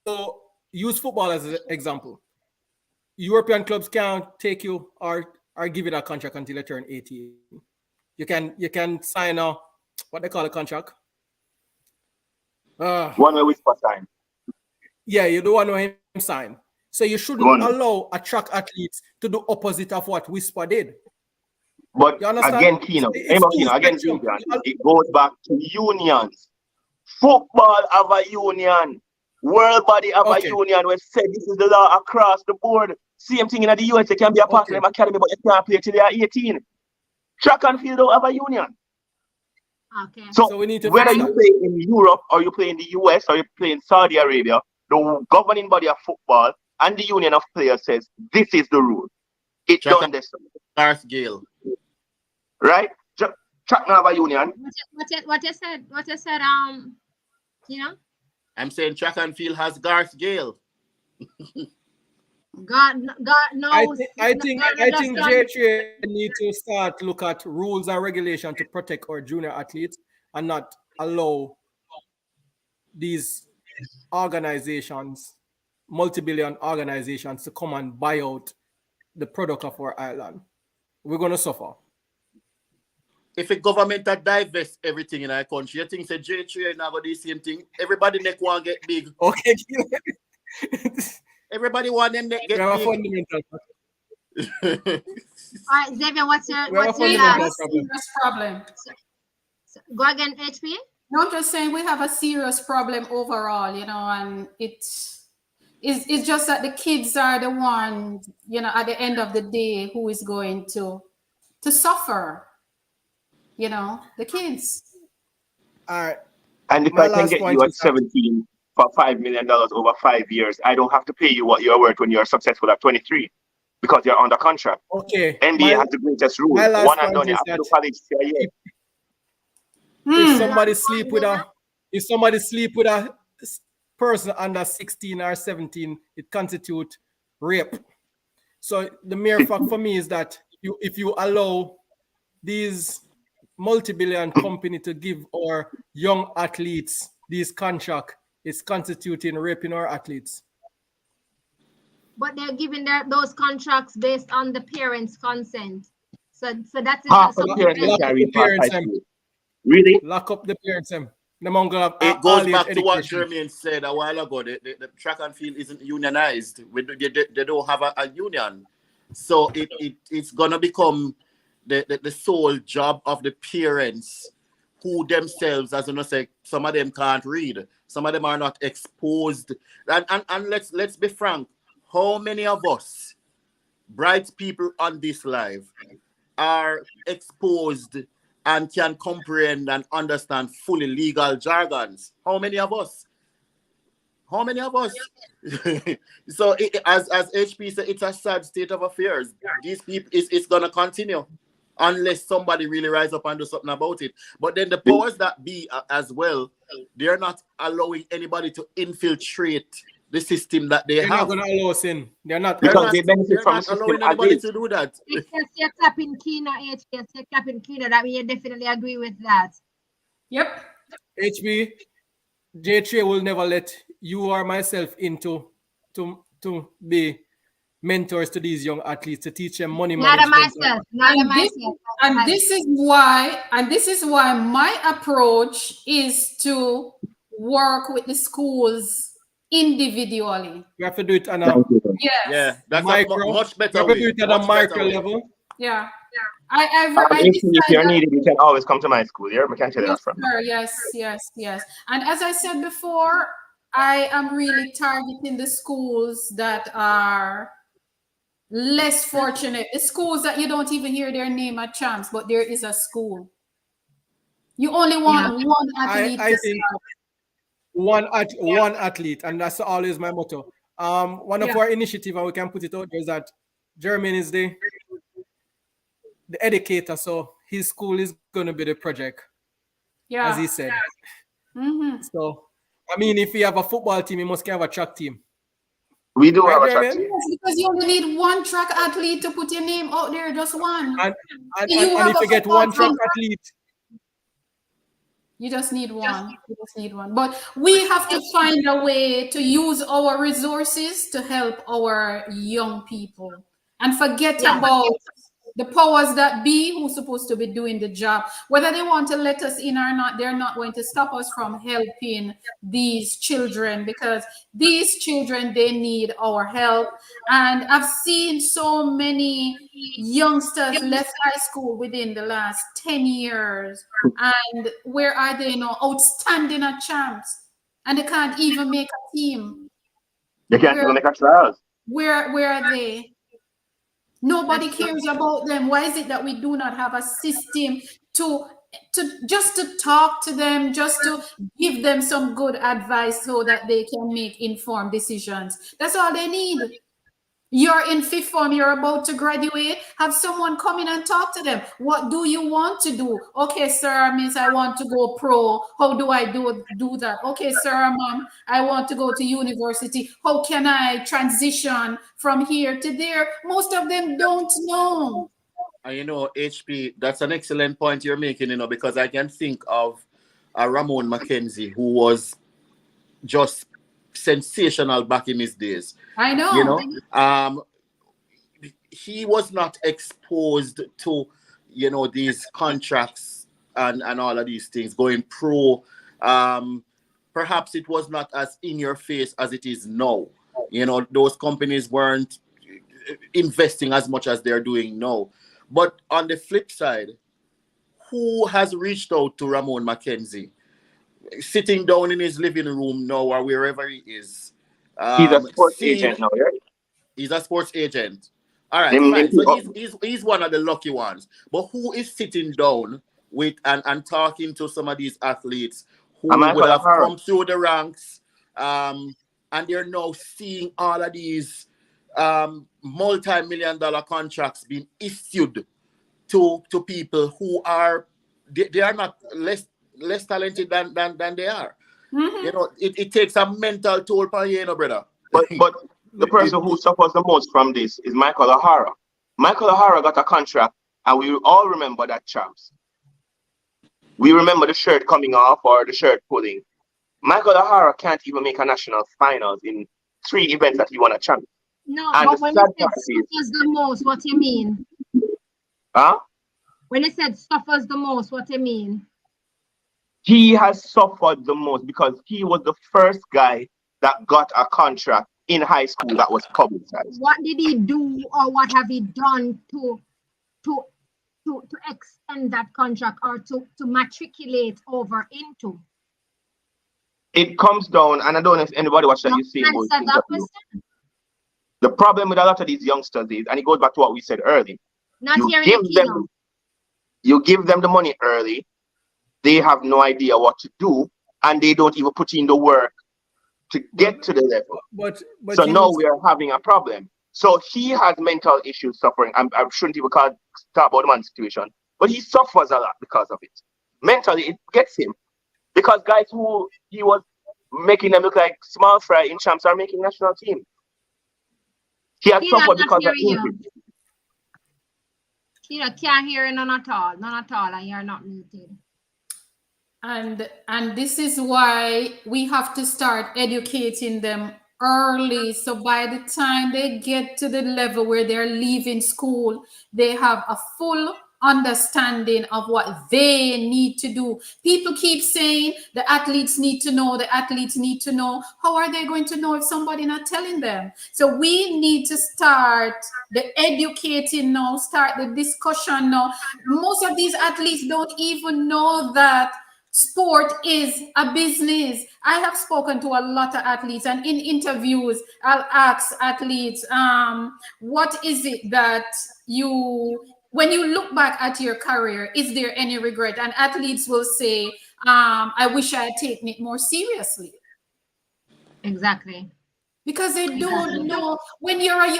S2: So use football as an example. European clubs can't take you or give you that contract until you turn 18. You can sign a what they call a contract.
S3: One way Whisper sign.
S2: Yeah, you don't want to him sign. So you shouldn't allow a track athletes to do opposite of what Whisper did.
S3: But again, Kino, it goes back to unions. Football have a union. World body have a union where said this is the law across the board. Same thing in the US, you can be a part of them academy, but you can't play till they are 18. Track and field don't have a union.
S1: Okay.
S3: So we need to whether you play in Europe or you play in the US or you play in Saudi Arabia, the governing body of football and the union of players says this is the rule. It's done this.
S5: Garth Gale.
S3: Right? Track now have a union.
S1: What you said, you know?
S5: I'm saying track and field has Garth Gale.
S1: God knows.
S2: I think JHA need to start look at rules and regulation to protect our junior athletes and not allow these organizations, multi-billion organizations, to come and buy out the product of our island. We're gonna suffer.
S5: If a government that divest everything in our country, you think say JHA now go do the same thing? Everybody neck want get big.
S2: Okay.
S5: Everybody want them neck get big.
S2: Fundamental.
S1: All right, Zavian, what's your
S4: problem?
S1: So, go again, HP.
S4: No, I'm just saying we have a serious problem overall, and it's just that the kids are the ones, at the end of the day, who is going to suffer. The kids.
S2: All right.
S3: And if I can get you at 17 for $5 million over 5 years, I don't have to pay you what you're worth when you're successful at 23 because you're under contract.
S2: Okay.
S3: NBA has the greatest rule. One and done, you have to do college for a year.
S2: If somebody sleep with a person under 16 or 17, it constitutes rape. So the mere fact for me is that if you allow these multi-billion company to give our young athletes these contracts, it's constituting raping our athletes.
S1: But they're giving those contracts based on the parents' consent. So that's
S3: half of the parents. Really?
S2: Lock up the parents.
S5: It goes back to what Jermaine said a while ago. The track and field isn't unionized. They don't have a union. So it's going to become the sole job of the parents who themselves, as you say, some of them can't read. Some of them are not exposed. And let's be frank. How many of us, bright people on this live, are exposed and can comprehend and understand fully legal jargons? How many of us? How many of us? So as HP said, it's a sad state of affairs. These people, it's going to continue unless somebody really rise up and do something about it. But then the powers that be as well, they're not allowing anybody to infiltrate the system that they're
S2: not going to allow us in. They're not
S3: they benefit from the system.
S5: Allowing anybody to do that.
S1: Yes, you're clapping Kino, HBS. You're clapping Kino. That we definitely agree with that.
S4: Yep.
S2: HB, JHA will never let you or myself into to be mentors to these young athletes, to teach them money management.
S4: And this is why my approach is to work with the schools individually.
S2: You have to do it on a
S5: that's
S2: micro,
S5: much better.
S2: You have to do it at a micro level.
S4: Yeah.
S3: If you're needed, you can always come to my school. Yeah, I can tell you that from.
S4: Yes. And as I said before, I am really targeting the schools that are less fortunate. The schools that you don't even hear their name at champs, but there is a school. You only want one athlete.
S2: I think one athlete, and that's always my motto. One of our initiatives, and we can put it out there, is that Jermaine is the educator, so his school is going to be the project, as he said.
S4: Mm-hmm.
S2: So, I mean, if you have a football team, you must have a track team.
S3: We do have a track team.
S4: Yes, because you only need one track athlete to put your name out there, just one.
S2: And if you get one track athlete,
S4: you just need one. But we have to find a way to use our resources to help our young people and forget about the powers that be who's supposed to be doing the job. Whether they want to let us in or not, they're not going to stop us from helping these children, because these children, they need our help. And I've seen so many youngsters left high school within the last 10 years. And where are they now? Outstanding at champs. And they can't even make a team.
S3: They can't even make a trials.
S4: Where are they? Nobody cares about them. Why is it that we do not have a system to talk to them, just to give them some good advice so that they can make informed decisions? That's all they need. You're in fifth form, you're about to graduate. Have someone come in and talk to them. What do you want to do? Okay, sir, means I want to go pro. How do I do that? Okay, sir, mom, I want to go to university. How can I transition from here to there? Most of them don't know.
S5: And you know, HP, that's an excellent point you're making, you know, because I can think of Ramon McKenzie, who was just sensational back in his days.
S4: I know.
S5: You know, he was not exposed to, you know, these contracts and all of these things going pro. Perhaps it was not as in your face as it is now. You know, those companies weren't investing as much as they're doing now. But on the flip side, who has reached out to Ramon McKenzie? Sitting down in his living room now or wherever he is.
S3: He's a sports agent now, right?
S5: He's a sports agent. All right, fine. So he's one of the lucky ones. But who is sitting down with and talking to some of these athletes who would have come through the ranks, and they're now seeing all of these multi-million-dollar contracts being issued to people who are they are not less talented than they are. Mm-hmm. You know, it takes a mental toll upon you, brother.
S3: But the person who suffers the most from this is Michael O'Hara. Michael O'Hara got a contract, and we all remember that, champs. We remember the shirt coming off or the shirt pulling. Michael O'Hara can't even make a national finals in 3 events that he won a champ.
S1: No, and but when you said suffers the most, what do you mean?
S3: Huh?
S1: When you said suffers the most, what do you mean?
S3: He has suffered the most because he was the first guy that got a contract in high school that was publicized.
S1: What did he do, or what have he done to extend that contract or to matriculate over into?
S3: It comes down, and I don't know if anybody watched that. The problem with a lot of these youngsters is, and it goes back to what we said earlier. You give them the money early, they have no idea what to do, and they don't even put in the work to get to the level. But so now we are having a problem. So he has mental issues suffering. I shouldn't even talk about the man's situation, but he suffers a lot because of it. Mentally, it gets him. Because guys who he was making them look like small fry in champs are making national team. He has suffered because of injury.
S1: Kira can't hear you none at all, and you're not muted.
S4: And this is why we have to start educating them early. So by the time they get to the level where they're leaving school, they have a full understanding of what they need to do. People keep saying the athletes need to know, the athletes need to know. How are they going to know if somebody not telling them? So we need to start the educating now, start the discussion now. Most of these athletes don't even know that sport is a business. I have spoken to a lot of athletes, and in interviews, I'll ask athletes, what is it that when you look back at your career, is there any regret? And athletes will say, I wish I had taken it more seriously.
S1: Exactly.
S4: Because they don't know. When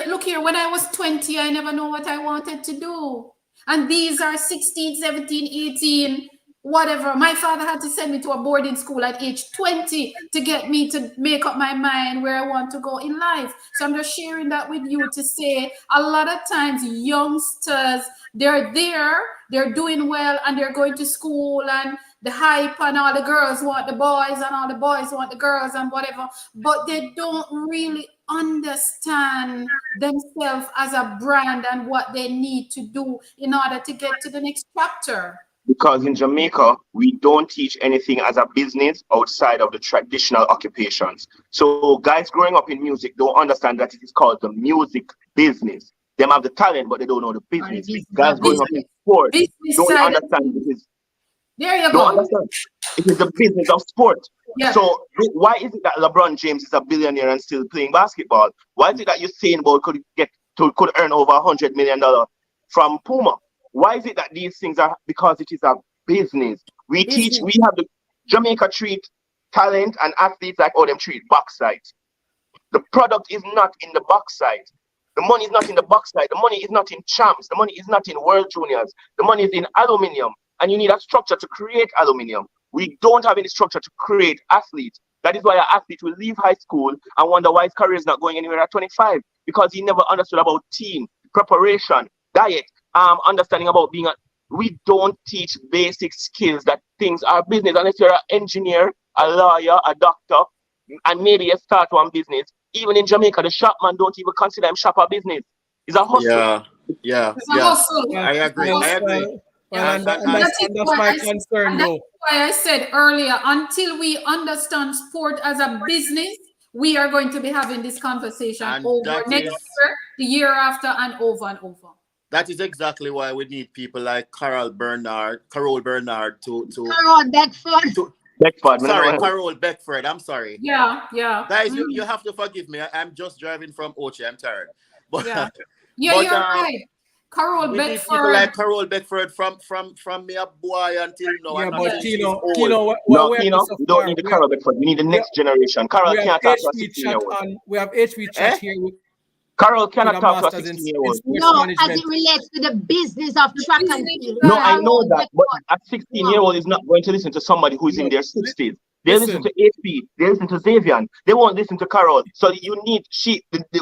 S4: look here, when I was 20, I never know what I wanted to do. And these are 16, 17, 18, whatever. My father had to send me to a boarding school at age 20 to get me to make up my mind where I want to go in life. So I'm just sharing that with you to say a lot of times youngsters, they're there, they're doing well, and they're going to school, and the hype, and all the girls want the boys and all the boys want the girls and whatever, but they don't really understand themselves as a brand and what they need to do in order to get to the next chapter.
S3: Because in Jamaica, we don't teach anything as a business outside of the traditional occupations. So guys growing up in music don't understand that it is called the music business. They have the talent, but they don't know the business. Guys growing up in sport don't understand this is.
S4: There you go.
S3: Understand. It is the business of sport.
S4: Yeah.
S3: So why is it that LeBron James is a billionaire and still playing basketball? Why is it that Usain Bolt could earn over $100 million from Puma? Why is it that these things are? Because it is a business. We have the Jamaica treat talent and athletes like them treat box sites. The product is not in the box site. The money is not in the box side. The money is not in champs. The money is not in world juniors. The money is in aluminium. And you need a structure to create aluminium. We don't have any structure to create athletes. That is why an athlete will leave high school and wonder why his career is not going anywhere at 25, because he never understood about team, preparation, diet, understanding about being a... We don't teach basic skills that things are business. Unless you're an engineer, a lawyer, a doctor, and maybe you start one business. Even in Jamaica, the shopman don't even consider him shop a business. It's a hustle.
S5: Yeah.
S4: It's a hustle.
S5: I agree.
S2: And that's my concern, though.
S4: That's why I said earlier, until we understand sport as a business, we are going to be having this conversation over next year, the year after, and over.
S5: That is exactly why we need people like Carol Bernard to
S1: Carol Beckford.
S5: Carol Beckford. I'm sorry.
S4: Yeah.
S5: Guys, you have to forgive me. I'm just driving from Ochi. I'm tired. But
S4: you're right. Carol
S5: we
S4: Beckford.
S5: need people like Carol Beckford from me a boy until now.
S2: Yeah, but Kino,
S3: you don't need the Carol Beckford. You need the next generation. Carol can't talk to a 16-year-old.
S2: We have HV chat here.
S3: Carol cannot talk to a 16-year-old.
S1: No, as it relates to the business of track and field.
S3: No, I know that, but a 16-year-old is not going to listen to somebody who is in their 60s. They listen to HP, they listen to Zavian, they won't listen to Carol. So you need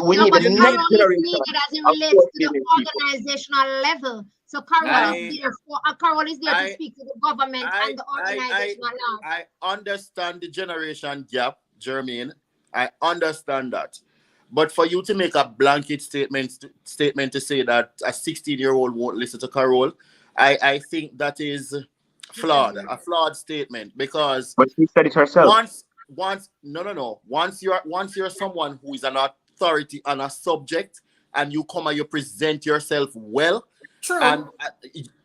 S3: we need the next generation.
S1: As it relates to the organizational level. So Carol is there to speak to the government and the organizational level.
S5: I understand the generation gap, Jermaine. I understand that. But for you to make a blanket statement to say that a 16-year-old won't listen to Carol, I think that is a flawed statement, because
S3: but she said it herself.
S5: Once you're someone who is an authority on a subject and you come and you present yourself well,
S4: true,
S5: and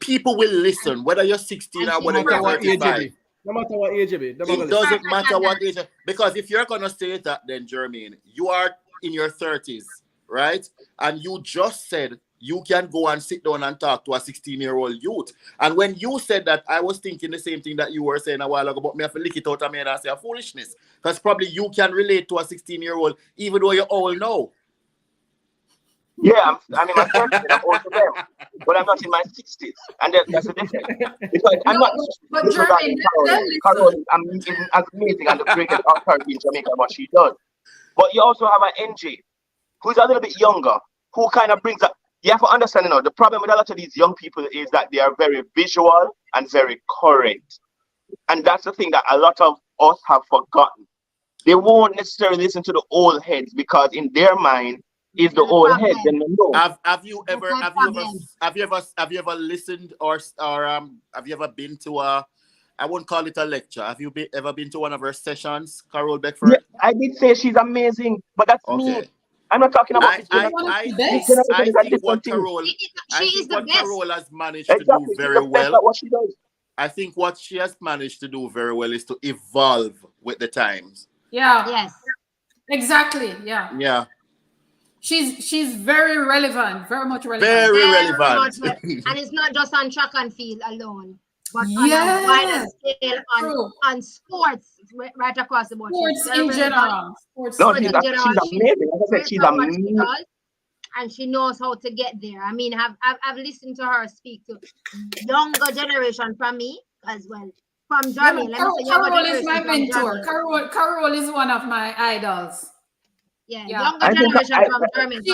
S5: people will listen, whether you're 16 or whether you're 35.
S2: No matter what age it
S5: doesn't matter what age, because if you're gonna say that, then Jermaine, you are in your 30s, right? And you just said you can go and sit down and talk to a 16-year-old youth. And when you said that, I was thinking the same thing that you were saying a while ago, but me have to lick it out of me and I say a foolishness. Because probably you can relate to a 16-year-old, even though you all know.
S3: Yeah, I'm in my 30s, I'm old to them, but I'm not in my 60s. And that's the difference. Because I'm not...
S4: But Jermaine,
S3: Carol is as amazing and the greatest authority in Jamaica, what she does. But you also have an NJ, who's a little bit younger, who kind of brings up... You have to understand, the problem with a lot of these young people is that they are very visual and very current. And that's the thing that a lot of us have forgotten. They won't necessarily listen to the old heads because in their mind is the old heads. And
S5: have you ever listened or have you ever been to I won't call it a lecture. Have you ever been to one of her sessions, Carol Beckford?
S3: Yeah, I did say she's amazing, but that's me. I'm not talking about
S5: I think what Carol has managed to do very well.
S3: What she does.
S5: I think what she has managed to do very well is to evolve with the times.
S4: Yeah.
S1: Yes.
S4: Exactly. Yeah.
S5: Yeah.
S4: She's very relevant, very much relevant.
S5: Very relevant.
S1: And it's not just on track and field alone, but on a wider scale on sports right across the board.
S4: Sports in general.
S3: She's amazing. Like I said, she's amazing.
S1: And she knows how to get there. I mean, I've listened to her speak to younger generation from me as well. From Jermaine.
S4: Carol is my mentor. Carol is one of my idols.
S1: Yeah, younger generation from Jermaine.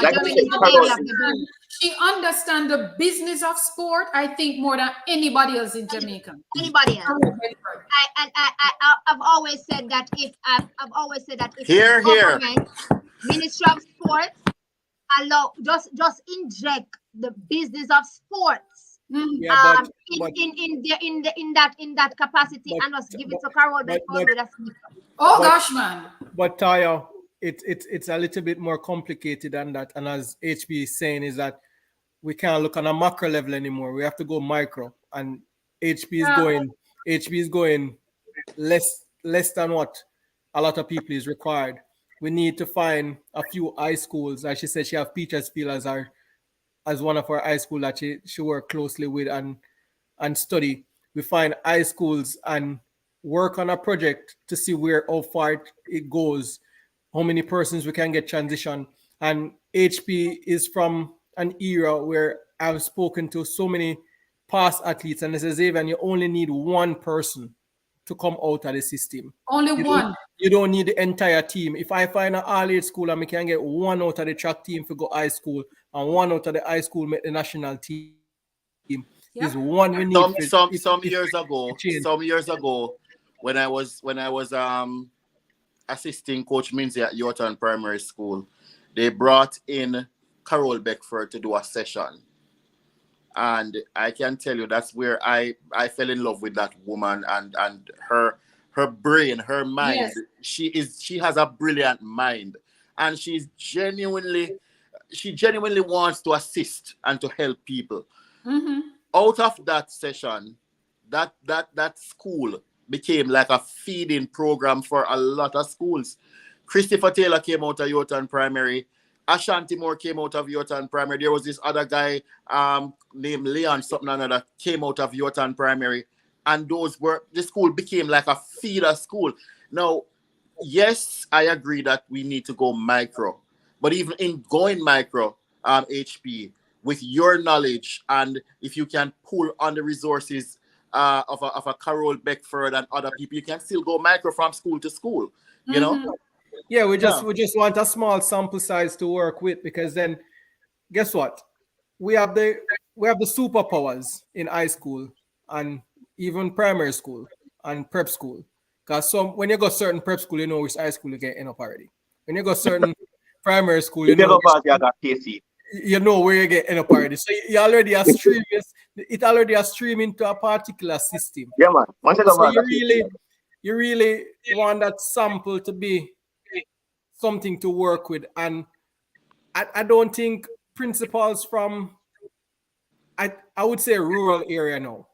S4: She understands the business of sport, I think, more than anybody else in Jamaica.
S1: Anybody else. I've always said that if
S5: here.
S1: Ministry of Sports allow just inject the business of sports in that capacity and just give it to Carol Beckford.
S4: Gosh, man.
S2: But Taya, it's a little bit more complicated than that. And as HB is saying, is that we can't look on a macro level anymore. We have to go micro. And HB is going less than what a lot of people is required. We need to find a few high schools. As she said, she have Petersfield as one of our high school that she work closely with and study. We find high schools and work on a project to see how far it goes, how many persons we can get transition, And HP is from an era where I've spoken to so many past athletes, and they say, Zavian, you only need one person to come out of the system.
S4: Only one.
S2: You don't need the entire team. If I find an all-age school and we can get one out of the track team to go high school and one out of the high school make the national team, is one we need.
S5: Some years ago, when I was assisting Coach Minzy at Yorton Primary School, they brought in Carol Beckford to do a session. And I can tell you that's where I fell in love with that woman and her brain, her mind. Yes. She has a brilliant mind, and she genuinely wants to assist and to help people.
S4: Mm-hmm.
S5: Out of that session, that school became like a feeding program for a lot of schools. Christopher Taylor came out of Yorton Primary. Ashanti Moore came out of Yorton Primary. There was this other guy named Leon something or another came out of Yorton Primary. And the school became like a feeder school. Now, yes, I agree that we need to go micro. But even in going micro, HP, with your knowledge, and if you can pull on the resources of a Carol Beckford and other people, you can still go micro from school to school, you know?
S2: Yeah, we just want a small sample size to work with, because then guess what? We have the superpowers in high school and even primary school and prep school. Because when you go certain prep school, you know which high school you get in up already. When you go certain primary school, you know where you get in up already. So you already are streaming. It already are streaming to a particular system.
S3: Yeah, man.
S2: So you really want that sample to be something to work with. And I don't think principals from I would say rural area now,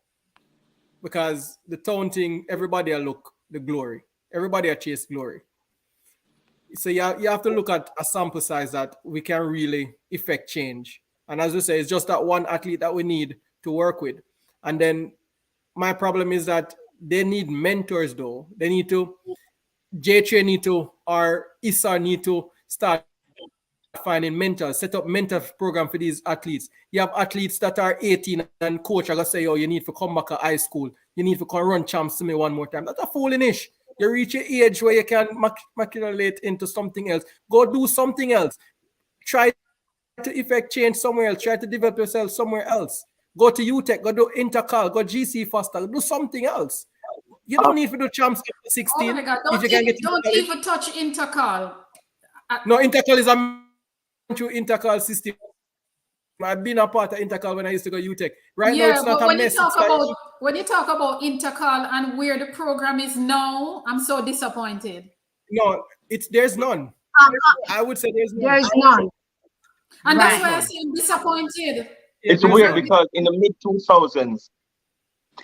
S2: because the town thing, everybody will look the glory. Everybody will chase glory. So you have to look at a sample size that we can really effect change. And as we say, it's just that one athlete that we need to work with. And then my problem is that they need mentors though. They need to, JTRA need to, or ISA need to start finding mentors, set up mentor program for these athletes. You have athletes that are 18 and coach are going to say, oh, you need to come back to high school. You need to come run champs to me one more time. That's a foolish. You reach an age where you can maculate into something else. Go do something else. Try to effect change somewhere else. Try to develop yourself somewhere else. Go to UTech, go do Intercal, go GC Foster, do something else. You don't need to do champs at 16.
S4: Oh my God, don't even touch Intercal.
S2: No, Intercal is a Intercal system. I've been a part of Intercal when I used to go UTech. Right now, it's not a mess.
S4: When you talk about Intercal and where the program is now, I'm so disappointed.
S2: No, there's none. I would say there's none.
S1: There's none.
S4: And that's why I say I'm disappointed.
S3: It's weird because in the mid-2000s,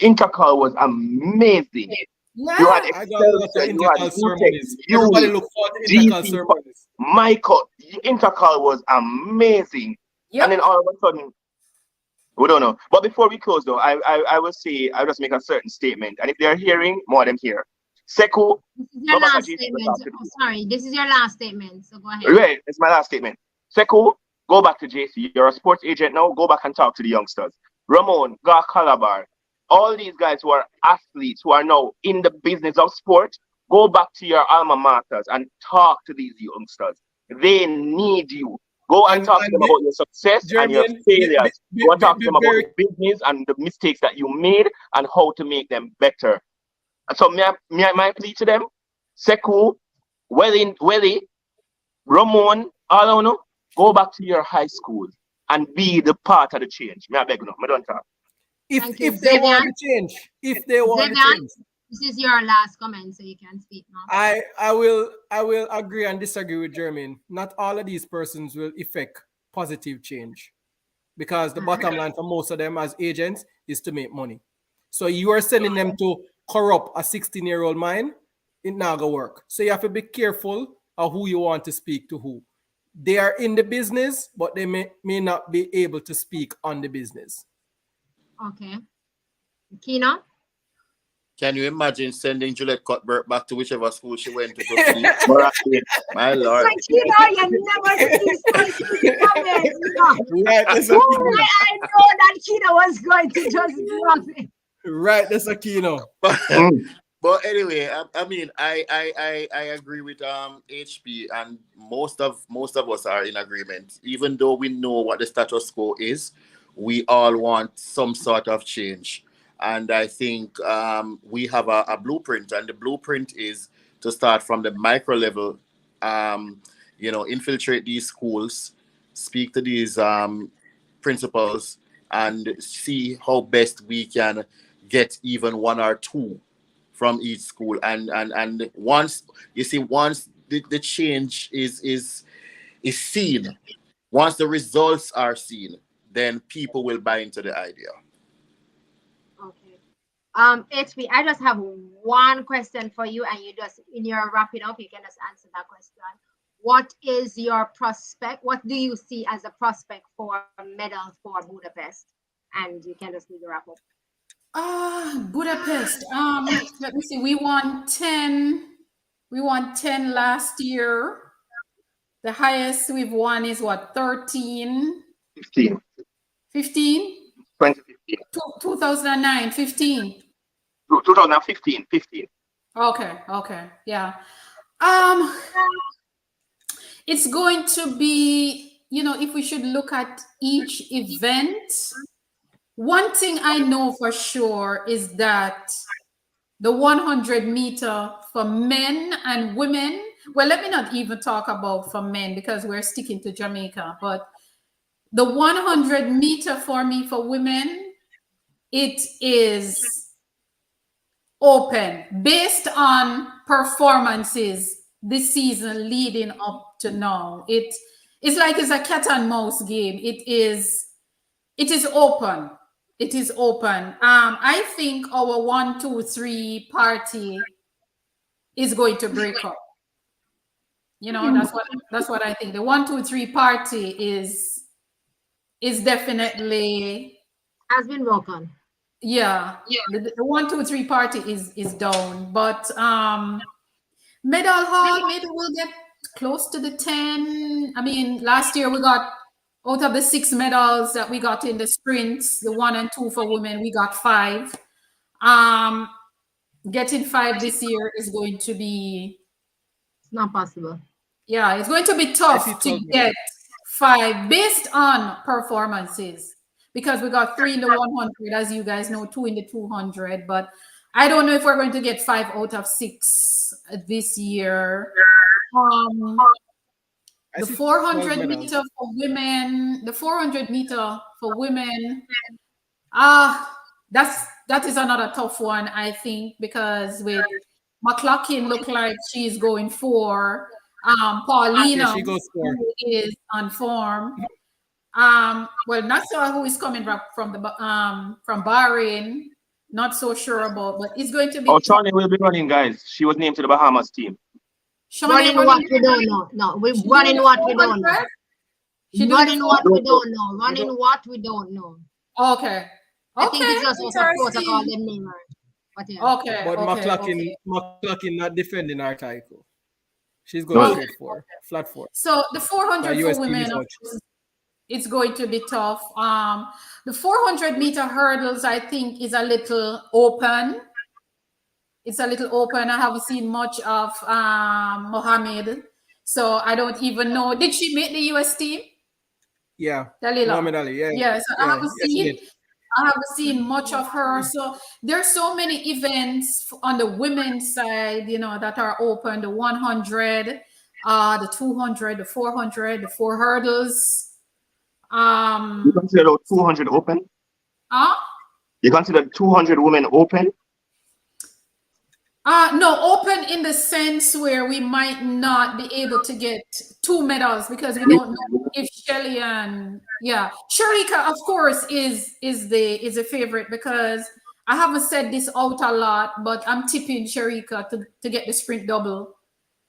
S3: Intercal was amazing.
S4: Yeah.
S3: You had Excelsior, you had UTech, GC, Michael. Intercal was amazing. Yep. And then all of a sudden, we don't know. But before we close, though, I will say, I'll just make a certain statement. And if they're hearing, more of them here. Sekou.
S1: This is your last statement. Oh, sorry, this is your last statement. So go ahead.
S3: Right, it's my last statement. Sekou, go back to JC. You're a sports agent now. Go back and talk to the youngsters. Ramon, Gar Calabar, all these guys who are athletes, who are now in the business of sport, go back to your alma maters and talk to these youngsters. They need you. Go and talk to them about your success and your failures. Go and talk to them about the business and the mistakes that you made and how to make them better. And so my plea to them, Sekou, Welly, Ramon, all of you, go back to your high school and be the part of the change. I beg you, I don't talk.
S2: If they want to change,
S1: this is your last comment, so you can speak now.
S2: I will agree and disagree with Jermaine. Not all of these persons will effect positive change, because the bottom line for most of them as agents is to make money. So you are sending them to corrupt a 16-year-old mind, it not gonna work. So you have to be careful of who you want to speak to who. They are in the business, but they may not be able to speak on the business.
S1: Okay. Kino?
S5: Can you imagine sending Juliet Cuthbert back to whichever school she went to sleep? My Lord.
S1: Like, you never see something coming.
S2: Right, that's a Kino.
S1: I know that Kino was going to just drop it.
S2: Right, that's a Kino.
S5: But anyway, I mean, I agree with HP, and most of us are in agreement. Even though we know what the status quo is, we all want some sort of change. And I think we have a blueprint, and the blueprint is to start from the micro level, infiltrate these schools, speak to these principals, and see how best we can get even one or two from each school. And once the change is seen, once the results are seen, then people will buy into the idea.
S1: HP, I just have one question for you, and you just, in your wrapping up, you can just answer that question. What is your prospect? What do you see as a prospect for medals for Budapest? And you can just do the wrap up.
S4: Budapest. Let me see. We won 10. We won 10 last year. The highest we've won is what? 13?
S3: 15.
S4: 15?
S3: 2015.
S4: 2009, 15.
S3: 2015, 15.
S4: Okay, yeah. It's going to be, if we should look at each event, one thing I know for sure is that the 100 meter for men and women, well, let me not even talk about for men because we're sticking to Jamaica, but the 100 meter for me for women, it is open based on performances this season leading up to now. It's like it's a cat and mouse game. It is open. It is open. I think our 1, 2, 3 party is going to break up. That's what I think. The 1, 2, 3 party is definitely
S1: has been broken.
S4: Yeah. The 1, 2, 3 party is down, but medal haul, maybe we'll get close to the 10. I mean, last year we got, out of the 6 medals that we got in the sprints, the 1 and 2 for women, we got 5. Getting 5 this year is going to be,
S1: it's not possible.
S4: Yeah, it's going to be tough to get 5 based on performances, because we got 3 in the 100, as you guys know, 2 in the 200, but I don't know if we're going to get 5 out of 6 this year. The 400 meter for women, that is another tough one, I think, because with McLaughlin look like she's going for, Paulina,
S2: she goes for,
S4: who is on form. Well, not sure who is coming back from Bahrain. Not so sure about, but it's going to be.
S3: Oh, Shawnee will be running, guys. She was named to the Bahamas team.
S1: Running what we don't know. No, we're running what we don't know. Running what we don't know. Running what we don't know.
S4: Okay.
S1: I think it's just also a protocol them name her. But yeah.
S4: Okay.
S2: But
S4: Okay.
S2: McLaughlin not defending her title. She's going straight for flat 4.
S4: So the 400 for women, it's going to be tough. The 400 meter hurdles, I think, is a little open. It's a little open. I haven't seen much of Mohammed, so I don't even know. Did she make the US team?
S2: Yeah.
S4: Dalila.
S2: Mohammed Ali, yeah.
S4: Yeah, so I haven't seen much of her. So there's so many events on the women's side, that are open. The 100, the 200, the 400, the 4 hurdles.
S3: You consider 200 open? You consider 200 women open?
S4: No, open in the sense where we might not be able to get 2 medals because we don't know if Shelly and Sharika, of course, is a favorite, because I haven't said this out a lot, but I'm tipping Sharika to get the sprint double.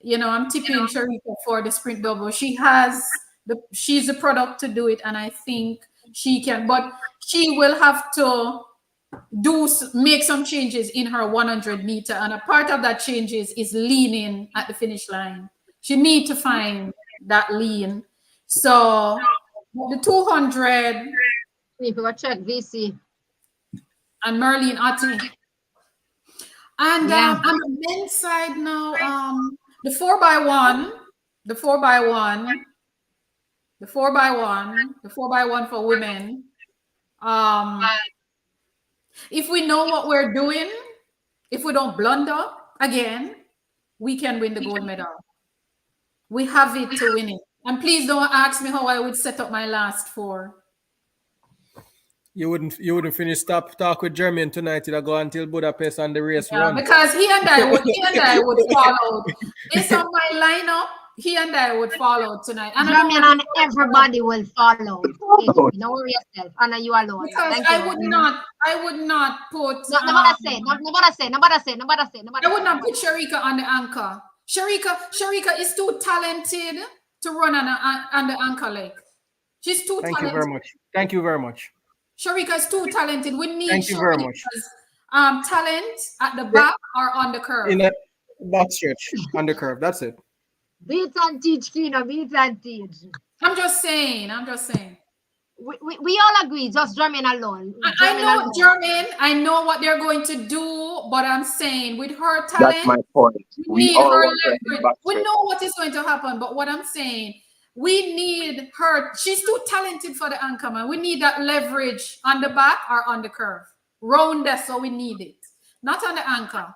S4: I'm tipping Sharika for the sprint double. She's a product to do it, and I think she can, but she will have to make some changes in her 100 meter, and a part of that changes is leaning at the finish line. She need to find that lean. So the 200.
S1: People check VC
S4: and Merlin Ati. And on the men's side now, the 4x1 for women. If we know what we're doing, if we don't blunder again, we can win the gold medal. We have it to win it. And please don't ask me how I would set up my last 4.
S2: You wouldn't finish talk with Jermaine tonight. You'll go until Budapest and the race run.
S4: Because he and I would follow. Based on my lineup, he and I would follow tonight. And
S1: Jermaine and everybody will follow. Don't worry yourself. Anna, you alone.
S4: Because I would not put
S1: nobody say.
S4: I would not put Sharika on the anchor. Sharika is too talented to run on the anchor leg. She's too talented.
S2: Thank you very much.
S4: Sharika is too talented. We need
S2: Sharika's
S4: talent at the back or on the curve.
S2: In a back stretch, on the curve. That's it.
S1: Beat and teach, Kino. Beat and teach.
S4: I'm just saying.
S1: We all agree, just Jermaine alone.
S4: I know Jermaine. I know what they're going to do, but I'm saying with her talent,
S3: that's my point.
S4: We need her leverage. We know what is going to happen, but what I'm saying, we need her. She's too talented for the anchor, man. We need that leverage on the back or on the curve. Round that, so we need it. Not on the anchor.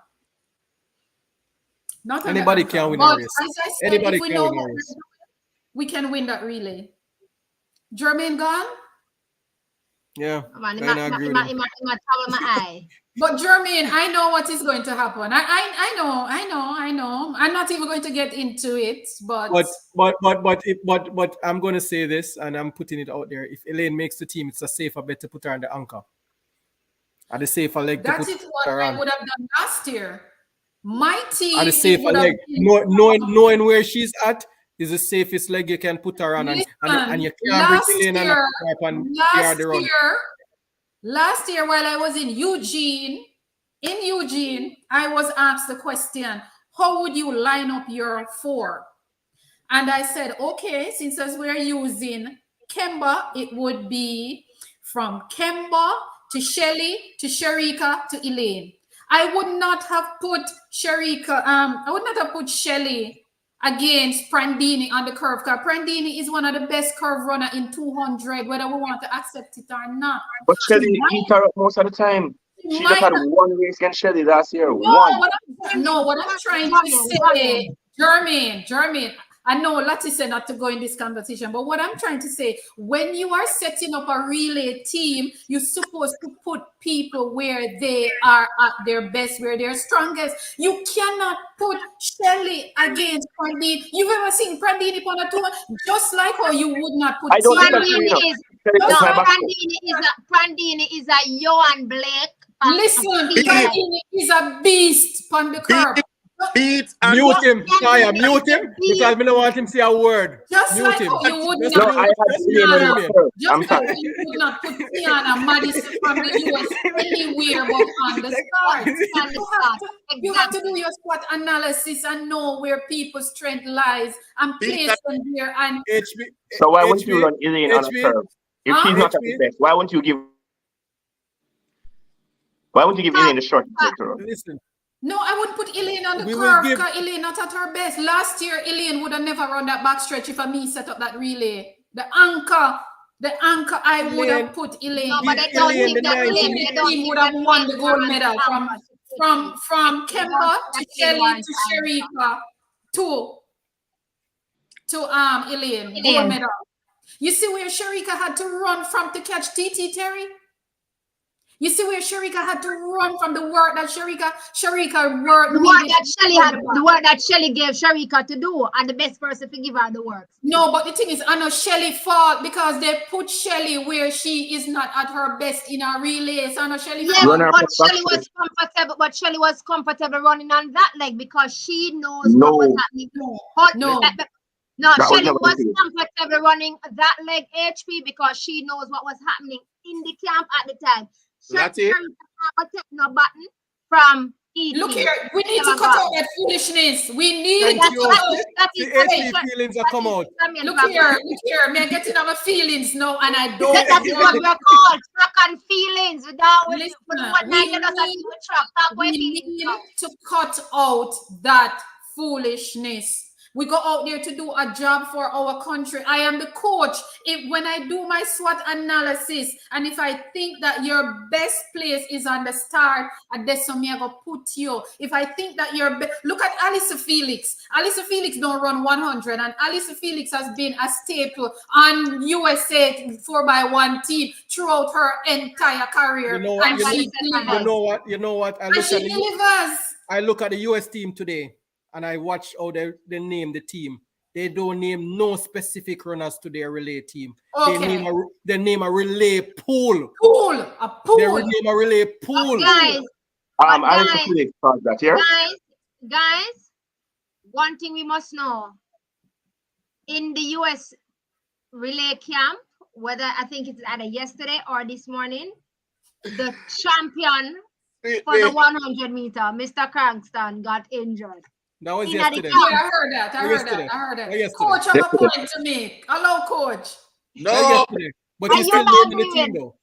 S2: Anybody can win a race. Anybody can win a race.
S4: We can win that relay. Jermaine gone?
S2: Yeah.
S4: But Jermaine, I know what is going to happen. I know. I'm not even going to get into it, but
S2: I'm going to say this, and I'm putting it out there. If Elaine makes the team, it's a safer bet to put her on the anchor. At the safer leg.
S4: That is what I would have done last year. My team.
S2: At the safer leg. Knowing where she's at is the safest leg you can put her on, and you can't bring Elaine on the run.
S4: Last year, while I was in Eugene, I was asked the question, how would you line up your 4? And I said, okay, since as we're using Kemba, it would be from Kemba to Shelly to Sharika to Elaine. I would not have put Sharika, I would not have put Shelly against Prandini on the curve, because Prandini is one of the best curve runner in 200, whether we want to accept it or not.
S3: But Shelly beat her up most of the time. She just had one race against Shelly last year.
S4: What I'm trying to say, Jermaine, I know Lati said not to go in this conversation, but what I'm trying to say, when you are setting up a relay team, you're supposed to put people where they are at their best, where they're strongest. You cannot put Shelly against Prandini. You've ever seen Prandini on a tour? Just like how you would not put
S1: Prandini is a Johan Blake.
S4: Listen, Prandini is a beast on the curb.
S2: Mute him, Taya, mute him, because I don't want him to say a word.
S4: Just
S2: mute
S4: like
S2: him.
S4: You would
S3: not
S4: put Tiana Madison from the US anywhere but on the start. You have to do your SWOT analysis and know where people's strength lies and place them there. And
S3: so why wouldn't you run Elaine on a curve? If she's not at the best, why wouldn't you give Elaine a short sector?
S2: Listen.
S4: No, I wouldn't put Elaine on the curve because Elaine not at her best. Last year, Elaine would have never run that back stretch if me set up that relay. The anchor, I would have put Elaine.
S1: No, but I don't think that Elaine
S4: would have won the gold medal from Kemba to Shelly to Sharika to Elaine. Gold medal. You see where Sharika had to run from to catch TT Terry? You see where Sharika had to run from the work that Sharika worked.
S1: The work that Shelly gave Sharika to do, and the best person to give her the work.
S4: No, but the thing is, I know Shelly fault because they put Shelly where she is not at her best in her relay. So I know Shelly.
S1: Yeah, but Shelly was comfortable. But Shelly was comfortable running on that leg because she knows what was happening. No, Shelly was comfortable running that leg HP because she knows what was happening in the camp at the time.
S5: Lati?
S1: No button from ET.
S4: Look here, we need to cut out that foolishness. We need
S2: Thank
S4: to
S2: you.
S4: cut out.
S2: The HP feelings are come out.
S4: Look here, me I getting on my feelings now, and I don't.
S1: That is what we're called, track and feelings. Without
S4: Listen,
S1: we
S4: need to cut out that foolishness. We go out there to do a job for our country. I am the coach. When I do my SWOT analysis, and if I think that your best place is on the start, and that's me I go put you. If I think that look at Alice Felix. Alice Felix don't run 100, and Alice Felix has been a staple on USA 4x1 team throughout her entire career.
S2: You know what? I look at the US team today. And I watch how they name the team. They don't name no specific runners to their relay team.
S4: Okay.
S2: They name a relay pool.
S4: A pool.
S2: They name a relay pool.
S1: Guys, guys, one thing we must know. In the US relay camp, whether I think it's either yesterday or this morning, the champion for the 100 meter, Mr. Cranston, got injured.
S2: That was yesterday.
S4: Yeah, I heard that. Coach, have a point to make. Hello, coach.
S5: No.
S2: But he's still naming the team, though.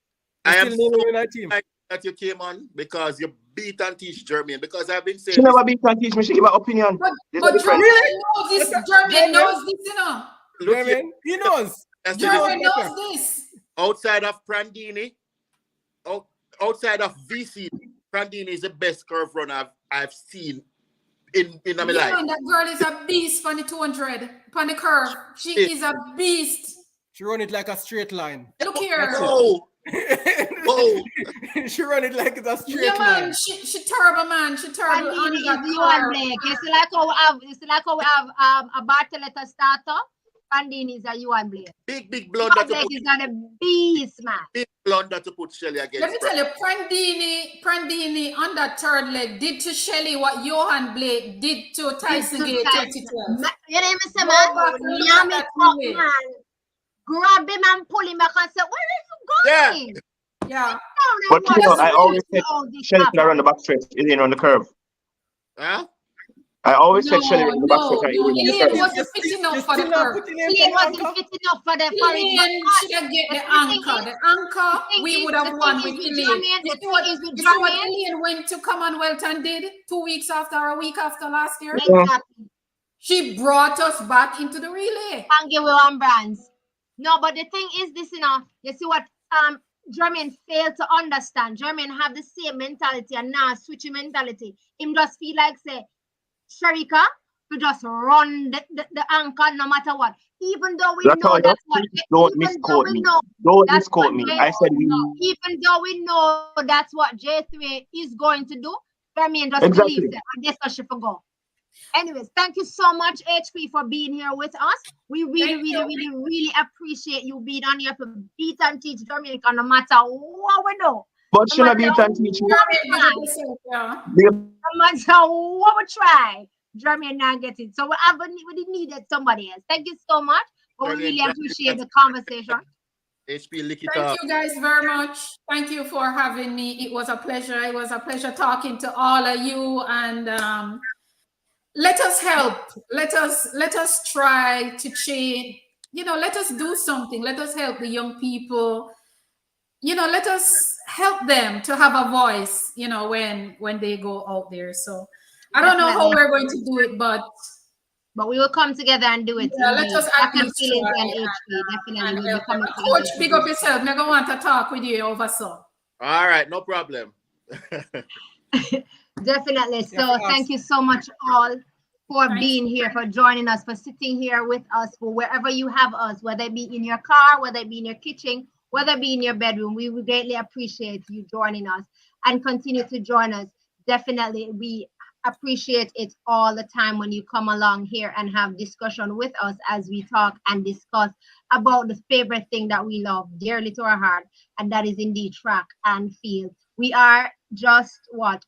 S5: I am
S2: still naming that team.
S5: That you came on because you beat and teach Jermaine. Because I've been saying
S3: she never beat and teach me. She give her opinion.
S4: But Jermaine knows this. Jermaine knows this, you know.
S2: Jermaine, he knows.
S4: Jermaine knows this.
S5: Outside of Prandini, outside of VC, Prandini is the best curve runner I've seen in my life.
S4: That girl is a beast on the 200, on the curve. She is a beast.
S2: She run it like a straight line.
S4: Look here.
S5: Oh.
S2: She run it like it's a straight line.
S4: Man, she terrible, man. She terrible.
S1: It's like how we have a Bartoletta starter. Pandini is a Yuan Blake.
S5: Big blunder to
S1: put. Is a beast, man.
S5: Big blunder to put Shelly against.
S4: Let me tell you, Prandini on that third leg did to Shelly what Johan Blake did to Tyson Gate 2012.
S1: You know what I'm saying, man? Grab him and pull him back and say, where is he going?
S4: Yeah.
S3: But you know, I always said Shelly should run the back stretch. It ain't on the curve.
S5: Huh?
S3: I always said Shelly run the back stretch.
S4: He wasn't fit enough for the curve.
S1: He wasn't fit enough for the
S4: should have get the anchor. The anchor, we would have won with Elaine. You see what Elaine went to Commonwealth and did 2 weeks after or a week after last year?
S1: Exactly.
S4: She brought us back into the relay.
S1: And give one brands. No, but the thing is this, you see what Jermaine failed to understand. Jermaine have the same mentality and now switching mentality. Him just feel like say Sharika to just run the anchor no matter what. Even though we know that's what.
S3: Don't misquote me. Don't misquote me. I said we.
S1: Even though we know that's what J3 is going to do, Jermaine just believes it, and that's what she forgot. Anyways, thank you so much, HP, for being here with us. We really appreciate you being on here to beat and teach Jamaica no matter what we know.
S3: But should I beat and teach you?
S1: No matter what we try, Jermaine not get it. So we needed somebody else. Thank you so much. But we really appreciate the conversation.
S5: HP, lick it
S4: Thank
S5: up.
S4: you guys very much. Thank you for having me. It was a pleasure. It was a pleasure talking to all of you. And let us help. Let us try to change. Let us do something. Let us help the young people. Let us help them to have a voice, when they go out there. So I don't know how we're going to do it, but
S1: we will come together and do it.
S4: Yeah, let us
S1: feelings and HP. Definitely.
S4: Coach, big up yourself. I'm going to want to talk with you over so.
S5: All right, no problem.
S1: Definitely. So thank you so much all for being here, for joining us, for sitting here with us, for wherever you have us, whether it be in your car, whether it be in your kitchen, whether it be in your bedroom. We would greatly appreciate you joining us and continue to join us. Definitely, we appreciate it all the time when you come along here and have discussion with us as we talk and discuss about the favorite thing that we love dearly to our heart, and that is indeed track and field. We are just 12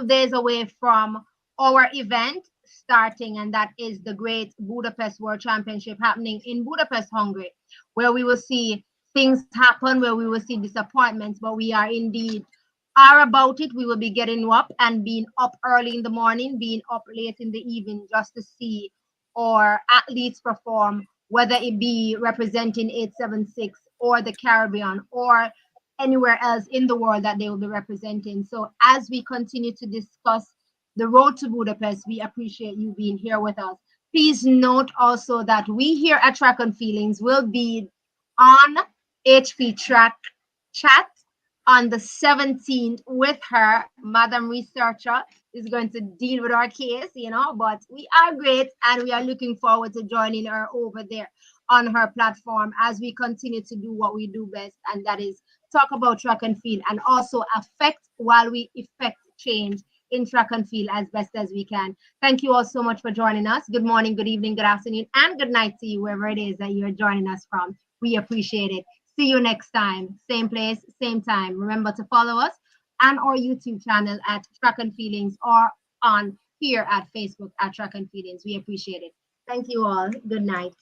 S1: days away from our event starting, and that is the Great Budapest World Championship happening in Budapest, Hungary, where we will see things happen where we will see disappointments, but we are about it. We will be getting up and being up early in the morning, being up late in the evening just to see our athletes perform, whether it be representing 876 or the Caribbean or anywhere else in the world that they will be representing. So as we continue to discuss the road to Budapest, we appreciate you being here with us. Please note also that we here at Track and Feelings will be on HP Track Chat on the 17th with her. Madam Researcher is going to deal with our case, but we are great and we are looking forward to joining her over there on her platform as we continue to do what we do best, and that is talk about track and field and also affect while we effect change in track and field as best as we can. Thank you all so much for joining us. Good morning, good evening, good afternoon, and good night to you, wherever it is that you're joining us from. We appreciate it. See you next time. Same place, same time. Remember to follow us and our YouTube channel at Track and Feelings or on here at Facebook at Track and Feelings. We appreciate it. Thank you all. Good night.